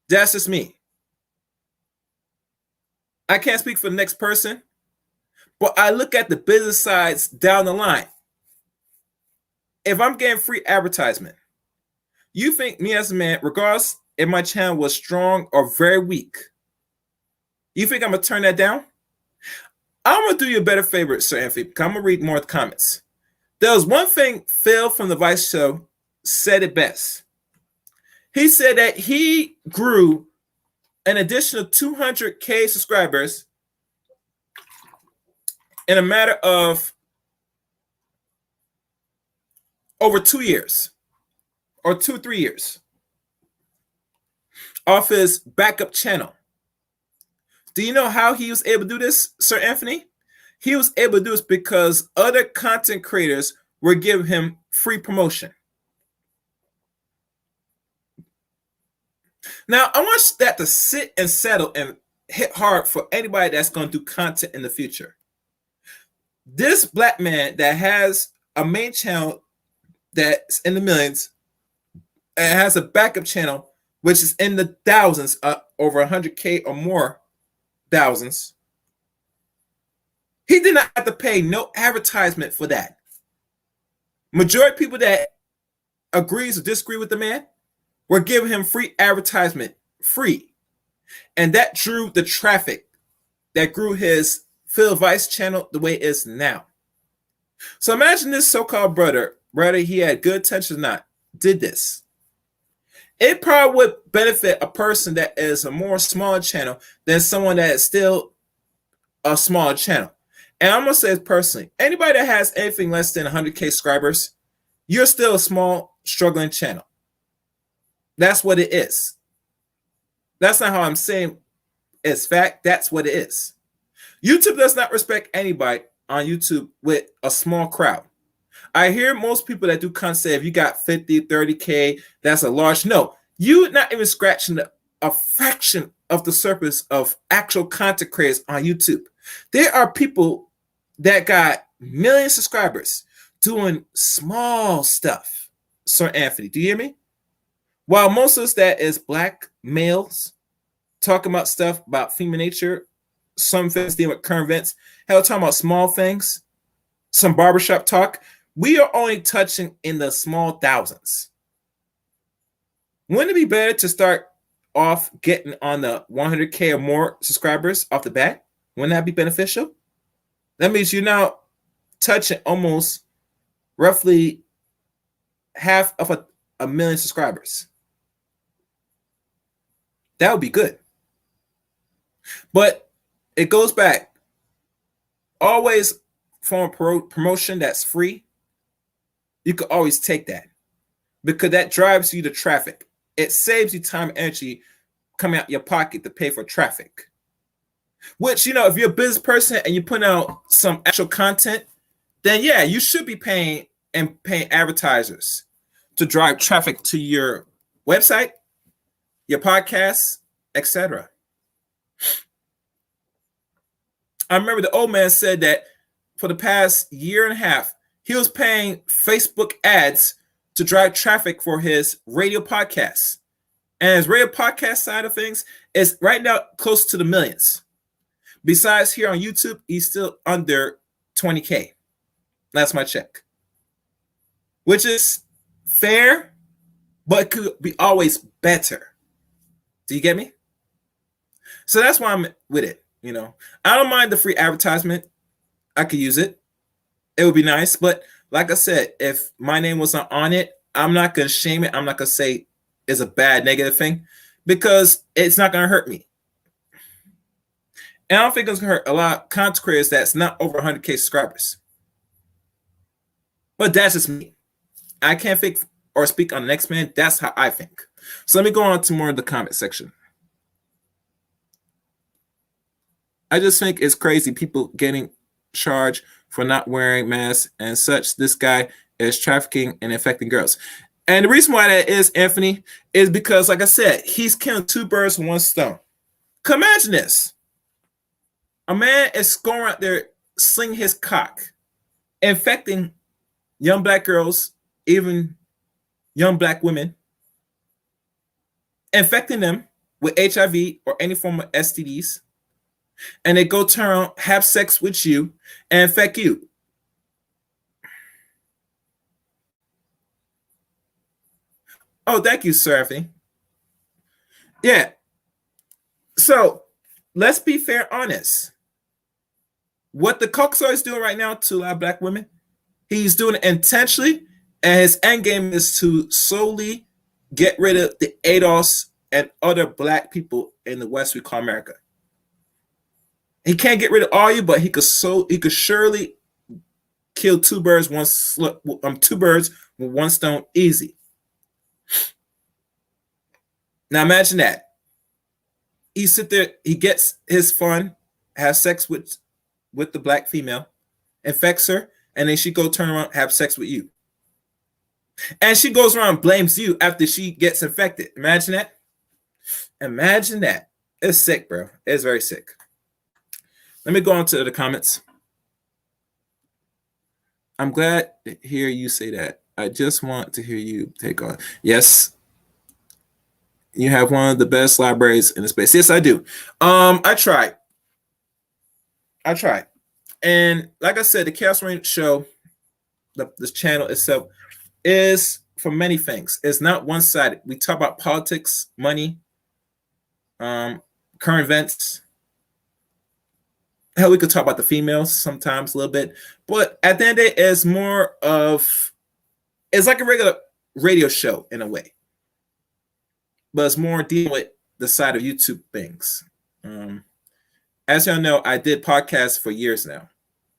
That's just me. I can't speak for the next person, but I look at the business sides down the line. If I'm getting free advertisement, you think me as a man, regardless if my channel was strong or very weak, you think I'm going to turn that down? I'm going to do you a better favor, Sir Anthony, because I'm going to read more of the comments. There was one thing Phil from the Vice Show said it best. He said that he grew an additional 200K subscribers in a matter of over 2 years or 2-3 years off his backup channel. Do you know how he was able to do this, Sir Anthony? He was able to do this because other content creators were giving him free promotion. Now, I want that to sit and settle and hit hard for anybody that's going to do content in the future. This black man that has a main channel that's in the millions and has a backup channel which is in the thousands, over 100K or more thousands, he did not have to pay no advertisement for that. Majority of people that agrees or disagree with the man were giving him free advertisement, free. And that drew the traffic that grew his Phil Vice channel the way it is now. So imagine this so-called brother, whether he had good intentions or not, did this. It probably would benefit a person that is a more smaller channel than someone that is still a smaller channel. And I'm going to say it personally, anybody that has anything less than 100K subscribers, you're still a small, struggling channel. That's what it is. That's not how I'm saying it's fact. That's what it is. YouTube does not respect anybody on YouTube with a small crowd. I hear most people that do content say if you got 50, 30K, that's a large. No, you're not even scratching a fraction of the surface of actual content creators on YouTube. There are people that got million subscribers doing small stuff. Sir Anthony, do you hear me? While most of us that is black males talking about stuff about female nature, some things dealing with current events, hell, talking about small things, some barbershop talk, we are only touching in the small thousands. Wouldn't it be better to start off getting on the 100K or more subscribers off the bat? Wouldn't that be beneficial? That means you're now touching almost roughly half of a million subscribers. That would be good. But it goes back. Always form promotion that's free. You could always take that because that drives you to traffic. It saves you time and energy coming out your pocket to pay for traffic. Which, you know, if you're a business person and you put out some actual content, then yeah, you should be paying advertisers to drive traffic to your website, your podcast, etc. I remember the old man said that for the past year and a half, he was paying Facebook ads to drive traffic for his radio podcast. And his radio podcast side of things is right now close to the millions. Besides here on YouTube, he's still under 20K. That's my check. Which is fair, but could be always better. Do you get me? So that's why I'm with it. You know, I don't mind the free advertisement. I could use it. It would be nice. But like I said, if my name wasn't on it, I'm not going to shame it. I'm not going to say it's a bad, negative thing because it's not going to hurt me. And I don't think it's going to hurt a lot of content creators that's not over 100K subscribers. But that's just me. I can't think or speak on the next man. That's how I think. So let me go on to more of the comment section. I just think it's crazy people getting charged for not wearing masks and such. This guy is trafficking and affecting girls. And the reason why that is, Anthony, is because, like I said, he's killing two birds with one stone. Imagine this. A man is going out there slinging his cock, infecting young black girls, even young black women, infecting them with HIV or any form of STDs, and they go turn around, have sex with you, and infect you. Oh, thank you, Sir Anthony. Yeah. So let's be fair, honest. What the Coxar is doing right now to a lot of black women, he's doing it intentionally, and his end game is to slowly get rid of the ADOS and other black people in the West we call America. He can't get rid of all you, but he could surely kill two birds with one stone easy. Now imagine that. He sit there, he gets his fun, has sex with the black female, infects her, and then she go turn around, have sex with you. And she goes around and blames you after she gets infected. Imagine that. Imagine that. It's sick, bro. It's very sick. Let me go on to the comments. I'm glad to hear you say that. I just want to hear you take on. Yes. You have one of the best libraries in the space. Yes, I do. I tried. And like I said, the Chaos Rain show, this channel itself, is for many things. It's not one-sided. We talk about politics, money, current events. Hell, we could talk about the females sometimes a little bit. But at the end of the day, it's more of, it's like a regular radio show in a way. But it's more dealing with the side of YouTube things. As y'all know, I did podcasts for years now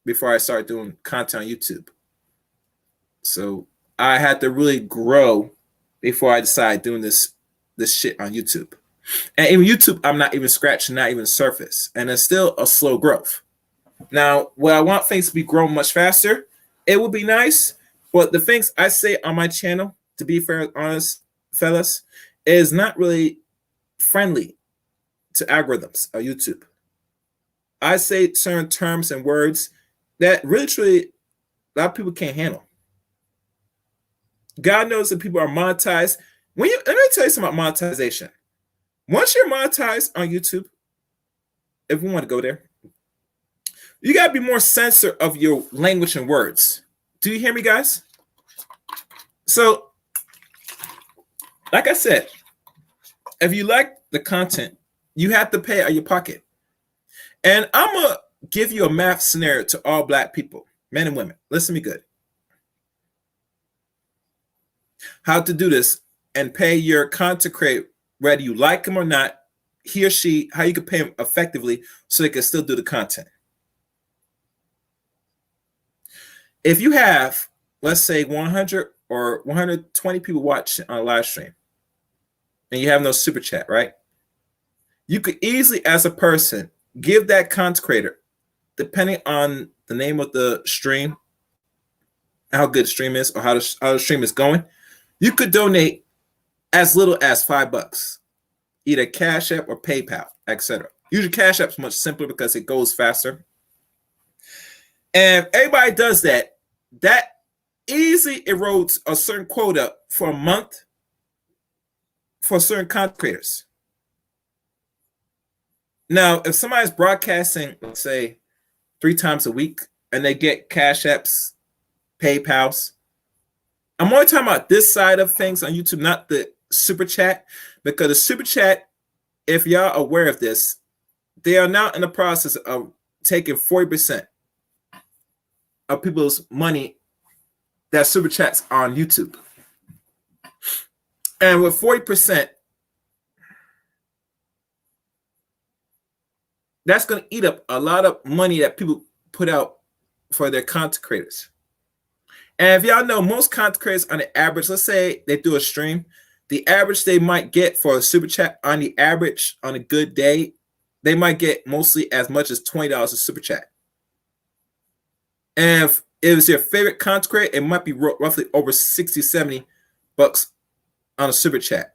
before I started doing content on YouTube. So I had to really grow before I decided doing this shit on YouTube. And even YouTube, I'm not even scratching, not even surface. And it's still a slow growth. Now, where I want things to be growing much faster, it would be nice. But the things I say on my channel, to be fair, honest, fellas, is not really friendly to algorithms of YouTube. I say certain terms and words that really, truly, a lot of people can't handle. God knows that people are monetized. Let me tell you something about monetization. Once you're monetized on YouTube, if we want to go there, you got to be more censored of your language and words. Do you hear me, guys? So, like I said, if you like the content, you have to pay out of your pocket. And I'm going to give you a math scenario to all black people, men and women. Listen to me good. How to do this and pay your content creator, whether you like him or not, he or she, how you can pay them effectively so they can still do the content. If you have, let's say, 100 or 120 people watching on a live stream, and you have no super chat, right? You could easily, as a person, give that content creator, depending on the name of the stream, how good the stream is, or how the stream is going, you could donate as little as $5, either Cash App or PayPal, etc. Usually Cash App is much simpler because it goes faster. And if everybody does that, that easily erodes a certain quota for a month for certain content creators. Now, if somebody's broadcasting, let's say, 3 times a week, and they get Cash Apps, PayPals, I'm only talking about this side of things on YouTube, not the super chat, because the super chat, if y'all are aware of this, they are now in the process of taking 40% of people's money that super chats on YouTube. And with 40%, that's going to eat up a lot of money that people put out for their content creators. And if y'all know, most content creators on the average, let's say they do a stream, the average they might get for a super chat on the average on a good day, they might get mostly as much as $20 a super chat. And if it was your favorite content creator, it might be roughly over 60, 70 bucks on a super chat.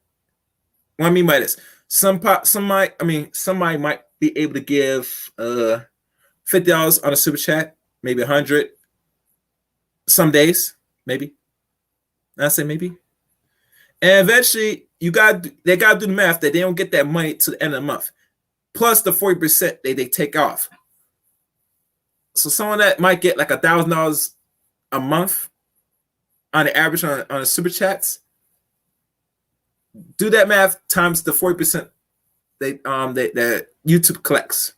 What I mean by this, somebody might be able to give $50 on a super chat, maybe 100 some days, maybe. I say maybe. And eventually they gotta do the math that they don't get that money to the end of the month. Plus the 40% they take off. So someone that might get like $1,000 a month on the average on a super chats, do that math times the 40% that YouTube collects.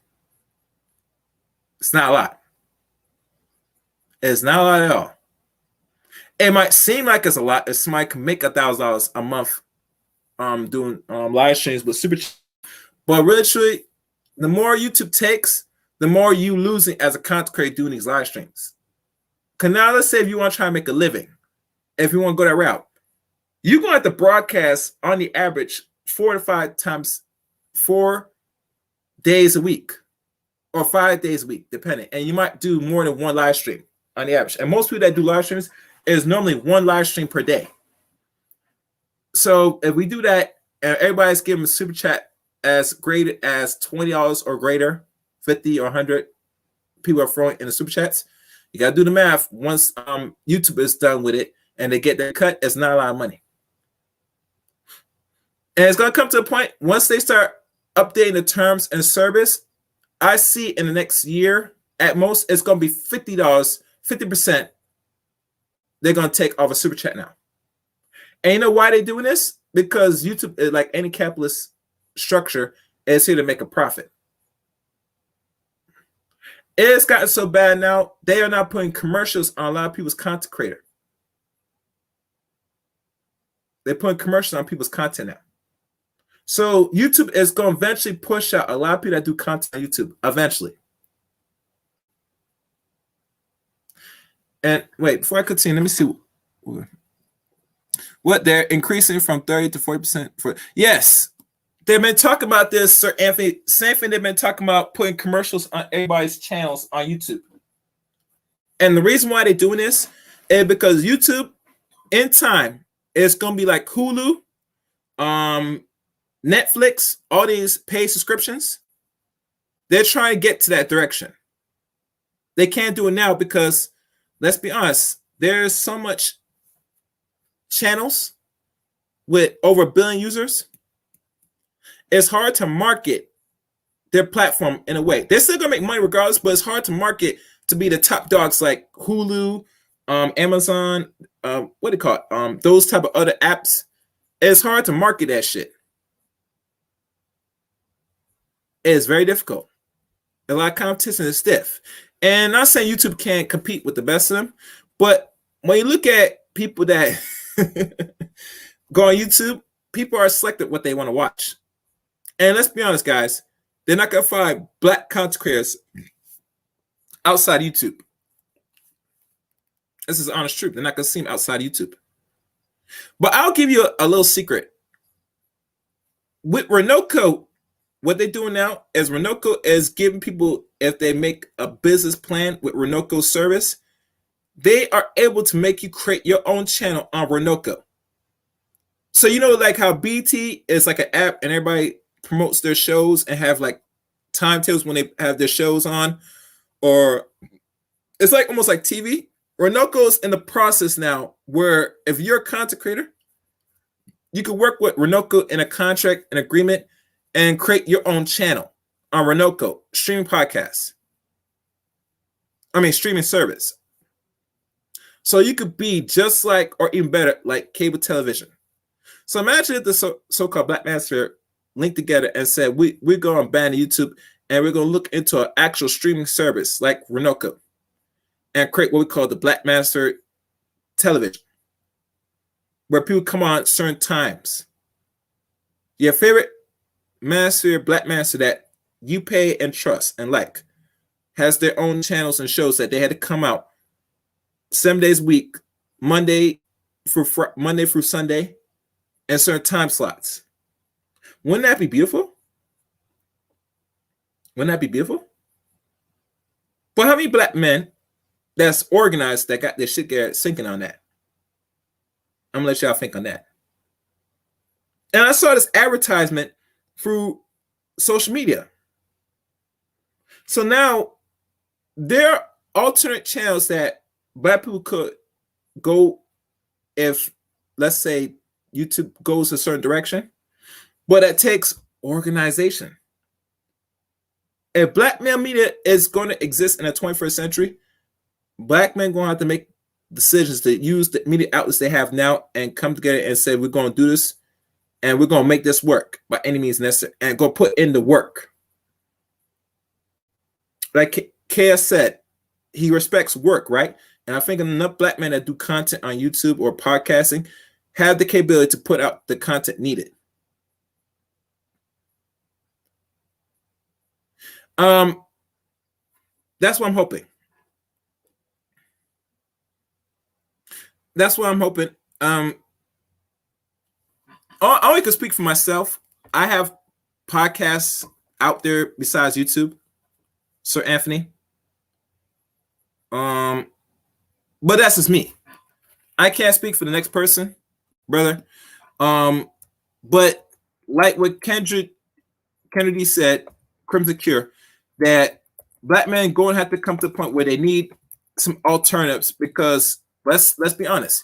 It's not a lot. It's not a lot at all. It might seem like it's a lot if somebody can make $1,000 a month doing live streams with super chats. But really, truly, the more YouTube takes, the more you losing as a content creator doing these live streams. Because now let's say if you want to try and make a living, if you want to go that route, you're going to have to broadcast on the average 4 to 5 times 4 days a week or 5 days a week, depending. And you might do more than one live stream on the average. And most people that do live streams is normally one live stream per day. So if we do that and everybody's giving a super chat as great as $20 or greater, 50 or 100 people are throwing in the super chats, you got to do the math. Once YouTube is done with it and they get their cut, it's not a lot of money. And it's going to come to a point, once they start updating the terms and service, I see in the next year, at most, it's going to be $50, 50% they're going to take off a super chat now. And you know why they're doing this? Because YouTube, like any capitalist structure, is here to make a profit. It's gotten so bad now, they are now putting commercials on a lot of people's content creator. They're putting commercials on people's content now. So YouTube is going to eventually push out a lot of people that do content on YouTube, eventually. And wait, before I continue, let me see what they're increasing from 30 to 40% for. Yes, they've been talking about this, Sir Anthony. Same thing they've been talking about, putting commercials on everybody's channels on YouTube. And the reason why they're doing this is because YouTube, in time, is going to be like Hulu, Netflix, all these paid subscriptions. They're trying to get to that direction. They can't do it now because, let's be honest, there's so much channels with over 1 billion users. It's hard to market their platform in a way. They're still gonna make money regardless, but it's hard to market to be the top dogs like Hulu, Amazon, what do you call it? Those type of other apps. It's hard to market that shit. It's very difficult. A lot of competition is stiff. And I'm not saying YouTube can't compete with the best of them, but when you look at people that go on YouTube, people are selected what they want to watch. And let's be honest, guys, they're not going to find black content creators outside YouTube. This is honest truth. They're not going to see them outside YouTube. But I'll give you a little secret. With Renoko, what they're doing now is Renoko is giving people, if they make a business plan with Renoko's service, they are able to make you create your own channel on Renoko. So you know, like how BT is like an app and everybody promotes their shows and have like timetables when they have their shows on, or it's like almost like TV. Renoko's in the process now where if you're a content creator, you can work with Renoko in a contract, an agreement, and create your own channel on Renoko, streaming podcasts. Streaming service. So you could be just like, or even better, like cable television. So imagine if the so-called Black Manosphere linked together and said, we're going to ban YouTube and we're going to look into an actual streaming service like Renoko and create what we call the Black Manosphere television, where people come on at certain times. Your favorite Manosphere, Black Manosphere that you pay and trust and like, has their own channels and shows that they had to come out 7 days a week, Monday through Sunday, and certain time slots. Wouldn't that be beautiful? Wouldn't that be beautiful? But how many black men that's organized that got their shit there sinking on that? I'm gonna let y'all think on that. And I saw this advertisement through social media. So now there are alternate channels that Black people could go if, let's say, YouTube goes a certain direction, but it takes organization. If Black male media is going to exist in the 21st century, Black men going to have to make decisions to use the media outlets they have now and come together and say, we're going to do this and we're going to make this work by any means necessary and go put in the work. Like KS said, he respects work, right? And I think enough Black men that do content on YouTube or podcasting have the capability to put out the content needed. That's what I'm hoping. That's what I'm hoping. I only can speak for myself. I have podcasts out there besides YouTube, Sir Anthony. But that's just me. I can't speak for the next person, brother. But like what Kennedy said, Crimson Cure, that Black men going to have to come to the point where they need some alternatives because let's be honest,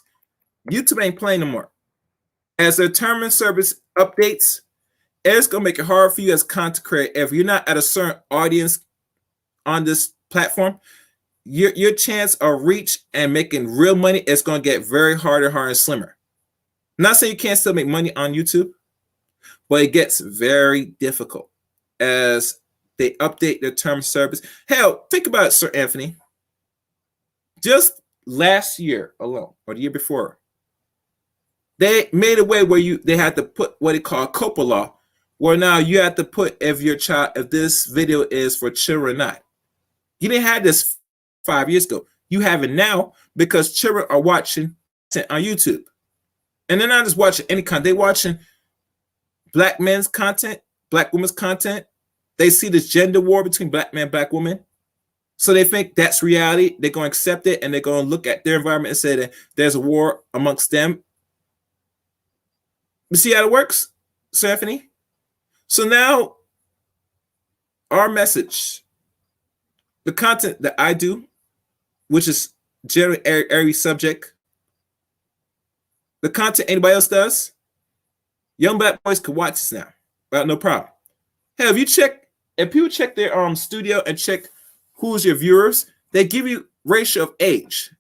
YouTube ain't playing no more. As their term and service updates, it's gonna make it hard for you as content creator. If you're not at a certain audience on this platform, your chance of reach and making real money is gonna get very harder and slimmer. Not saying you can't still make money on YouTube, but it gets very difficult as they update their term service. Hell, think about it, Sir Anthony. Just last year alone, or the year before, they made a way where they had to put what they call a COPA law, where now you have to put if this video is for children or not. You didn't have this 5 years ago. You have it now because children are watching on YouTube. And they're not just watching any content, they're watching Black men's content, Black women's content. They see this gender war between Black men and Black women. So they think that's reality. They're going to accept it and they're going to look at their environment and say that there's a war amongst them. You see how it works, Stephanie? So now our message, the content that I do, which is generally every subject, the content anybody else does, young Black boys can watch this now without no problem. Hell, if people check their studio and check who's your viewers, they give you ratio of age.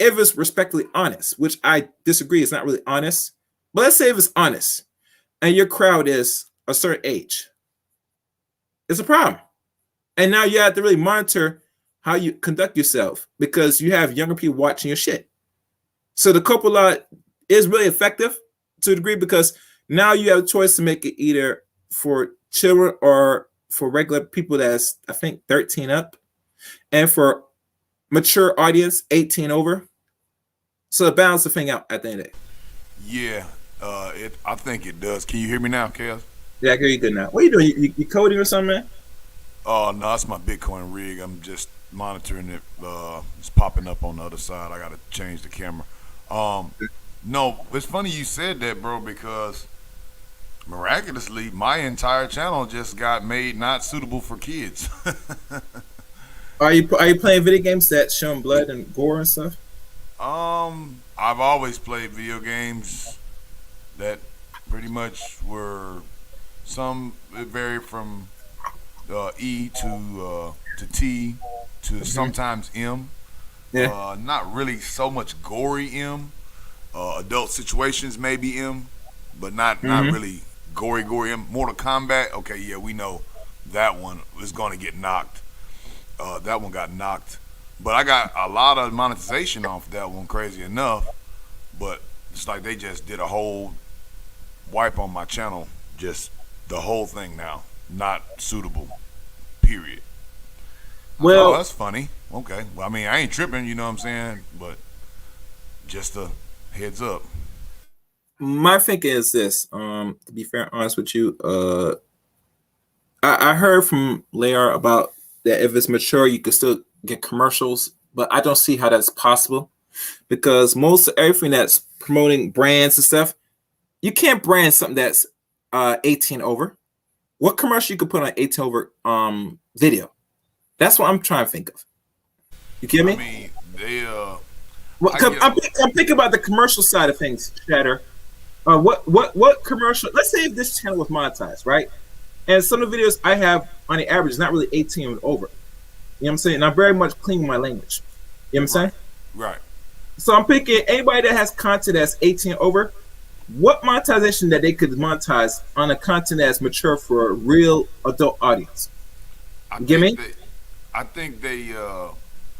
If it's respectfully honest, which I disagree, it's not really honest. But let's say if it's honest and your crowd is a certain age, it's a problem. And now you have to really monitor how you conduct yourself because you have younger people watching your shit. So the COPA law is really effective to a degree because now you have a choice to make it either for children or for regular people that's, I think, 13 up, and for mature audience, 18 over. So it balances the thing out at the end of the day. Yeah, I think it does. Can you hear me now, Kaz? Yeah, I hear you good now. What are you doing? You coding or something, man? Oh, no, that's my Bitcoin rig. I'm just monitoring it. It's popping up on the other side. I got to change the camera. No, it's funny you said that, bro, because miraculously, my entire channel just got made not suitable for kids. Are you playing video games that showing blood and gore and stuff? I've always played video games that pretty much were it varied from E to T to sometimes M. Yeah. Not really so much gory M. Adult situations maybe M, but not really gory M. Mortal Kombat, okay, yeah, we know that one is going to get knocked. That one got knocked. But I got a lot of monetization off that one, crazy enough. But it's like they just did a whole wipe on my channel. Just the whole thing now. Not suitable. Period. Well, that's funny. Okay. Well, I mean, I ain't tripping, you know what I'm saying? But just a heads up. My thinking is this, to be fair and honest with you, I heard from Layar about that if it's mature, you can still get commercials, but I don't see how that's possible because most of everything that's promoting brands and stuff, you can't brand something that's 18 over. What commercial you could put on 18 over video? That's what I'm trying to think of. You get I me? mean, Well, I get I'm thinking about the commercial side of things, Shatter. What commercial? Let's say if this channel was monetized, right? And some of the videos I have on the average is not really 18 and over. You know what I'm saying? And I'm very much clean with my language. You know what I'm saying? right, right. So I'm picking anybody that has content that's 18 and over. What monetization that they could monetize on a content that's mature for a real adult audience? I You get think me? they, I think they,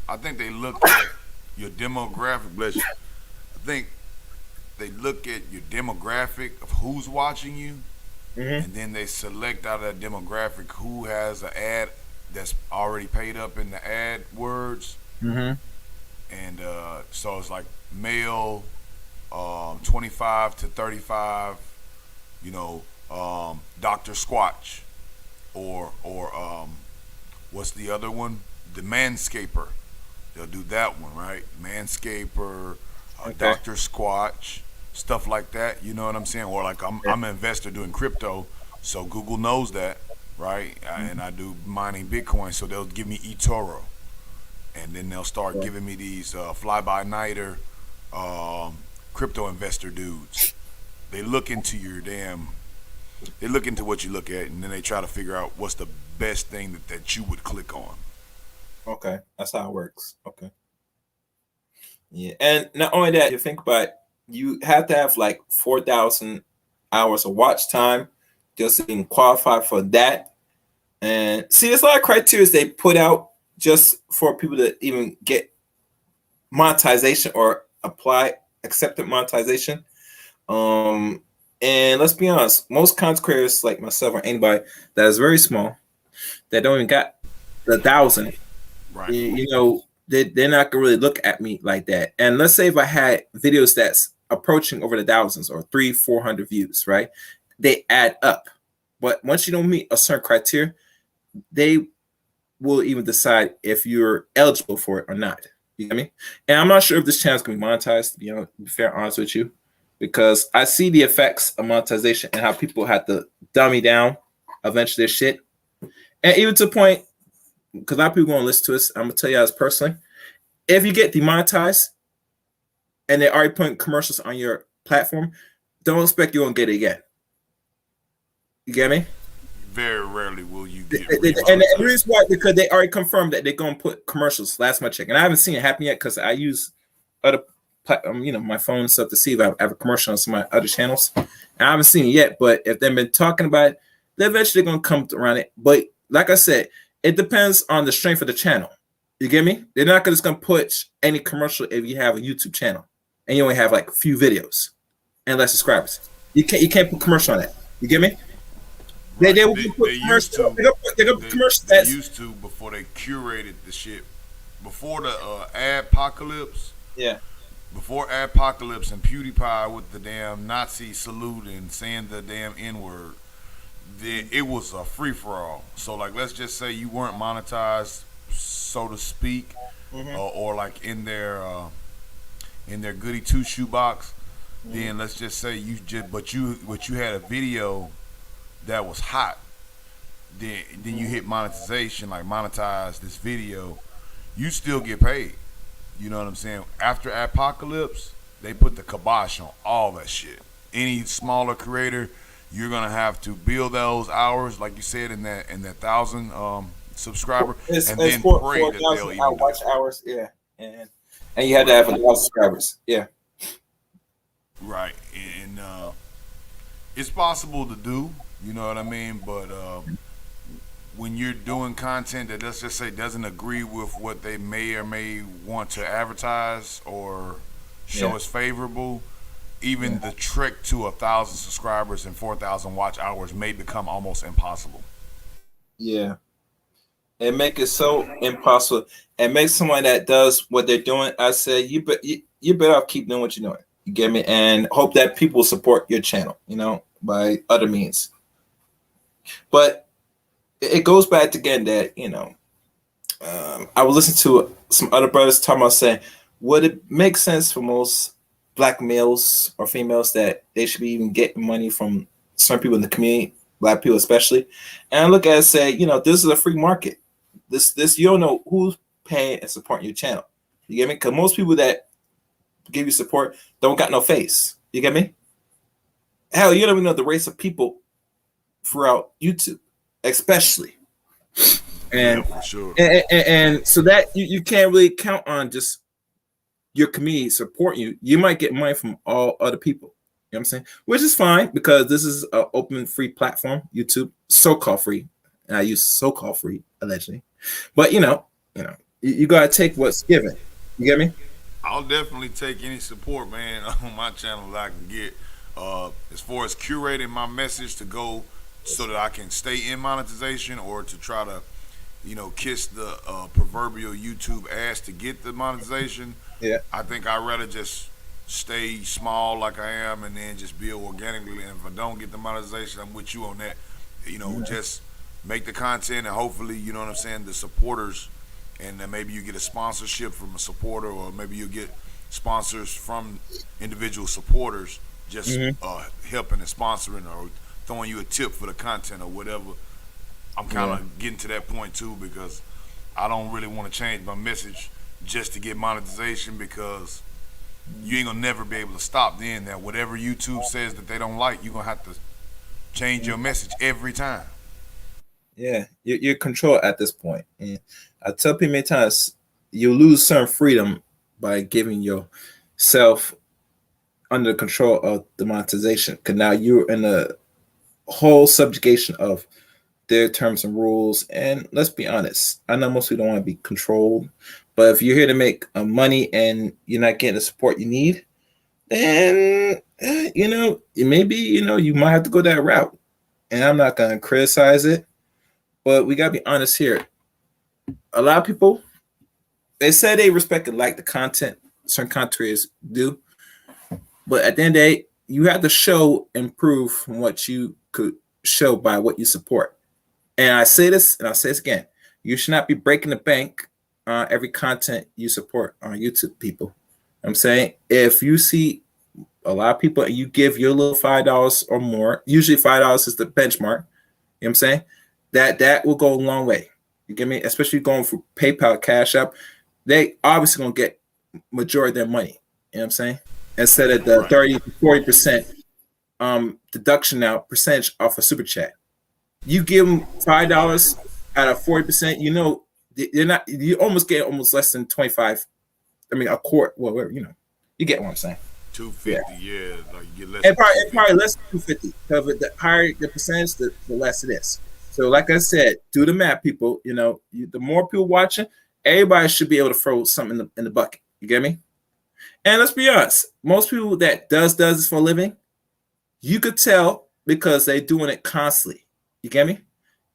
I think they look at your demographic. Bless you. I think they look at your demographic of who's watching you, Mm-hmm. and then they select out of that demographic who has an ad that's already paid up in the ad words, Mm-hmm. and so it's like male, 25 to 35, you know, Doctor Squatch, or what's the other one? The Manscaper. They'll do that one, right? Manscaper, Okay. Doctor Squatch, stuff like that. You know what I'm saying? Or like I'm an investor doing crypto, so Google knows that, right? And I do mining Bitcoin, so they'll give me eToro, and then they'll start giving me these fly by nighter crypto investor dudes. They look into your damn. They look into what you look at, and then they try to figure out what's the best thing that you would click on. Okay, that's how it works. Okay. Yeah, and not only that, you think about it, you have to have like 4,000 hours of watch time just to even qualify for that. And see, there's a lot of criteria they put out just for people to even get monetization or apply accepted monetization. And let's be honest, most content creators like myself or anybody that is very small that don't even got the thousand, Right. you know, they're not gonna really look at me like that. And let's say if I had videos that's approaching over the thousands or 300-400 views, right? They add up. But once you don't meet a certain criteria, they will even decide if you're eligible for it or not. You get me? And I'm not sure if this channel is gonna be monetized, to be fair, honest with you, because I see the effects of monetization and how people have to dummy down eventually their shit. And even to the point, because a lot of people gonna listen to this, I'm gonna tell you guys personally, if you get demonetized and they're already putting commercials on your platform, don't expect you're gonna get it again. You get me? Very rarely will you get And the reason why, because they already confirmed that they're gonna put commercials. Last time I checked, and I haven't seen it happen yet because I use other, my phone and stuff to see if I have a commercial on some of my other channels. And I haven't seen it yet, but if they've been talking about it, they're eventually gonna come around it. But like I said, it depends on the strength of the channel. You get me? They're not just gonna put any commercial if you have a YouTube channel and you only have like a few videos and less subscribers. You can't put commercial on that. You get me? Right. They will put commercial. They used to before they curated the shit. Before the adpocalypse. Yeah. Before adpocalypse and PewDiePie with the damn Nazi salute and saying the damn N-word, it was a free for all. So like, let's just say you weren't monetized, so to speak, or like in their goody two shoe box. Then let's just say you had a video that was hot. Then you hit monetization, like monetize this video, you still get paid. You know what I'm saying? After Apocalypse, they put the kibosh on all that shit. Any smaller creator, you're gonna have to build those hours, like you said, in that 1,000 subscriber, and then pray that they'll even watch hours. Yeah, and you had to have 1,000 subscribers. Yeah, right. And it's possible to do. You know what I mean? But when you're doing content that, let's just say, doesn't agree with what they may or may want to advertise or show as favorable, even the trick to 1,000 subscribers and 4,000 watch hours may become almost impossible. Yeah, and make it so impossible, and make someone that does what they're doing. I say you better off keep doing what you're doing. You get me? And hope that people support your channel. By other means. But it goes back again that I was listening to some other brothers talking about saying, would it make sense for most black males or females that they should be even getting money from certain people in the community, black people especially? And I look at it and say, this is a free market. This you don't know who's paying and supporting your channel. You get me? Because most people that give you support don't got no face. You get me? Hell, you don't even know the race of people throughout YouTube, especially. And Yeah, for sure. and so that you can't really count on just your community supporting you. You might get money from all other people. You know what I'm saying? Which is fine because this is an open free platform, YouTube, so-called free. And I use so-called free, allegedly. But you gotta take what's given. You get me? I'll definitely take any support, man, on my channel that I can get. As far as curating my message to go so that I can stay in monetization, or to try to, kiss the proverbial YouTube ass to get the monetization. Yeah. I think I'd rather just stay small like I am and then just build organically. And if I don't get the monetization, I'm with you on that. Just make the content, and hopefully, you know what I'm saying, the supporters, and then maybe you get a sponsorship from a supporter, or maybe you get sponsors from individual supporters just helping and sponsoring, or throwing you a tip for the content or whatever. I'm kind of getting to that point too, because I don't really want to change my message just to get monetization, because you ain't gonna never be able to stop then. That whatever YouTube says that they don't like, you're gonna have to change your message every time. Yeah, you're controlled at this point. And I tell people many times, you lose certain freedom by giving yourself under control of the monetization. Because now you're in a whole subjugation of their terms and rules. And let's be honest, I know most people don't want to be controlled, but if you're here to make money and you're not getting the support you need, then maybe you might have to go that route. And I'm not gonna criticize it, but we gotta be honest here. A lot of people, they say they respect and like the content certain content creators do, but at the end of the day, you have to show and prove from what you could show by what you support. And I say this, and I'll say this again: you should not be breaking the bank on every content you support on YouTube, people. I'm saying, if you see a lot of people and you give your little $5 or more, usually $5 is the benchmark. You know what I'm saying? That will go a long way. You get me? Especially going for PayPal, Cash App, they obviously gonna get majority of their money. You know what I'm saying? Instead of the 30 to 40% deduction now percentage off a super chat. You give them $5 out of 40%, they're not. You almost get almost less than 25. I mean, a quart. Well, you get what I'm saying. 250, yeah, like you get less. And probably less than 250. Because the higher the percentage, the less it is. So, like I said, do the math, people. The more people watching, everybody should be able to throw something in the bucket. You get me? And let's be honest, most people that does this for a living, you could tell because they're doing it constantly. You get me?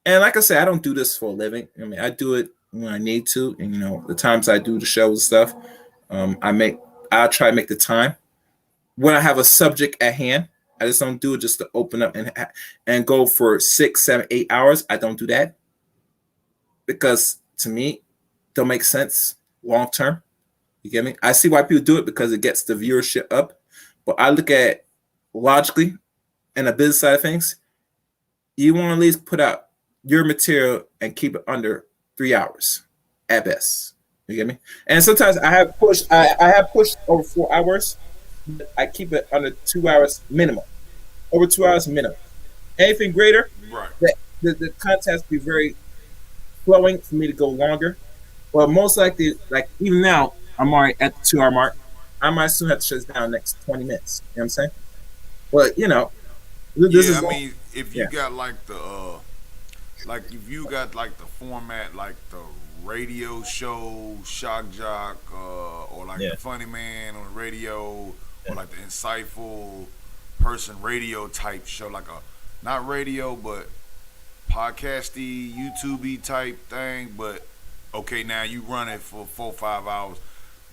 And like I said, I don't do this for a living. I mean, I do it when I need to, and the times I do the shows and stuff, I try to make the time when I have a subject at hand. I just don't do it just to open up and go for 6, 7, 8 hours. I don't do that because to me, it don't make sense long term. You get me? I see why people do it because it gets the viewership up, but I look at it logically and the business side of things. You want to at least put out your material and keep it under 3 hours at best. You get me? And sometimes I have pushed over 4 hours. I keep it under 2 hours minimum. Over 2 hours minimum. Anything greater, right? The content has to be very flowing for me to go longer. But most likely, like even now, I'm already at the 2 hour mark. I might soon have to shut it down next 20 minutes. You know what I'm saying? But this is. I mean, if you got like the if you got like the format, like the radio show, shock jock, or like the funny man on the radio, or like the insightful person radio type show, like a not radio but podcasty, YouTube-y type thing, but okay, now you run it for 4-5 hours.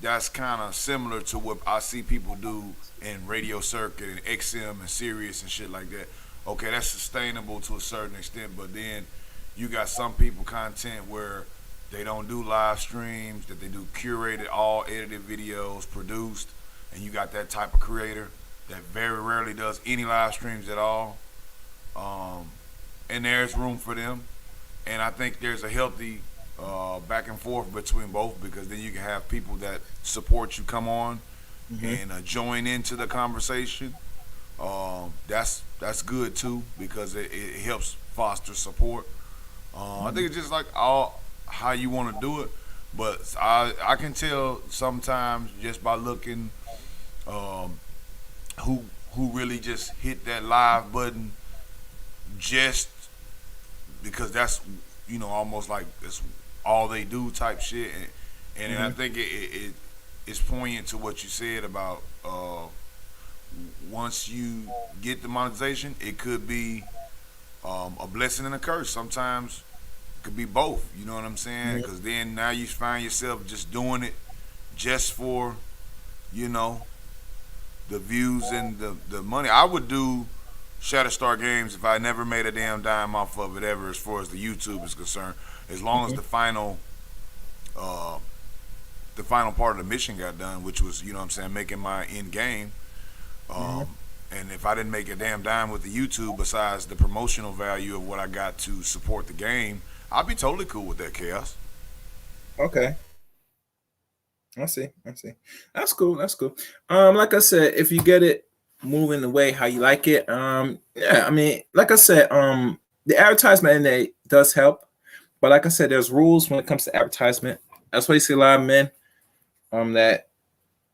That's kind of similar to what I see people do in radio circuit and XM and Sirius and shit like that. Okay, that's sustainable to a certain extent, but then you got some people content where they don't do live streams, that they do curated, all edited videos, produced, and you got that type of creator that very rarely does any live streams at all. And there's room for them. And I think there's a healthy back and forth between both, because then you can have people that support you come on Mm-hmm. and join into the conversation. That's good too, because it helps foster support. I think it's just like all how you want to do it, but I can tell sometimes just by looking um, who really just hit that live button just because that's almost like it's all they do type shit, and I Mm-hmm. think it's poignant to what you said about once you get the monetization, it could be a blessing and a curse. Sometimes it could be both. You know what I'm saying? Mm-hmm. Because then now you find yourself just doing it just for you know the views and the money. I would do Shatterstar Games if I never made a damn dime off of it ever, as far as the YouTube is concerned. As long as Mm-hmm. uh, the final part of the mission got done, which was what I'm saying, making my end game. Mm-hmm. Um, and if I didn't make a damn dime with the YouTube, besides the promotional value of what I got to support the game, I'd be totally cool with that, Chaos. Okay. I see. I see. That's cool. That's cool. Like I said, if you get it moving the way how you like it, yeah, I mean, like I said, the advertisement in there does help. But like I said, there's rules when it comes to advertisement. That's why you see a lot of men that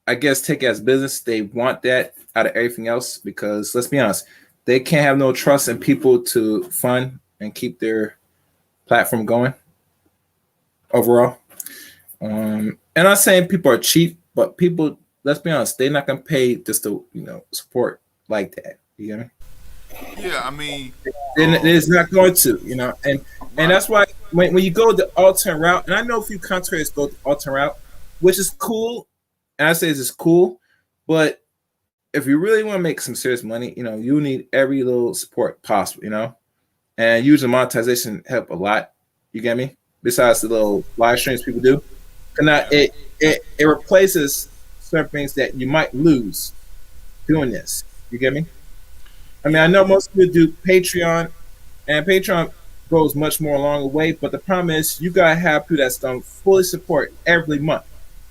I guess take it as business. They want that out of everything else because let's be honest, they can't have no trust in people to fund and keep their platform going overall. And I'm not saying people are cheap, but people, let's be honest, they're not gonna pay just to support like that. You get me? Yeah, I mean, Then um, it's not going to. And right. that's why when you go the alternate route, and I know a few contractors go the alternate route, which is cool, and I say it's cool, but if you really want to make some serious money, you need every little support possible. And using monetization help a lot. You get me? Besides the little live streams people do, and now Yeah. it replaces certain things that you might lose doing this. You get me? I mean, I Yeah. know most people do Patreon, and Patreon goes much more along the way, but the problem is you gotta have people that's gonna fully support every month.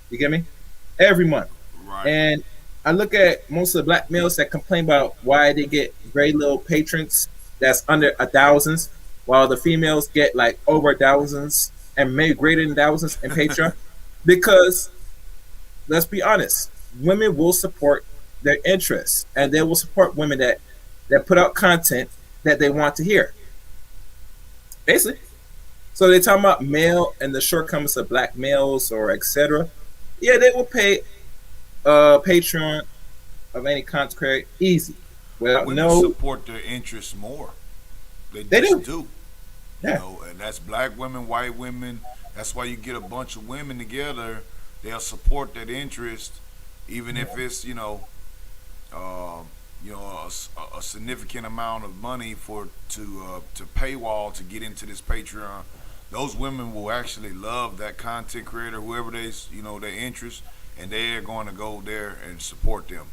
You get me? Every month. Right. And I look at most of the black males that complain about why they get very little patrons that's under a thousands, while the females get like over thousands and maybe greater than thousands in Patreon. Because let's be honest, women will support their interests and they will support women that put out content that they want to hear. Basically. So they're talking about male and the shortcomings of black males or etc. Yeah, they will pay Patreon of any content creator easy without Women no. support their interests more. They They just do. do. Yeah. And that's black women, white women. That's why you get a bunch of women together. They'll support that interest, even if it's um, a significant amount of money for to paywall to get into this Patreon. Those women will actually love that content creator, whoever their interest, and they're going to go there and support them.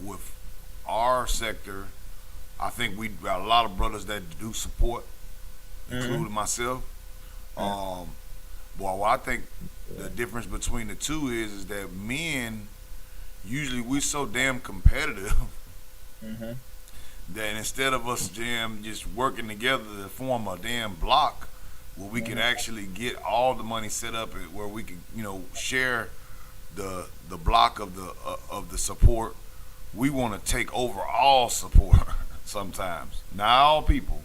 With our sector, I think we got a lot of brothers that do support, Mm-hmm. including myself. Yeah. Um, well, I think the difference between the two is that men usually we so damn competitive Mm-hmm. that instead of us damn just working together to form a damn block where we can Mm-hmm. actually get all the money set up and where we can share the block of the support, we want to take over all support sometimes, not all people,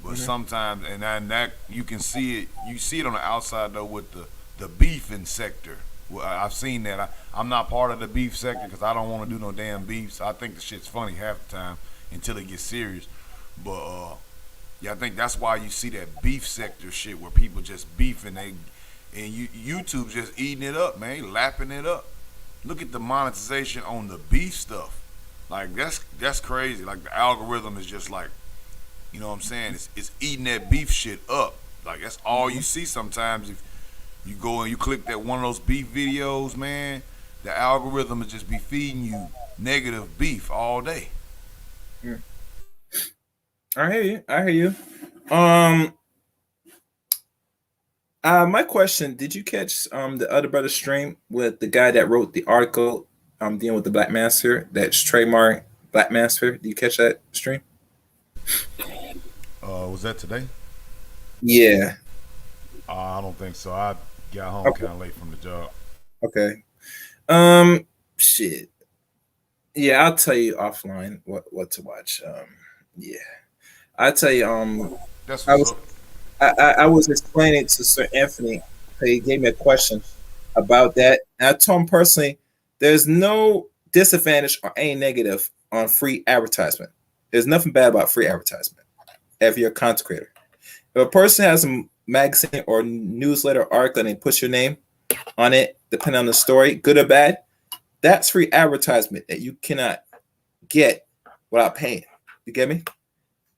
but Mm-hmm. sometimes, and that you can see it. You see it on the outside though with the beefing sector. Well, I've seen that. I'm not part of the beef sector because I don't want to do no damn beef. So I think the shit's funny half the time until it gets serious. But yeah, I think that's why you see that beef sector shit where people just beefing. YouTube's just eating it up, man, lapping it up. Look at the monetization on the beef stuff. Like that's crazy. Like the algorithm is just like, you know what I'm saying? It's eating that beef shit up. Like that's all you see sometimes. If you go and you click that one of those beef videos, man, the algorithm will just be feeding you negative beef all day. I hear you. I hear you. Um, My question: did you catch the other brother stream with the guy that wrote the article dealing with the Black Master that's trademark Black Master? Did you catch that stream? Was that today? Yeah. I don't think so. I got home Okay. kind of late from the job. Okay. Shit. Yeah, I'll tell you offline what to watch. Yeah, I'll tell you. That's I what's was up. I was explaining to Sir Anthony. He gave me a question about that, and I told him personally, there's no disadvantage or any negative on free advertisement. There's nothing bad about free advertisement if you're a content creator. If a person has a magazine or newsletter or article and they put your name on it, depending on the story, good or bad, that's free advertisement that you cannot get without paying. You get me?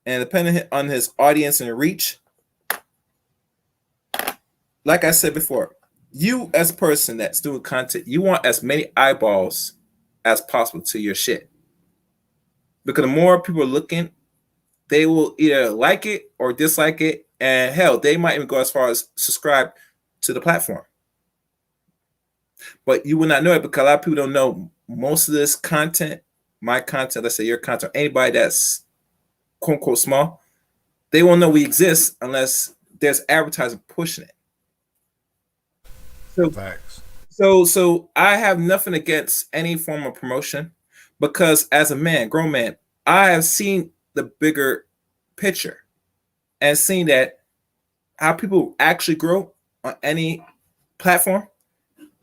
And depending on his audience and reach, like I said before, you as a person that's doing content, you want as many eyeballs as possible to your shit. Because the more people are looking, they will either like it or dislike it. And hell, they might even go as far as subscribe to the platform. But you will not know it because a lot of people don't know most of this content, my content, let's say your content, anybody that's quote unquote small, they won't know we exist unless there's advertising pushing it. So Facts. so I have nothing against any form of promotion because as a man, grown man, I have seen the bigger picture and seen that how people actually grow on any platform.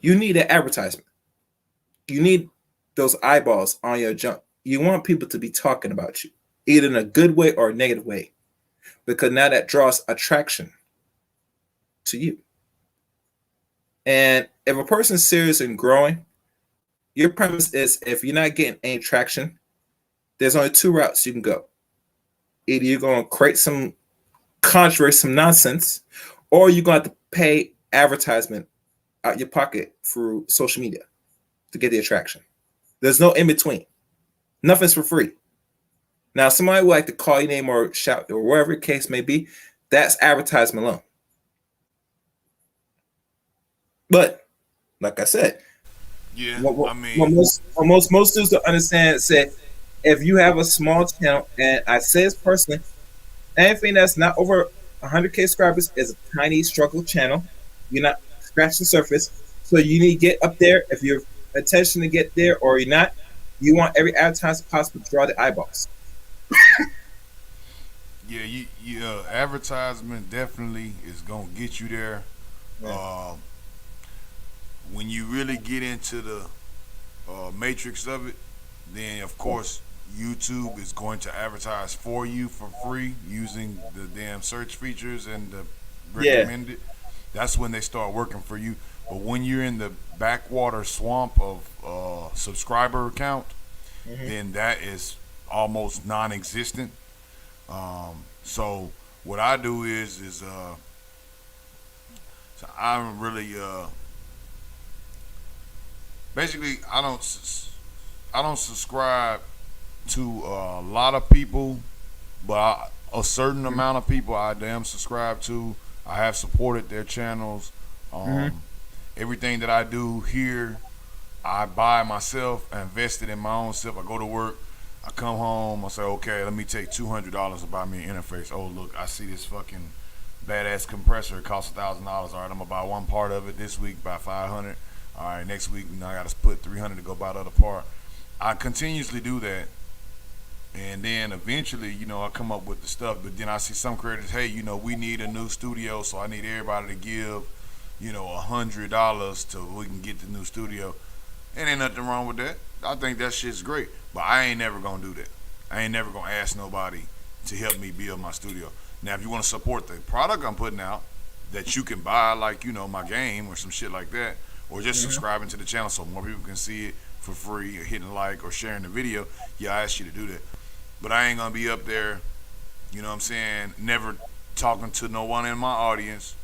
You need an advertisement. You need those eyeballs on your junk. You want people to be talking about you, either in a good way or a negative way, because now that draws attraction to you. And if a person's serious and growing, your premise is if you're not getting any traction, there's only two routes you can go. Either you're going to create some controversy, some nonsense, or you're going to have to pay advertisement out your pocket through social media to get the attraction. There's no in between. Nothing's for free. Now, somebody would like to call your name or shout or whatever the case may be. That's advertisement alone. But like I said, Yeah, what I mean, most students don't understand say if you have a small channel, and I say this personally, anything that's not over 100K subscribers is a tiny struggle channel. You're not scratching the surface, so you need to get up there. If you're attention to get there or you're not, you want every advertisement possible to draw the eyeballs. yeah, advertisement definitely is gonna get you there. Yeah. When you really get into the matrix of it, then of course YouTube is going to advertise for you for free using the damn search features and the Yeah. recommended. That's when they start working for you. But when you're in the backwater swamp of subscriber count, then that is almost non-existent. So what I do is so I'm really basically I don't subscribe to a lot of people, but a certain amount of people I damn subscribe to. I have supported their channels. Everything that I do here, I buy myself. I invest it in my own self. I go to work. I come home. I say, okay, let me take $200 to buy me an interface. Oh, look, I see this fucking badass compressor. It costs $1,000. All right, I'm gonna buy one part of it this week. Buy 500. All right, next week, I got to put 300 to go buy the other part. I continuously do that, and then eventually, I come up with the stuff. But then I see some creators, hey, we need a new studio, so I need everybody to give, $100 till we can get the new studio. And ain't nothing wrong with that. I think that shit's great, but I ain't never gonna do that. I ain't never gonna ask nobody to help me build my studio. Now, if you want to support the product I'm putting out, that you can buy, like my game or some shit like that, or just subscribing to the channel so more people can see it for free, or hitting like or sharing the video, yeah, I ask you to do that. But I ain't gonna be up there, what I'm saying, never talking to no one in my audience,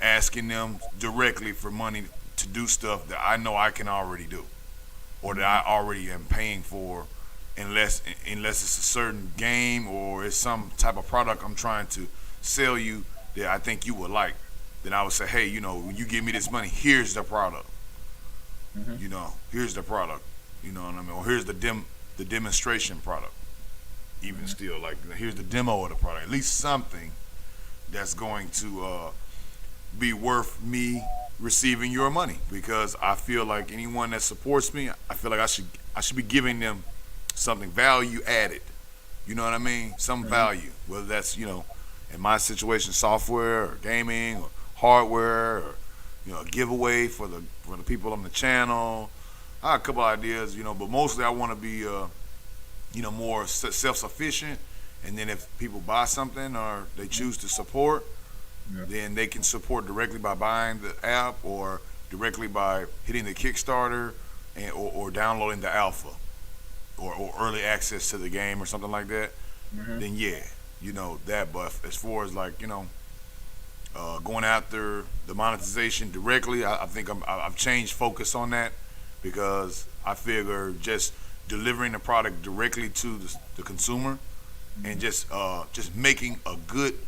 asking them directly for money to do stuff that I know I can already do, or that I already am paying for, unless it's a certain game or it's some type of product I'm trying to sell you that I think you would like, then I would say, hey, when you give me this money, here's the product. Mhm. Here's the product. You know what I mean? Or here's the demonstration product. Even still, like here's the demo of the product. At least something that's going to be worth me receiving your money, because I feel like anyone that supports me, I feel like I should be giving them something value added. You know what I mean? Some value, whether that's in my situation, software or gaming or hardware, or a giveaway for the people on the channel. I have a couple ideas, but mostly I want to be more self-sufficient, and then if people buy something or they choose to support, then they can support directly by buying the app or directly by hitting the Kickstarter or downloading the alpha or early access to the game or something like that. Then yeah, that. But as far as like going after the monetization directly, I think I've changed focus on that, because I figure just delivering the product directly to the consumer and just making a good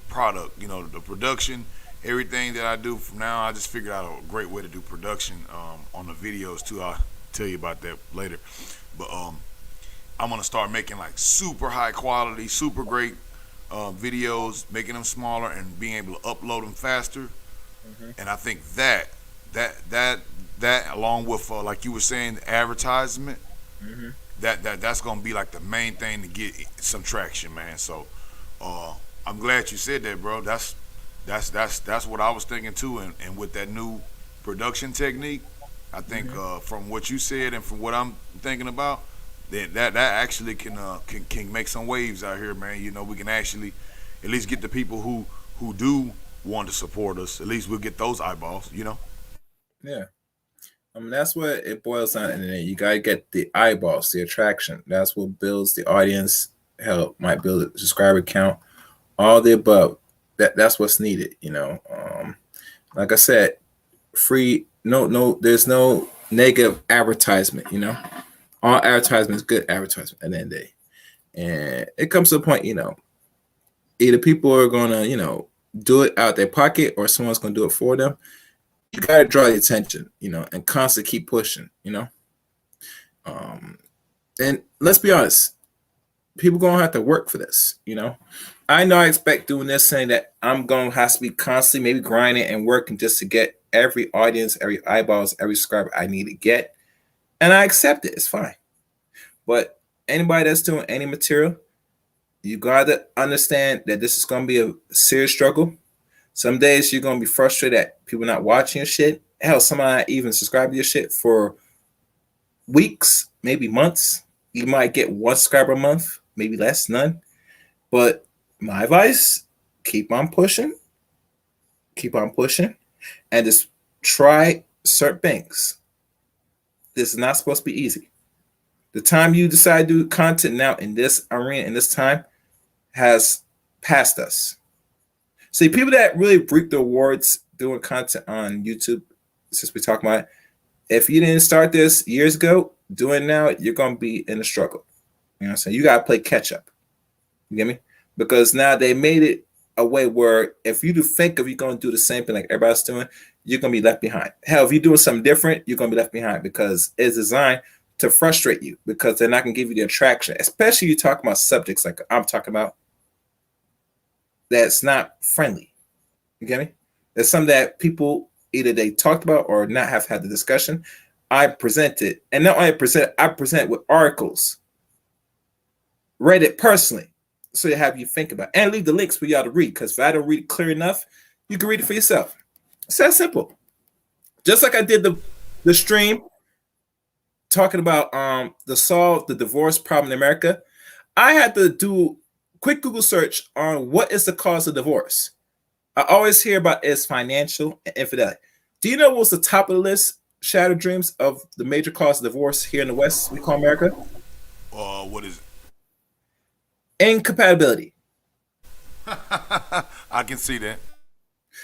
product. The production, everything that I do from now, I just figured out a great way to do production on the videos too. I'll tell you about that later. But I'm gonna start making like super high quality, super great videos, making them smaller and being able to upload them faster. And I think that along with like you were saying, the advertisement, that's gonna be like the main thing to get some traction, man. So I'm glad you said that, bro. That's what I was thinking too. And with that new production technique, I think from what you said and from what I'm thinking about, that actually can make some waves out here, man. We can actually at least get the people who do want to support us. At least we'll get those eyeballs. Yeah. That's what it boils down to. You gotta get the eyeballs, the attraction. That's what builds the audience. Help might build a subscriber count. All the above. That's what's needed. Like I said, free. No. There's no negative advertisement. All advertisement is good advertisement at the end of the day. And it comes to a point. Either people are gonna do it out their pocket, or someone's gonna do it for them. You gotta draw the attention, and constantly keep pushing, And let's be honest, people gonna have to work for this, I know I expect doing this, saying that I'm gonna have to be constantly maybe grinding and working just to get every audience, every eyeballs, every subscriber I need to get. And I accept it, it's fine. But anybody that's doing any material, you gotta understand that this is gonna be a serious struggle. Some days you're gonna be frustrated at people not watching your shit. Hell, some might even subscribe to your shit for weeks, maybe months. You might get one subscriber a month, maybe less, none. But my advice: keep on pushing, and just try certain things. This is not supposed to be easy. The time you decide to do content now in this arena, in this time, has passed us. See, people that really reap the rewards doing content on YouTube, since we talk about it, if you didn't start this years ago, doing it now, you're going to be in a struggle. You know what I'm saying? You got to play catch up. You get me? Because now they made it a way where if you do think of you're going to do the same thing like everybody's doing, you're going to be left behind. Hell, if you're doing something different, you're going to be left behind, because it's designed to frustrate you, because they're not going to give you the attraction, especially you talk about subjects like I'm talking about. That's not friendly. You get me? There's some that people either they talked about or not have had the discussion. I present it, and not only I present with articles, read it personally, so you have you think about it, and leave the links for y'all to read. Because if I don't read it clear enough, you can read it for yourself. It's that simple. Just like I did the stream talking about the solve the divorce problem in America. I had to do quick Google search on what is the cause of divorce. I always hear about is financial and infidelity. Do you know what was the top of the list? Shattered dreams of the major cause of divorce here in the West we call America. What is it? Incompatibility. I can see that.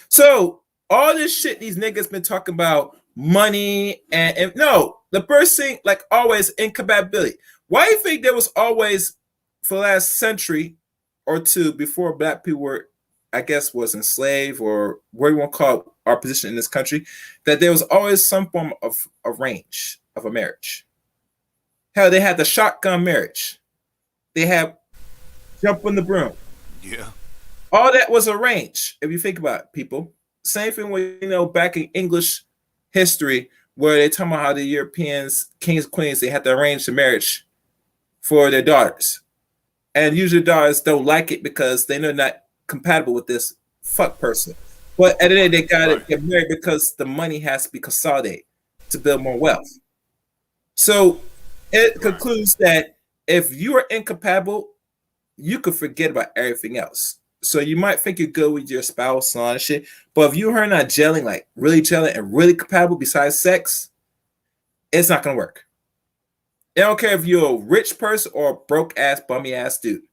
So all this shit these niggas been talking about money and no, the first thing like always incompatibility. Why do you think there was always for the last century or two before black people were I guess, was enslaved, or what you want to call our position in this country, that there was always some form of arrange of a marriage. Hell, they had the shotgun marriage. They had jump on the broom. Yeah. All that was arranged. If you think about it, people. Same thing with, back in English history, where they talk about how the Europeans, kings, queens, they had to arrange the marriage for their daughters. And usually daughters don't like it because they know they're not compatible with this fuck person. But at the end, they got to get married because the money has to be consolidated to build more wealth. So it concludes that if you are incompatible, you could forget about everything else. So you might think you're good with your spouse and all that shit, but if you are not gelling, like really gelling and really compatible besides sex, it's not gonna work. I don't care if you're a rich person or a broke ass, bummy ass dude.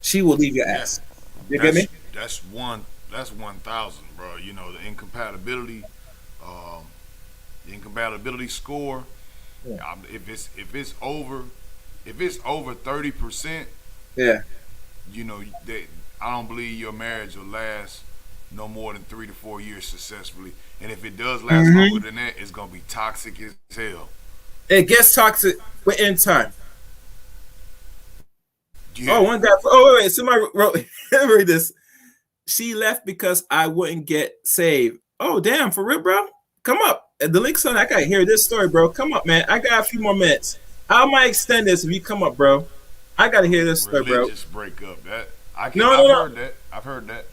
She will leave your ass. You get me? That's 1,000, bro. The incompatibility, the incompatibility score. Yeah. If it's over 30%, yeah, I don't believe your marriage will last no more than 3 to 4 years successfully. And if it does last longer than that, it's gonna be toxic as hell. It gets toxic within time. Yeah. Oh, one guy. Oh, wait. Somebody wrote. Read this. She left because I wouldn't get saved. Oh, damn. For real, bro? Come up. The link's on. I gotta hear this story, bro. Come up, man. I got a few more minutes. How might extend this if you come up, bro? I gotta hear this story, bro. Religious breakup. I've heard that.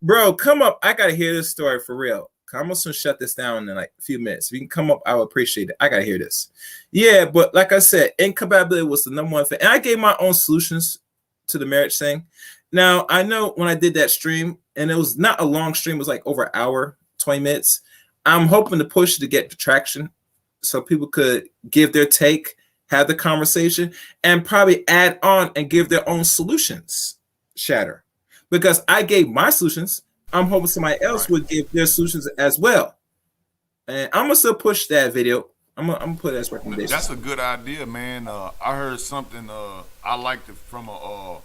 Bro, come up. I gotta hear this story for real. I'm just gonna shut this down in like a few minutes. If you can come up, I would appreciate it. I gotta hear this. Yeah, but like I said, incompatibility was the number one thing. And I gave my own solutions to the marriage thing. Now, I know when I did that stream, and it was not a long stream, it was like over an hour, 20 minutes. I'm hoping to push to get the traction so people could give their take, have the conversation, and probably add on and give their own solutions. Shatter. Because I gave my solutions, I'm hoping somebody else would give their solutions as well. And I'm gonna still push that video. I'm gonna put it as recommendation. That's a good idea, man. I heard something. I liked it from a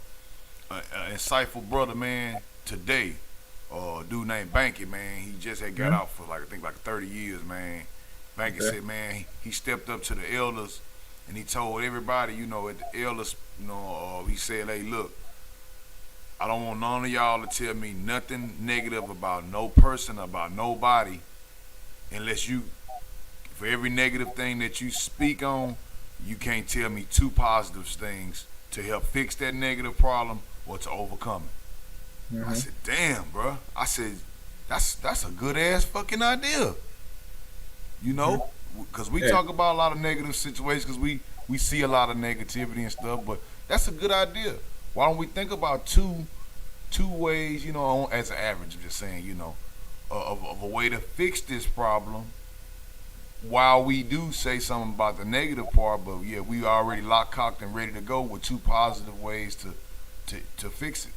insightful brother, man. Today, dude named Banky, man. He just had got out for like 30 years, man. Banky said, man, he stepped up to the elders and he told everybody, at the elders, he said, hey, look. I don't want none of y'all to tell me nothing negative about no person, about nobody, unless for every negative thing that you speak on, you can't tell me 2 positive things to help fix that negative problem or to overcome it. I said, damn, bro. I said, that's a good ass fucking idea. Because we talk about a lot of negative situations because we see a lot of negativity and stuff, but that's a good idea. Why don't we think about two ways, as an average, I'm just saying, of a way to fix this problem while we do say something about the negative part, but yeah, we already locked, cocked, and ready to go with 2 positive ways to fix it.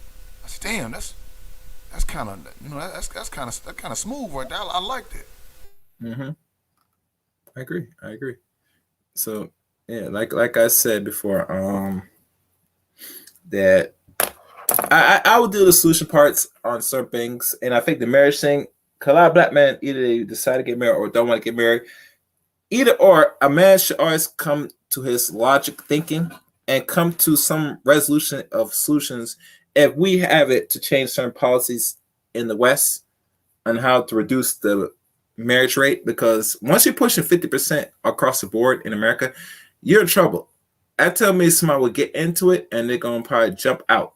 I said, damn, that's kind of, that's kind of smooth right there. I like that. I agree. So yeah, like I said before, that I would do the solution parts on certain things, and I think the marriage thing, because a lot of black men either they decide to get married or don't want to get married. Either or, a man should always come to his logic thinking and come to some resolution of solutions if we have it to change certain policies in the West on how to reduce the marriage rate. Because once you're pushing 50% across the board in America, you're in trouble. I tell me somebody will get into it and they're going to probably jump out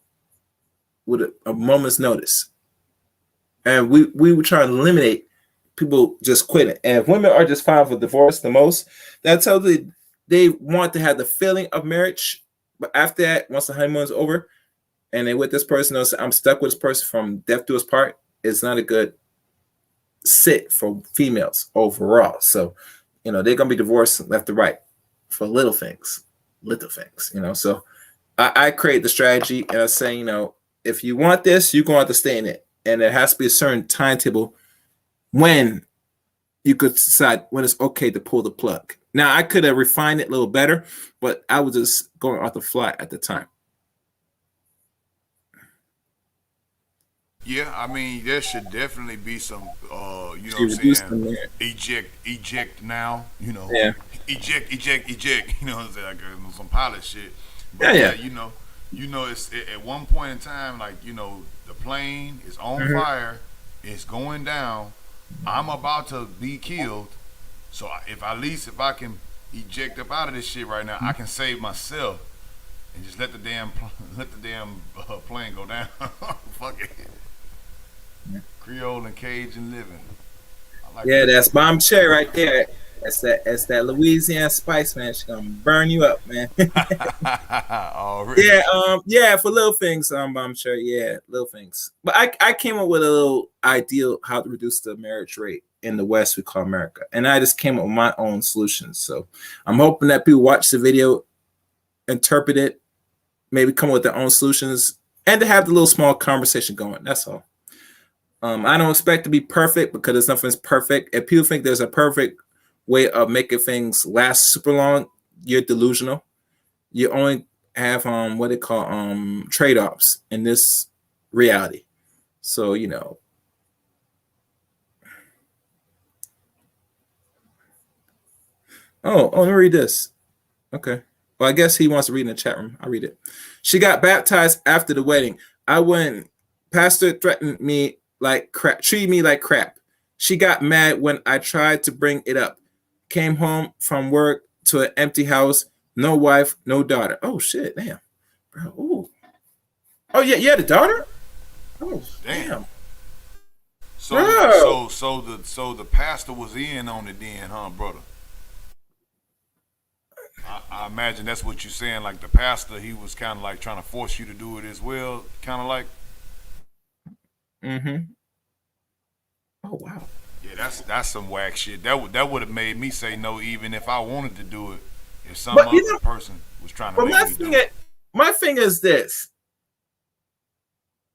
with a moment's notice. And we would try to eliminate people just quitting. And if women are just filed for divorce the most, that tells you they want to have the feeling of marriage. But after that, once the honeymoon is over and they with this person, they'll say, I'm stuck with this person from death to his part. It's not a good sit for females overall. So, they're going to be divorced left to right for little things. So I create the strategy and I say, if you want this, you're going to have to stay in it. And there has to be a certain timetable when you could decide when it's okay to pull the plug. Now, I could have refined it a little better, but I was just going off the fly at the time. Yeah, I mean there should definitely be some you know She what I'm reduced saying, them there. eject now, Yeah. eject, you know what I'm saying, like some pilot shit. Yeah, But yeah, yeah. it's at one point in time, like, the plane is on Hmm. fire, it's going down, I'm about to be killed. So if at least if I can eject up out of this shit right now, I can save myself and just let the damn plane go down. Fuck it. Creole and Cajun living. I like Yeah, that. that's Bomb Cherry right there. That's that Louisiana spice, man. She's gonna burn you up, man. Already. Yeah, yeah, for little things, I'm sure, yeah, little things. But I came up with a little ideal how to reduce the marriage rate in the West we call America, and I just came up with my own solutions. So I'm hoping that people watch the video, interpret it, maybe come up with their own solutions, and to have the little small conversation going. That's all. I don't expect to be perfect because there's nothing's perfect. If people think there's a perfect way of making things last super long, you're delusional. You only have what they call trade-offs in this reality. So oh, let me read this. Okay. Well, I guess he wants to read in the chat room. I'll read it. She got baptized after the wedding. I wouldn't. Pastor threatened me like crap, treated me like crap. She got mad when I tried to bring it up. Came home from work to an empty house, no wife, no daughter. Oh shit, damn, bro. Ooh. Oh yeah, you had a daughter? Oh Damn. damn, So bro. the pastor was in on it then, huh, brother? I imagine that's what you're saying. Like the pastor, he was kind of like trying to force you to do it as well. Kind of like, Mm-hmm. Oh wow. yeah, that's some whack shit. That would have made me say no, even if I wanted to do it. If some But other person was trying to but make me do it. my thing is this.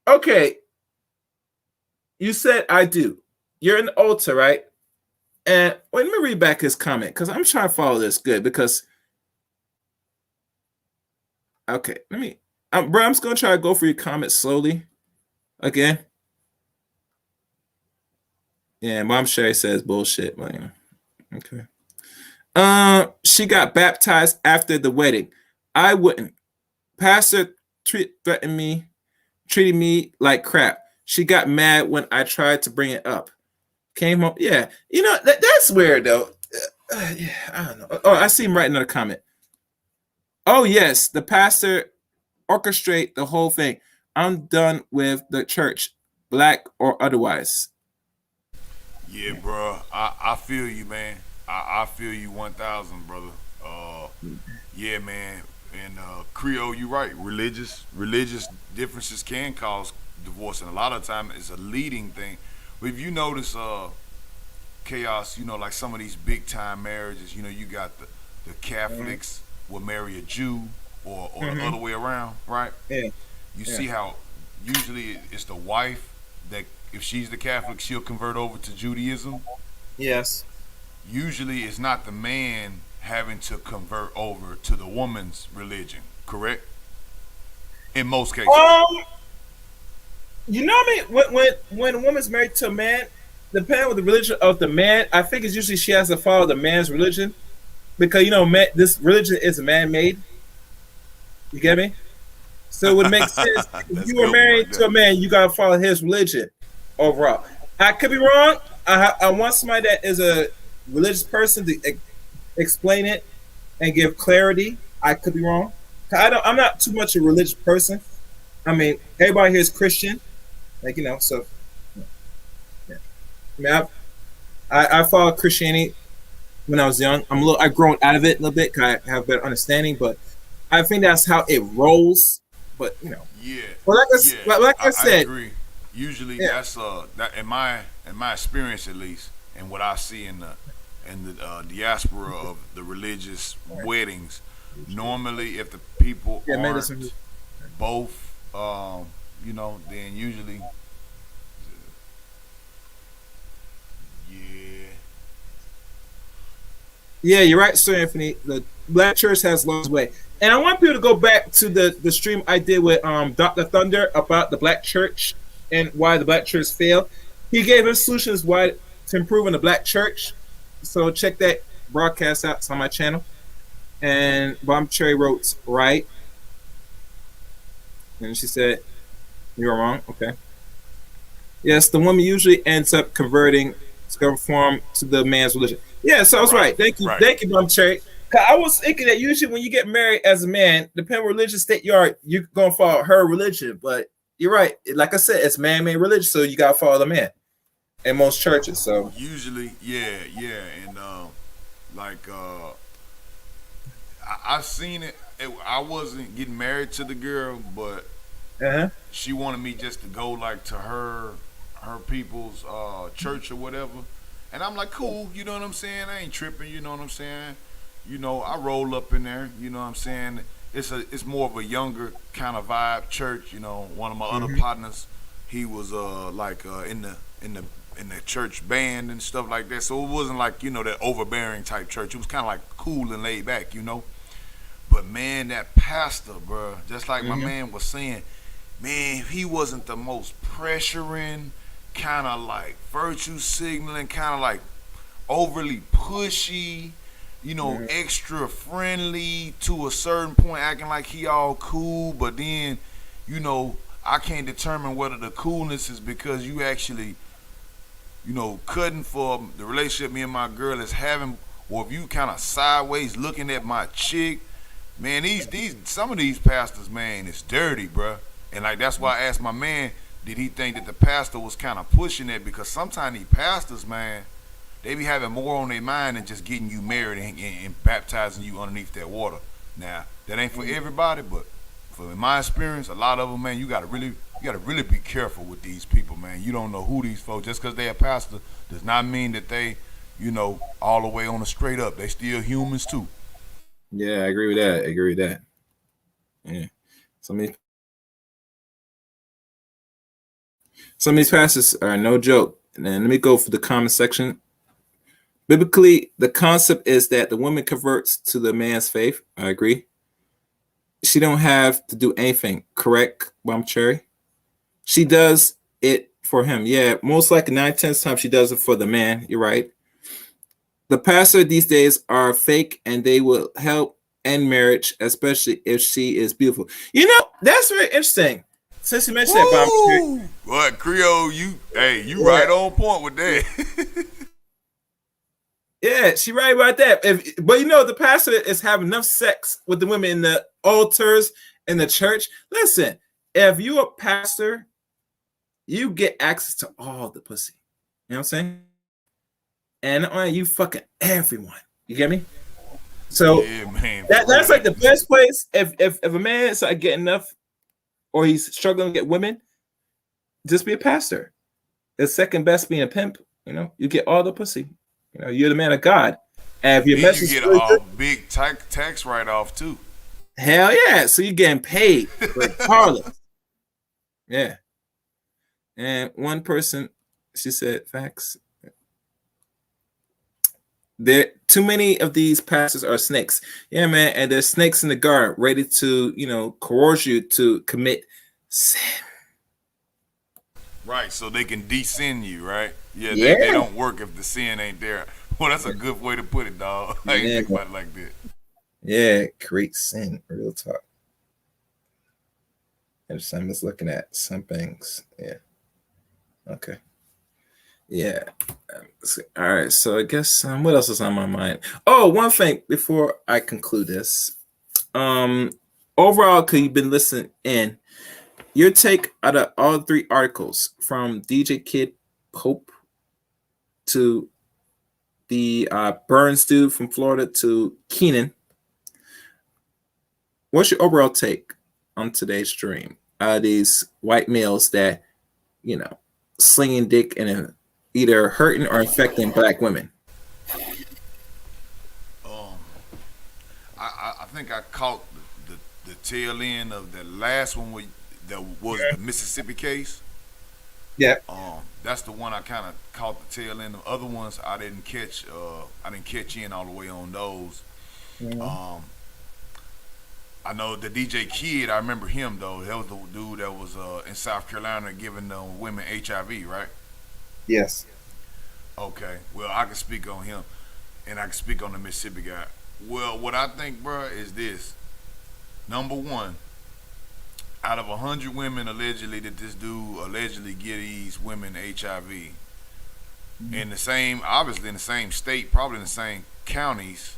Okay, you said I do. You're an altar, right? And wait, let me read back his comment because I'm trying to follow this good. Because okay, let me, bro. I'm just gonna try to go for your comment slowly again. Yeah, Mom Sherry says bullshit. But, okay. She got baptized after the wedding. I wouldn't. Pastor threatened me, treated me like crap. She got mad when I tried to bring it up. Came home. Yeah, that's weird though. Yeah, I don't know. Oh, I see him writing another comment. Oh yes, the pastor orchestrate the whole thing. I'm done with the church, black or otherwise. Yeah, bro. I feel you, man. I feel you 1,000, brother. Uh, yeah, man. And Creole, you right. Religious differences can cause divorce, and a lot of time it's a leading thing. But if you notice, chaos, like some of these big time marriages, you got the Mhm. Catholics will marry a Jew, or the Mhm. other way around, right? Yeah, You yeah. see how usually it's the wife that, if she's the Catholic, she'll convert over to Judaism. Yes. Usually it's not the man having to convert over to the woman's religion, correct? In most cases. Um, what I mean? When a woman's married to a man, depending on the religion of the man, I think it's usually she has to follow the man's religion because man, this religion is man made. You get me? So it would make sense if That's a you were good one right married to there. a man, you gotta follow his religion overall. I could be wrong. I want somebody that is a religious person to explain it and give clarity. I could be wrong. I'm not too much a religious person. I mean, everybody here is Christian, like so. Yeah. I mean, I followed Christianity when I was young. I've grown out of it a little bit. 'Cause I have a better understanding, but I think that's how it rolls. But Yeah, well, yeah, like I I said, agree. Usually yeah, that's that in my experience, at least, and what I see in the diaspora of the religious weddings. Normally, if the people yeah, man, aren't both, then usually, yeah, yeah, you're right, Sir Anthony. The Black Church has lost way, and I want people to go back to the stream I did with Dr. Thunder about the Black Church and why the black church failed. He gave us solutions why to improve in the black church. So check that broadcast out. It's on my channel. And Bomb Cherry wrote right, and she said you're wrong. Okay. Yes, the woman usually ends up converting to conform to the man's religion. Yeah, so I was right. Thank you, Bomb Cherry. I was thinking that usually when you get married as a man, depending on religious state you are, you're gonna follow her religion. But you're right. Like I said, it's man-made religion, so you gotta follow the man in most churches. So usually, yeah, and like I seen it. I wasn't getting married to the girl, but she wanted me just to go like to her people's church or whatever, and I'm like, cool, you know what I'm saying? I ain't tripping, you know what I'm saying? You know, I roll up in there, you know what I'm saying? It's more of a younger kind of vibe church, you know. One of my other partners, he was in the church band and stuff like that. So it wasn't like, you know, that overbearing type church. It was kind of like cool and laid back, you know. But man, that pastor, bro, just like my man was saying, man, he wasn't the most pressuring, kind of like virtue signaling, kind of like overly pushy, you know, extra friendly to a certain point, acting like he all cool. But then, you know, I can't determine whether the coolness is because you actually, you know, cutting for the relationship me and my girl is having, or if you kind of sideways looking at my chick. Man, some of these pastors, man, it's dirty, bruh. And like that's why I asked my man, did he think that the pastor was kind of pushing it? Because sometimes these pastors, man, they be having more on their mind than just getting you married and baptizing you underneath that water. Now, that ain't for everybody, but in my experience, a lot of them, man, you gotta really be careful with these people, man. You don't know who these folks. Just because they're a pastor does not mean that they, you know, all the way on the straight up. They still humans too. Yeah, I agree with that. Yeah. Some of these passages are no joke. And then let me go for the comment section. Biblically, the concept is that the woman converts to the man's faith. I agree. She don't have to do anything. Correct, Bomb Cherry? She does it for him. Yeah, most likely 9/10 times she does it for the man. You're right. The pastor these days are fake, and they will help end marriage, especially if she is beautiful. You know, that's very interesting. Since you mentioned that, Bomb Cherry. What, Creole? You right on point with that. Yeah, she right about that. But you know, the pastor is having enough sex with the women in the altars in the church. Listen, if you're a pastor, you get access to all the pussy. You know what I'm saying? And not only you fucking everyone. You get me? So yeah, man, that's like the best place. If a man is like getting enough, or he's struggling to get women, just be a pastor. The second best being a pimp. You know, you get all the pussy. You know, you're the man of God. And if your message you get a big tax write-off too. Hell yeah! So you're getting paid regardless. Yeah. And one person, she said, facts. There too many of these pastors are snakes. Yeah, man, and there's snakes in the garden ready to, you know, coerce you to commit sin. Right, so they can descend you, right? Yeah, they don't work if the sin ain't there. Well, that's a good way to put it, dog. I ain't think about it like that. Yeah, create sin, real talk. And I'm just looking at some things. Yeah. Okay. Yeah. All right. So I guess what else is on my mind? Oh, one thing before I conclude this. Overall, because you've been listening in, your take out of all three articles from DJ Kid Pope to the Burns dude from Florida to Keenan. What's your overall take on today's stream? These white males that, you know, slinging dick and either hurting or infecting black women. I think I caught the tail end of the last one that was the Mississippi case. Yeah. That's the one I kind of caught the tail end. The other ones I didn't catch. I didn't catch in all the way on those. Mm-hmm. I know the DJ Kid. I remember him though. That was the dude that was in South Carolina giving women HIV, right? Yes. Okay. Well, I can speak on him, and I can speak on the Mississippi guy. Well, what I think, bro, is this. Number one, out of 100 women allegedly that this dude allegedly give these women HIV in the same, obviously in the same state, probably in the same counties,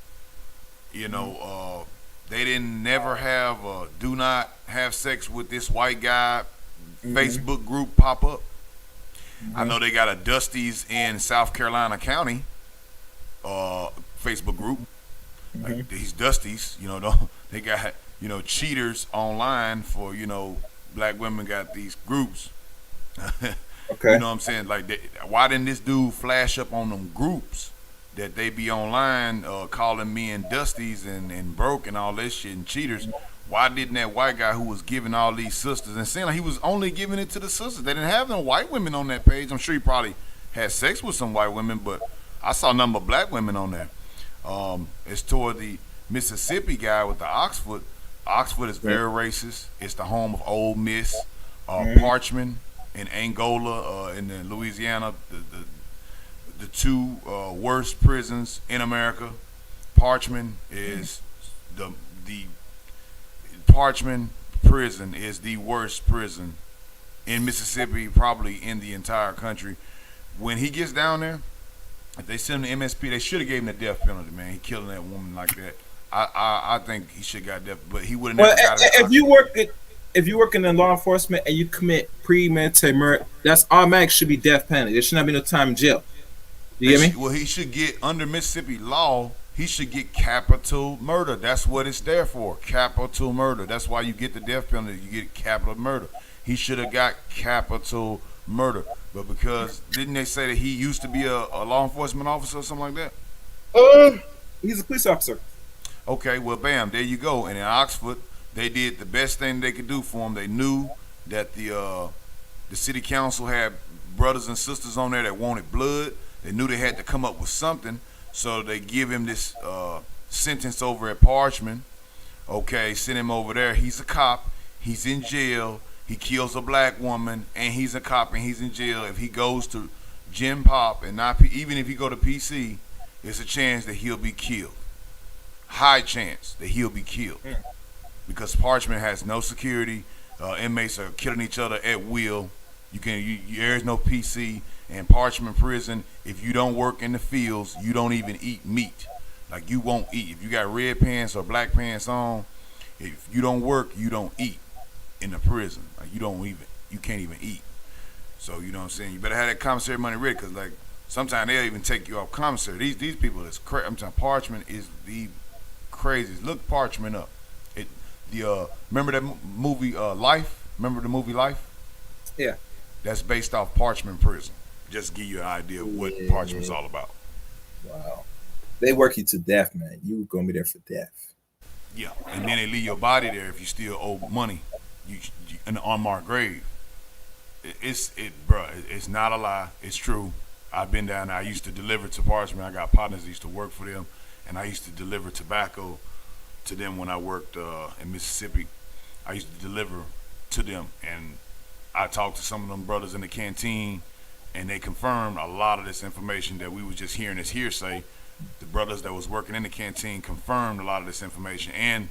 you know, they didn't never have do not have sex with this white guy Facebook group pop up. I know they got a Dusty's in South Carolina County Facebook group. Like these Dusty's, you know, they got, you know, cheaters online for, you know, black women got these groups. Okay. You know what I'm saying? Like, why didn't this dude flash up on them groups that they be online calling men Dusties and broke and all that shit and cheaters? Why didn't that white guy who was giving all these sisters, and saying like he was only giving it to the sisters, they didn't have no white women on that page. I'm sure he probably had sex with some white women, but I saw a number of black women on there. It's toward the Mississippi guy with the Oxford. Oxford is very racist. It's the home of Ole Miss, Parchman in Angola, in Louisiana, the two worst prisons in America. Parchman is the Parchman prison is the worst prison in Mississippi, probably in the entire country. When he gets down there, if they send him to MSP, they should have gave him the death penalty, man. He killing that woman like that. I think he should got death, but he would have never got it. If you work in the law enforcement and you commit premeditated murder, that's automatic should be death penalty. There should not be no time in jail. You get me? Well, he should get, under Mississippi law, he should get capital murder. That's what it's there for, capital murder. That's why you get the death penalty. You get capital murder. He should have got capital murder. But because, didn't they say that he used to be a law enforcement officer or something like that? He's a police officer. Okay, well, bam, there you go. And in Oxford, they did the best thing they could do for him. They knew that the city council had brothers and sisters on there that wanted blood. They knew they had to come up with something, so they give him this sentence over at Parchman. Okay, send him over there. He's a cop. He's in jail. He kills a black woman, and he's a cop, and he's in jail. If he goes to Gen Pop, and not even if he go to PC, there's a chance that he'll be killed. High chance that he'll be killed. Because Parchman has no security. Inmates are killing each other at will. There's no PC. In Parchman prison, if you don't work in the fields, you don't even eat meat. Like, you won't eat. If you got red pants or black pants on, if you don't work, you don't eat in the prison. Like, you can't even eat. So, you know what I'm saying? You better have that commissary money ready, because, like, sometimes they'll even take you off commissary. These people is crazy. I'm telling you, Parchman is the craziest. Look Parchman up. Remember that movie Life? Remember the movie Life? Yeah. That's based off Parchman prison. Just to give you an idea of what Parchman's all about. Wow. They work you to death, man. You gonna be there for death. Yeah, and then they leave your body there if you still owe money. You in an unmarked grave. It's not a lie. It's true. I've been down there. I used to deliver to Parchman. I got partners that used to work for them, and I used to deliver tobacco to them when I worked in Mississippi. I used to deliver to them, and I talked to some of them brothers in the canteen, and they confirmed a lot of this information that we was just hearing as hearsay. The brothers that was working in the canteen confirmed a lot of this information, and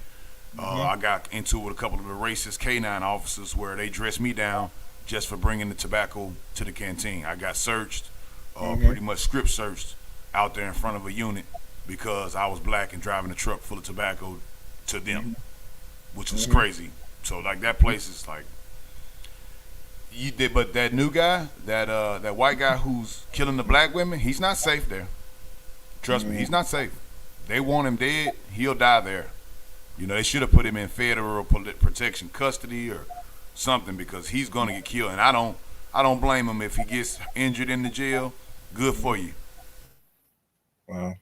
I got into it with a couple of the racist K9 officers where they dressed me down just for bringing the tobacco to the canteen. I got searched, pretty much script searched out there in front of a unit because I was black and driving a truck full of tobacco to them, which was crazy. So, like, that place is like, but that new guy, that white guy who's killing the black women, he's not safe there. Trust me, he's not safe. They want him dead. He'll die there. You know, they should have put him in federal protection custody or something, because he's gonna get killed. And I don't blame him if he gets injured in the jail. Good for you. Wow.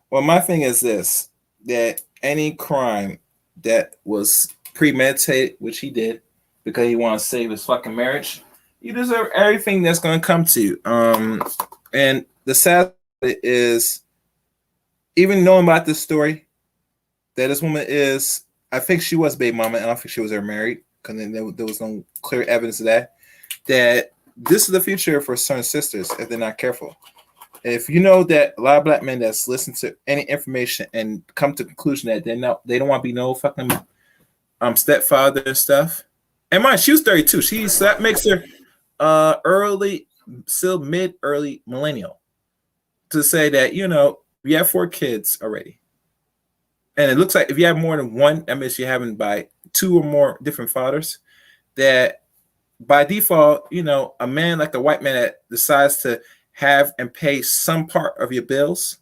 Well, my thing is this: that any crime that was premeditated, which he did, because he wants to save his fucking marriage, you deserve everything that's going to come to you. And the sad thing is, even knowing about this story, that this woman is I think she was baby mama. I don't think she was ever married because there was no clear evidence of that. That this is the future for certain sisters if they're not careful. If you know that a lot of black men that's listen to any information and come to the conclusion that they don't want to be no fucking stepfather and stuff. And mind, she was 32. So that makes her early, still mid early millennial. To say that, you know, we have 4 kids already. And it looks like if you have more than one, that means you're having by 2 or more different fathers, that by default, you know, a man like a white man that decides to have and pay some part of your bills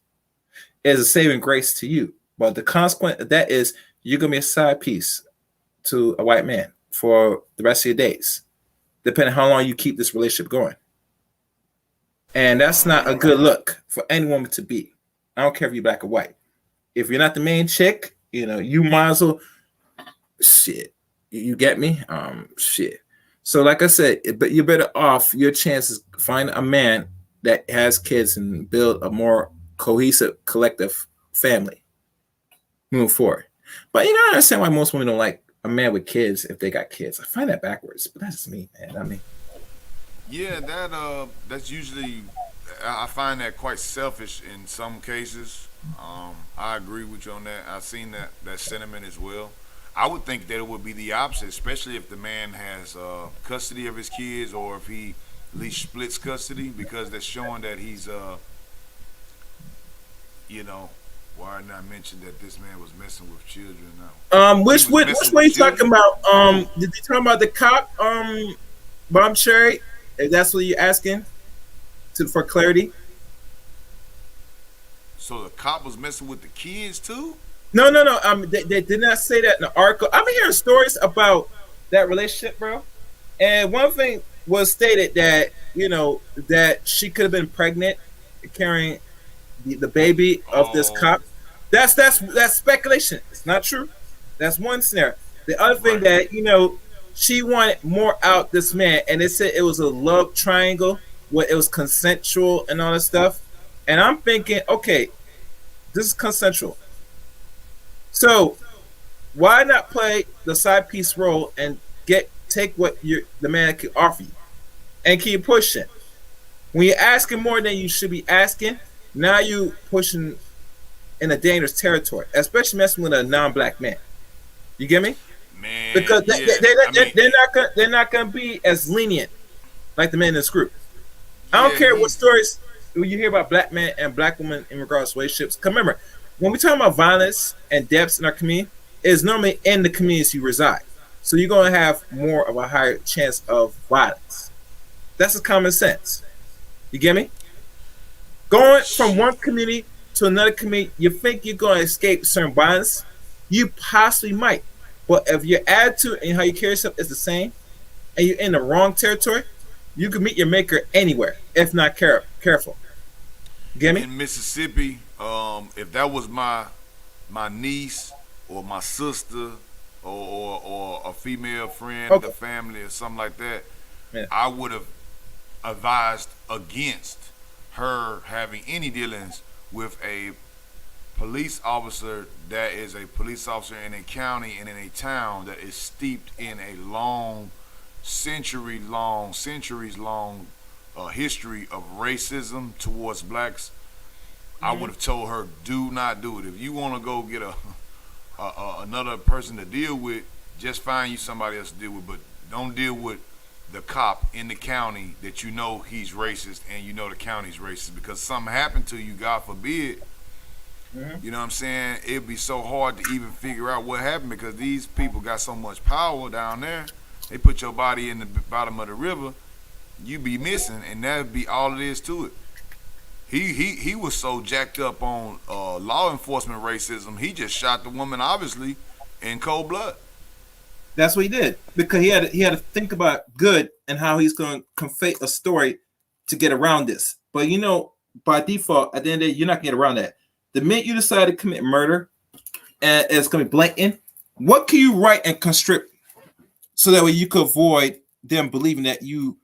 is a saving grace to you. But the consequence of that is you're going to be a side piece to a white man for the rest of your days, depending on how long you keep this relationship going. And that's not a good look for any woman to be. I don't care if you're black or white. If you're not the main chick, you know, you might as well, shit. You get me? Shit. So like I said, but you're better off, your chances find a man that has kids and build a more cohesive, collective family moving forward. But you know, I understand why most women don't like a man with kids if they got kids. I find that backwards, but that's me, man. I mean, Yeah, that's usually, I find that quite selfish in some cases. I agree with you on that. I've seen that sentiment as well. I would think that it would be the opposite, especially if the man has custody of his kids, or if he at least splits custody, because that's showing that he's, you know, why didn't I mention that this man was messing with children now? which one you talking about? Did you talk about the cop, Bomb Cherry? If that's what you're asking, for clarity. So the cop was messing with the kids too? No. They did not say that in the article. I've been hearing stories about that relationship, bro. And one thing was stated that, you know, that she could have been pregnant, carrying the baby of this cop. That's speculation. It's not true. That's one scenario. The other thing that, you know, she wanted more out this man, and they said it was a love triangle where it was consensual and all that stuff. And I'm thinking, okay, this is consensual. So why not play the side piece role and take what the man can offer you and keep pushing? When you're asking more than you should be asking, now you pushing in a dangerous territory, especially messing with a non-black man. You get me? Man, Because yeah, they're not gonna be as lenient like the men in this group. I don't care what stories you hear about black men and black women in regards to relationships. Because remember, when we talk about violence and deaths in our community, it's normally in the communities you reside. So you're going to have more of a higher chance of violence. That's just common sense. You get me? Going from one community to another community, you think you're going to escape certain violence? You possibly might. But if your attitude and how you carry yourself is the same, and you're in the wrong territory, you can meet your maker anywhere, if not careful. Get me? In Mississippi, if that was my niece or my sister or a female friend of the family or something like that, I would have advised against her having any dealings with a police officer that is a police officer in a county and in a town that is steeped in a centuries long history of racism towards blacks. I would have told her, do not do it. If you want to go get another person to deal with, just find you somebody else to deal with, but don't deal with the cop in the county that you know he's racist and you know the county's racist, because something happened to you, God forbid. You know what I'm saying? It'd be so hard to even figure out what happened, because these people got so much power down there. They put your body in the bottom of the river, you be missing, and that'd be all it is to it. He was so jacked up on law enforcement racism, he just shot the woman, obviously, in cold blood. That's what he did, because he had to think about good and how he's going to convey a story to get around this. But you know, by default, at the end of the day, you're not going to get around that. The minute you decide to commit murder, and it's going to be blatant, what can you write and constrict so that way you could avoid them believing that you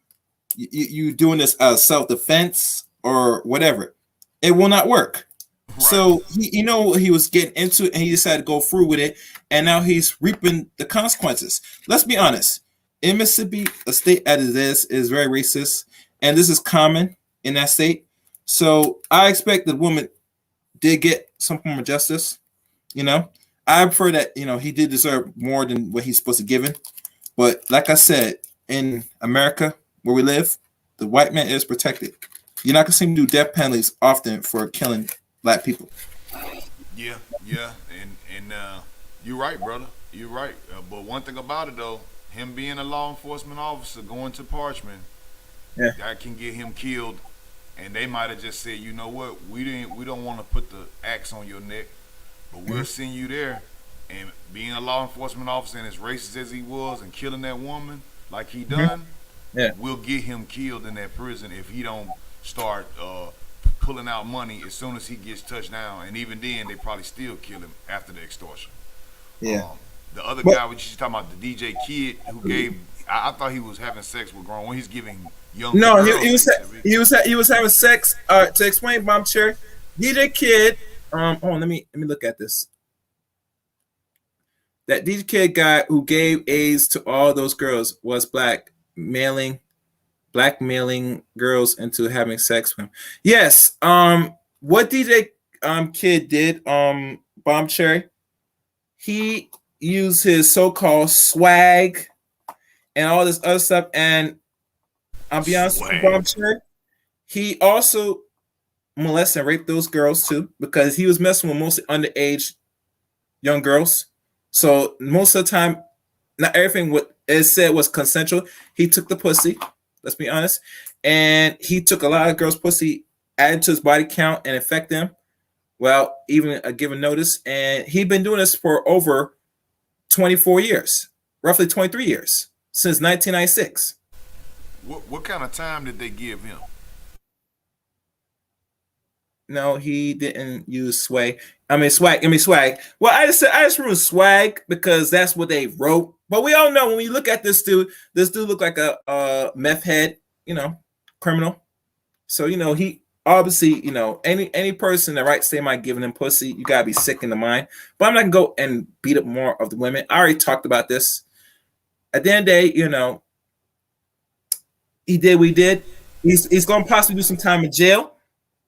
doing this as self-defense or whatever? It will not work. Right. So he know what he was getting into, and he decided to go through with it, and now he's reaping the consequences. Let's be honest. In Mississippi, a state as it is very racist, and this is common in that state. So I expect the woman did get some form of justice. You know, I prefer that he did deserve more than what he's supposed to give. But like I said, in America where we live, the white man is protected. You're not gonna see him do death penalties often for killing black people. Yeah, yeah, and you're right, brother. You're right. But one thing about it though, him being a law enforcement officer going to Parchman, Yeah. that can get him killed. And they might have just said, you know what, we don't want to put the axe on your neck, but we'll send you there. And being a law enforcement officer and as racist as he was and killing that woman like he done, Yeah. we'll get him killed in that prison if he don't start pulling out money as soon as he gets touched down. And even then, they probably still kill him after the extortion. Yeah. The other But guy, which you talking about, the DJ Kid, who gave, I thought he was having sex with grown. When he's giving young no, girls HIV. he was having sex. To explain, Bomb Cherry, DJ Kid. Oh, let me look at this. That DJ Kid guy who gave AIDS to all those girls was blackmailing girls into having sex with him. Yes. What DJ Kid did, Bomb Cherry, he used his so-called swag and all this other stuff. And I'll be honest with you, Bomb Cherry, he also molested and raped those girls too, because he was messing with mostly underage young girls. So most of the time, not everything what it said was consensual. He took the pussy, let's be honest, and he took a lot of girls' pussy, added to his body count, and affect them. Well, even a given notice, and he'd been doing this for over 24 years, roughly 23 years, since 1996. What kind of time did they give him? No, he didn't use swag. Swag. Well, I just ruined swag because that's what they wrote. But we all know when we look at this dude looked like a meth head, criminal. So he obviously, any person that right say might giving him pussy, you gotta be sick in the mind. But I'm not gonna go and beat up more of the women. I already talked about this. At the end of the day, he did what he did. He's gonna possibly do some time in jail.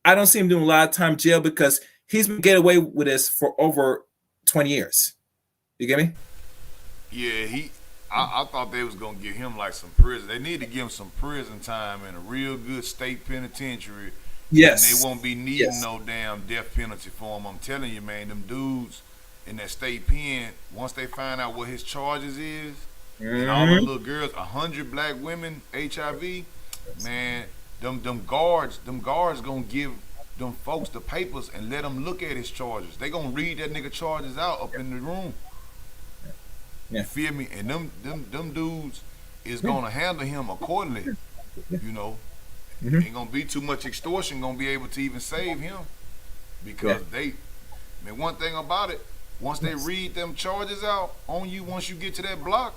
I don't see him doing a lot of time in jail because he's been getting away with this for over 20 years. You get me? Yeah, I thought they was gonna give him like some prison. They need to give him some prison time in a real good state penitentiary. Yes. And they won't be needing no damn death penalty for him. I'm telling you, man, them dudes in that state pen, once they find out what his charges is, and all the little girls, 100 black women, HIV, man, them guards gonna give them folks the papers and let them look at his charges. They gonna read that nigga charges out up in the room. Yeah. You feel me? And them dudes is gonna handle him accordingly. Ain't gonna be too much extortion gonna be able to even save him. Because one thing about it, once they read them charges out on you, once you get to that block,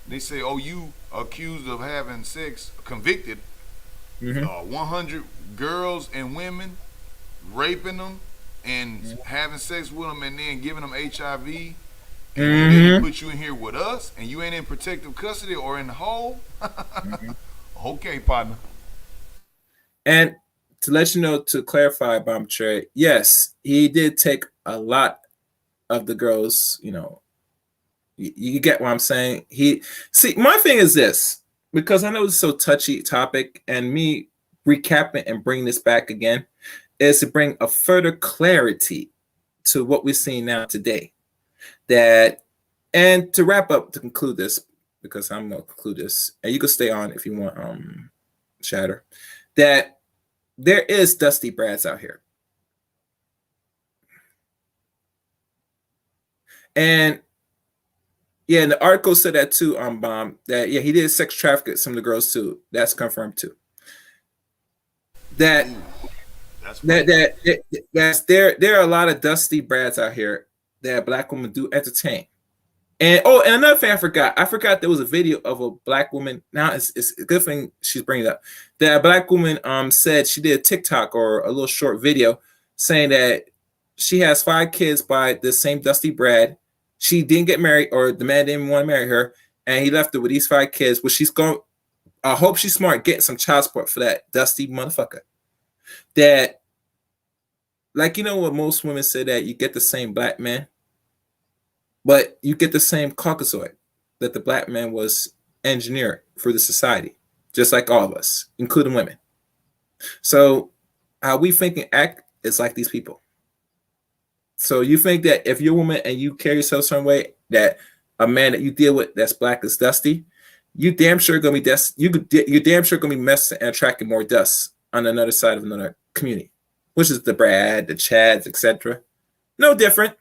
they say, oh, you accused of having sex, convicted, 100 girls and women, raping them and having sex with them and then giving them HIV. And they put you in here with us and you ain't in protective custody or in the hole. Okay, partner. And to let you know, to clarify, Bomb Cherry, yes, he did take a lot of the girls, you get what I'm saying. My thing is this, because I know it's so touchy topic, and me recapping and bringing this back again is to bring a further clarity to what we're seeing now today. And to wrap up, to conclude this, because I'm going to conclude this, and you can stay on if you want, Shatter, that there is dusty brads out here. And and the article said that too, Bomb, that he did sex traffic some of the girls too. That's confirmed too. There are a lot of dusty brads out here that black women do entertain. And another thing I forgot there was a video of a black woman. Now it's a good thing she's bringing it up. That a black woman said she did a TikTok or a little short video saying that She has 5 kids by the same Dusty Brad. She didn't get married, or the man didn't want to marry her, and he left her with these 5 kids. Well, she's going. I hope she's smart, getting some child support for that Dusty motherfucker. That, like, you know what most women say, that you get the same black man, but you get the same Caucasoid, that the black man was engineered for the society, just like all of us, including women. So how we think and act is like these people. So you think that if you're a woman and you carry yourself a certain way, that a man that you deal with that's black is dusty, you damn sure gonna be you're damn sure gonna be messing and attracting more dust on another side of another community, which is the Brad, the Chads, etc. No different.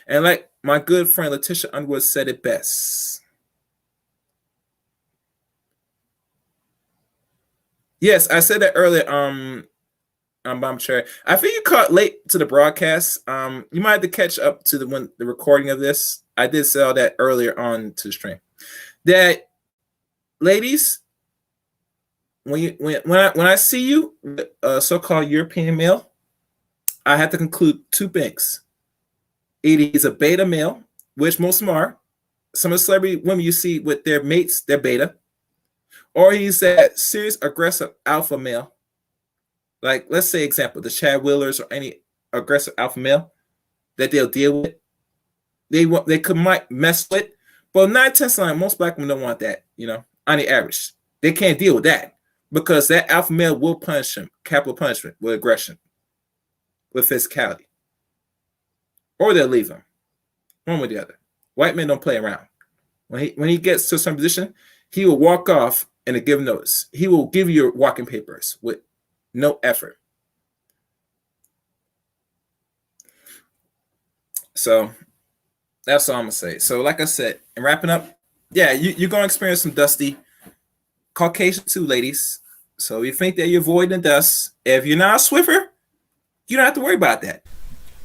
And like my good friend Letitia Underwood said it best. Yes, I said that earlier. I'm sure. I think you caught late to the broadcast. You might have to catch up to the recording of this. I did say all that earlier on to the stream. That, ladies, when I see you, so-called European male, I have to conclude 2 things. Either he's a beta male, which most of them are. Some of the celebrity women you see with their mates, they're beta. Or he's that serious aggressive alpha male. Like, let's say, example, the Chad Willers or any aggressive alpha male that they'll deal with. They might mess with, but 9 tenths of most black women don't want that, on the average. They can't deal with that because that alpha male will punish them, capital punishment, with aggression, with physicality. Or they'll leave them, one or the other. White men don't play around. When he gets to some position, he will walk off and give notice. He will give you your walking papers with no effort. So that's all I'm gonna say. So, like I said, and wrapping up, yeah, you're gonna experience some dusty Caucasian too, ladies. So you think that you're avoiding dust. If you're not a Swiffer, you don't have to worry about that.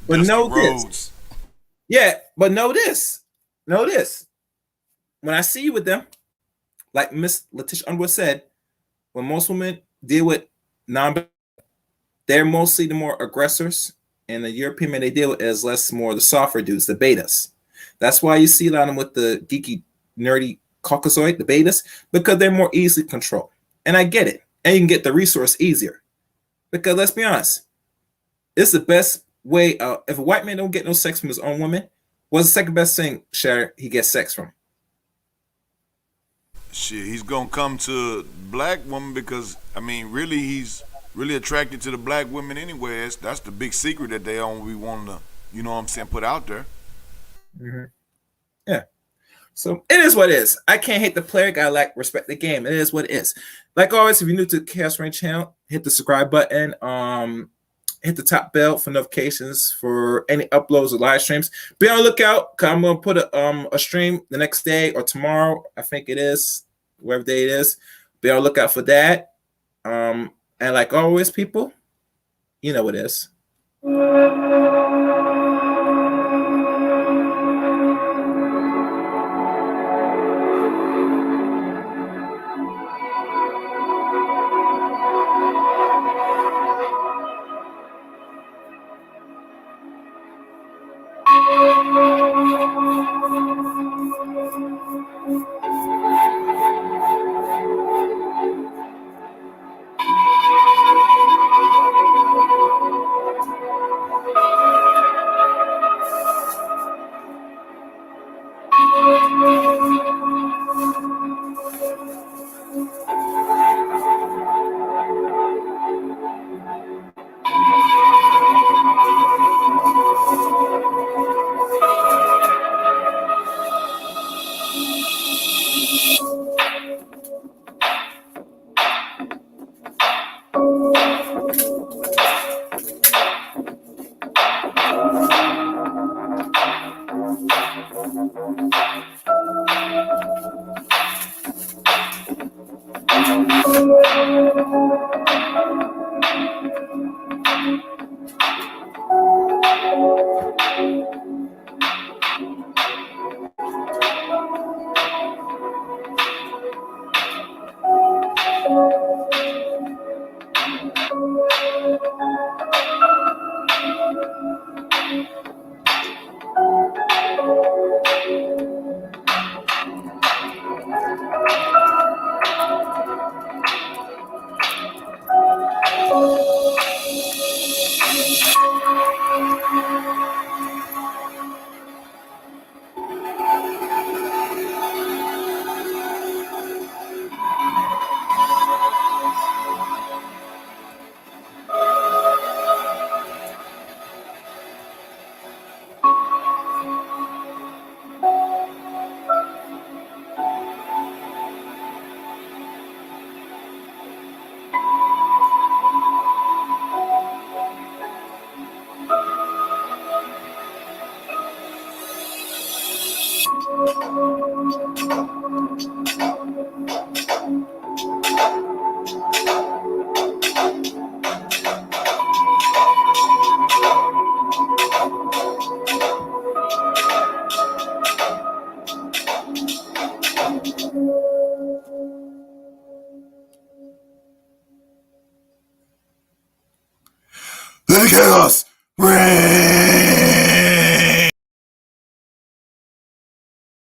But Dusty know roads. this. Yeah, but know this. Know this. When I see you with them, like Miss Letitia Underwood said, when most women deal with they're mostly the more aggressors, and the European men they deal with is more the softer dudes, the betas. That's why you see a lot of them with the geeky, nerdy Caucasoid, the betas, because they're more easily controlled. And I get it. And you can get the resource easier. Because let's be honest, it's the best way. If a white man don't get no sex from his own woman, what's the second best thing, Sharon, he gets sex from? Shit, he's gonna come to black woman because really he's really attracted to the black women anyway. That's the big secret that they only want to, put out there. Mm-hmm. Yeah. So it is what it is. I can't hate the player. Gotta respect the game. It is what it is. Like always, if you're new to the Chaos Rain channel, hit the subscribe button. Hit the top bell for notifications for any uploads or live streams. Be on the lookout, because I'm gonna put a stream the next day or tomorrow. I think it is, whatever day it is. Be on the lookout for that. And like always, people, you know what it is.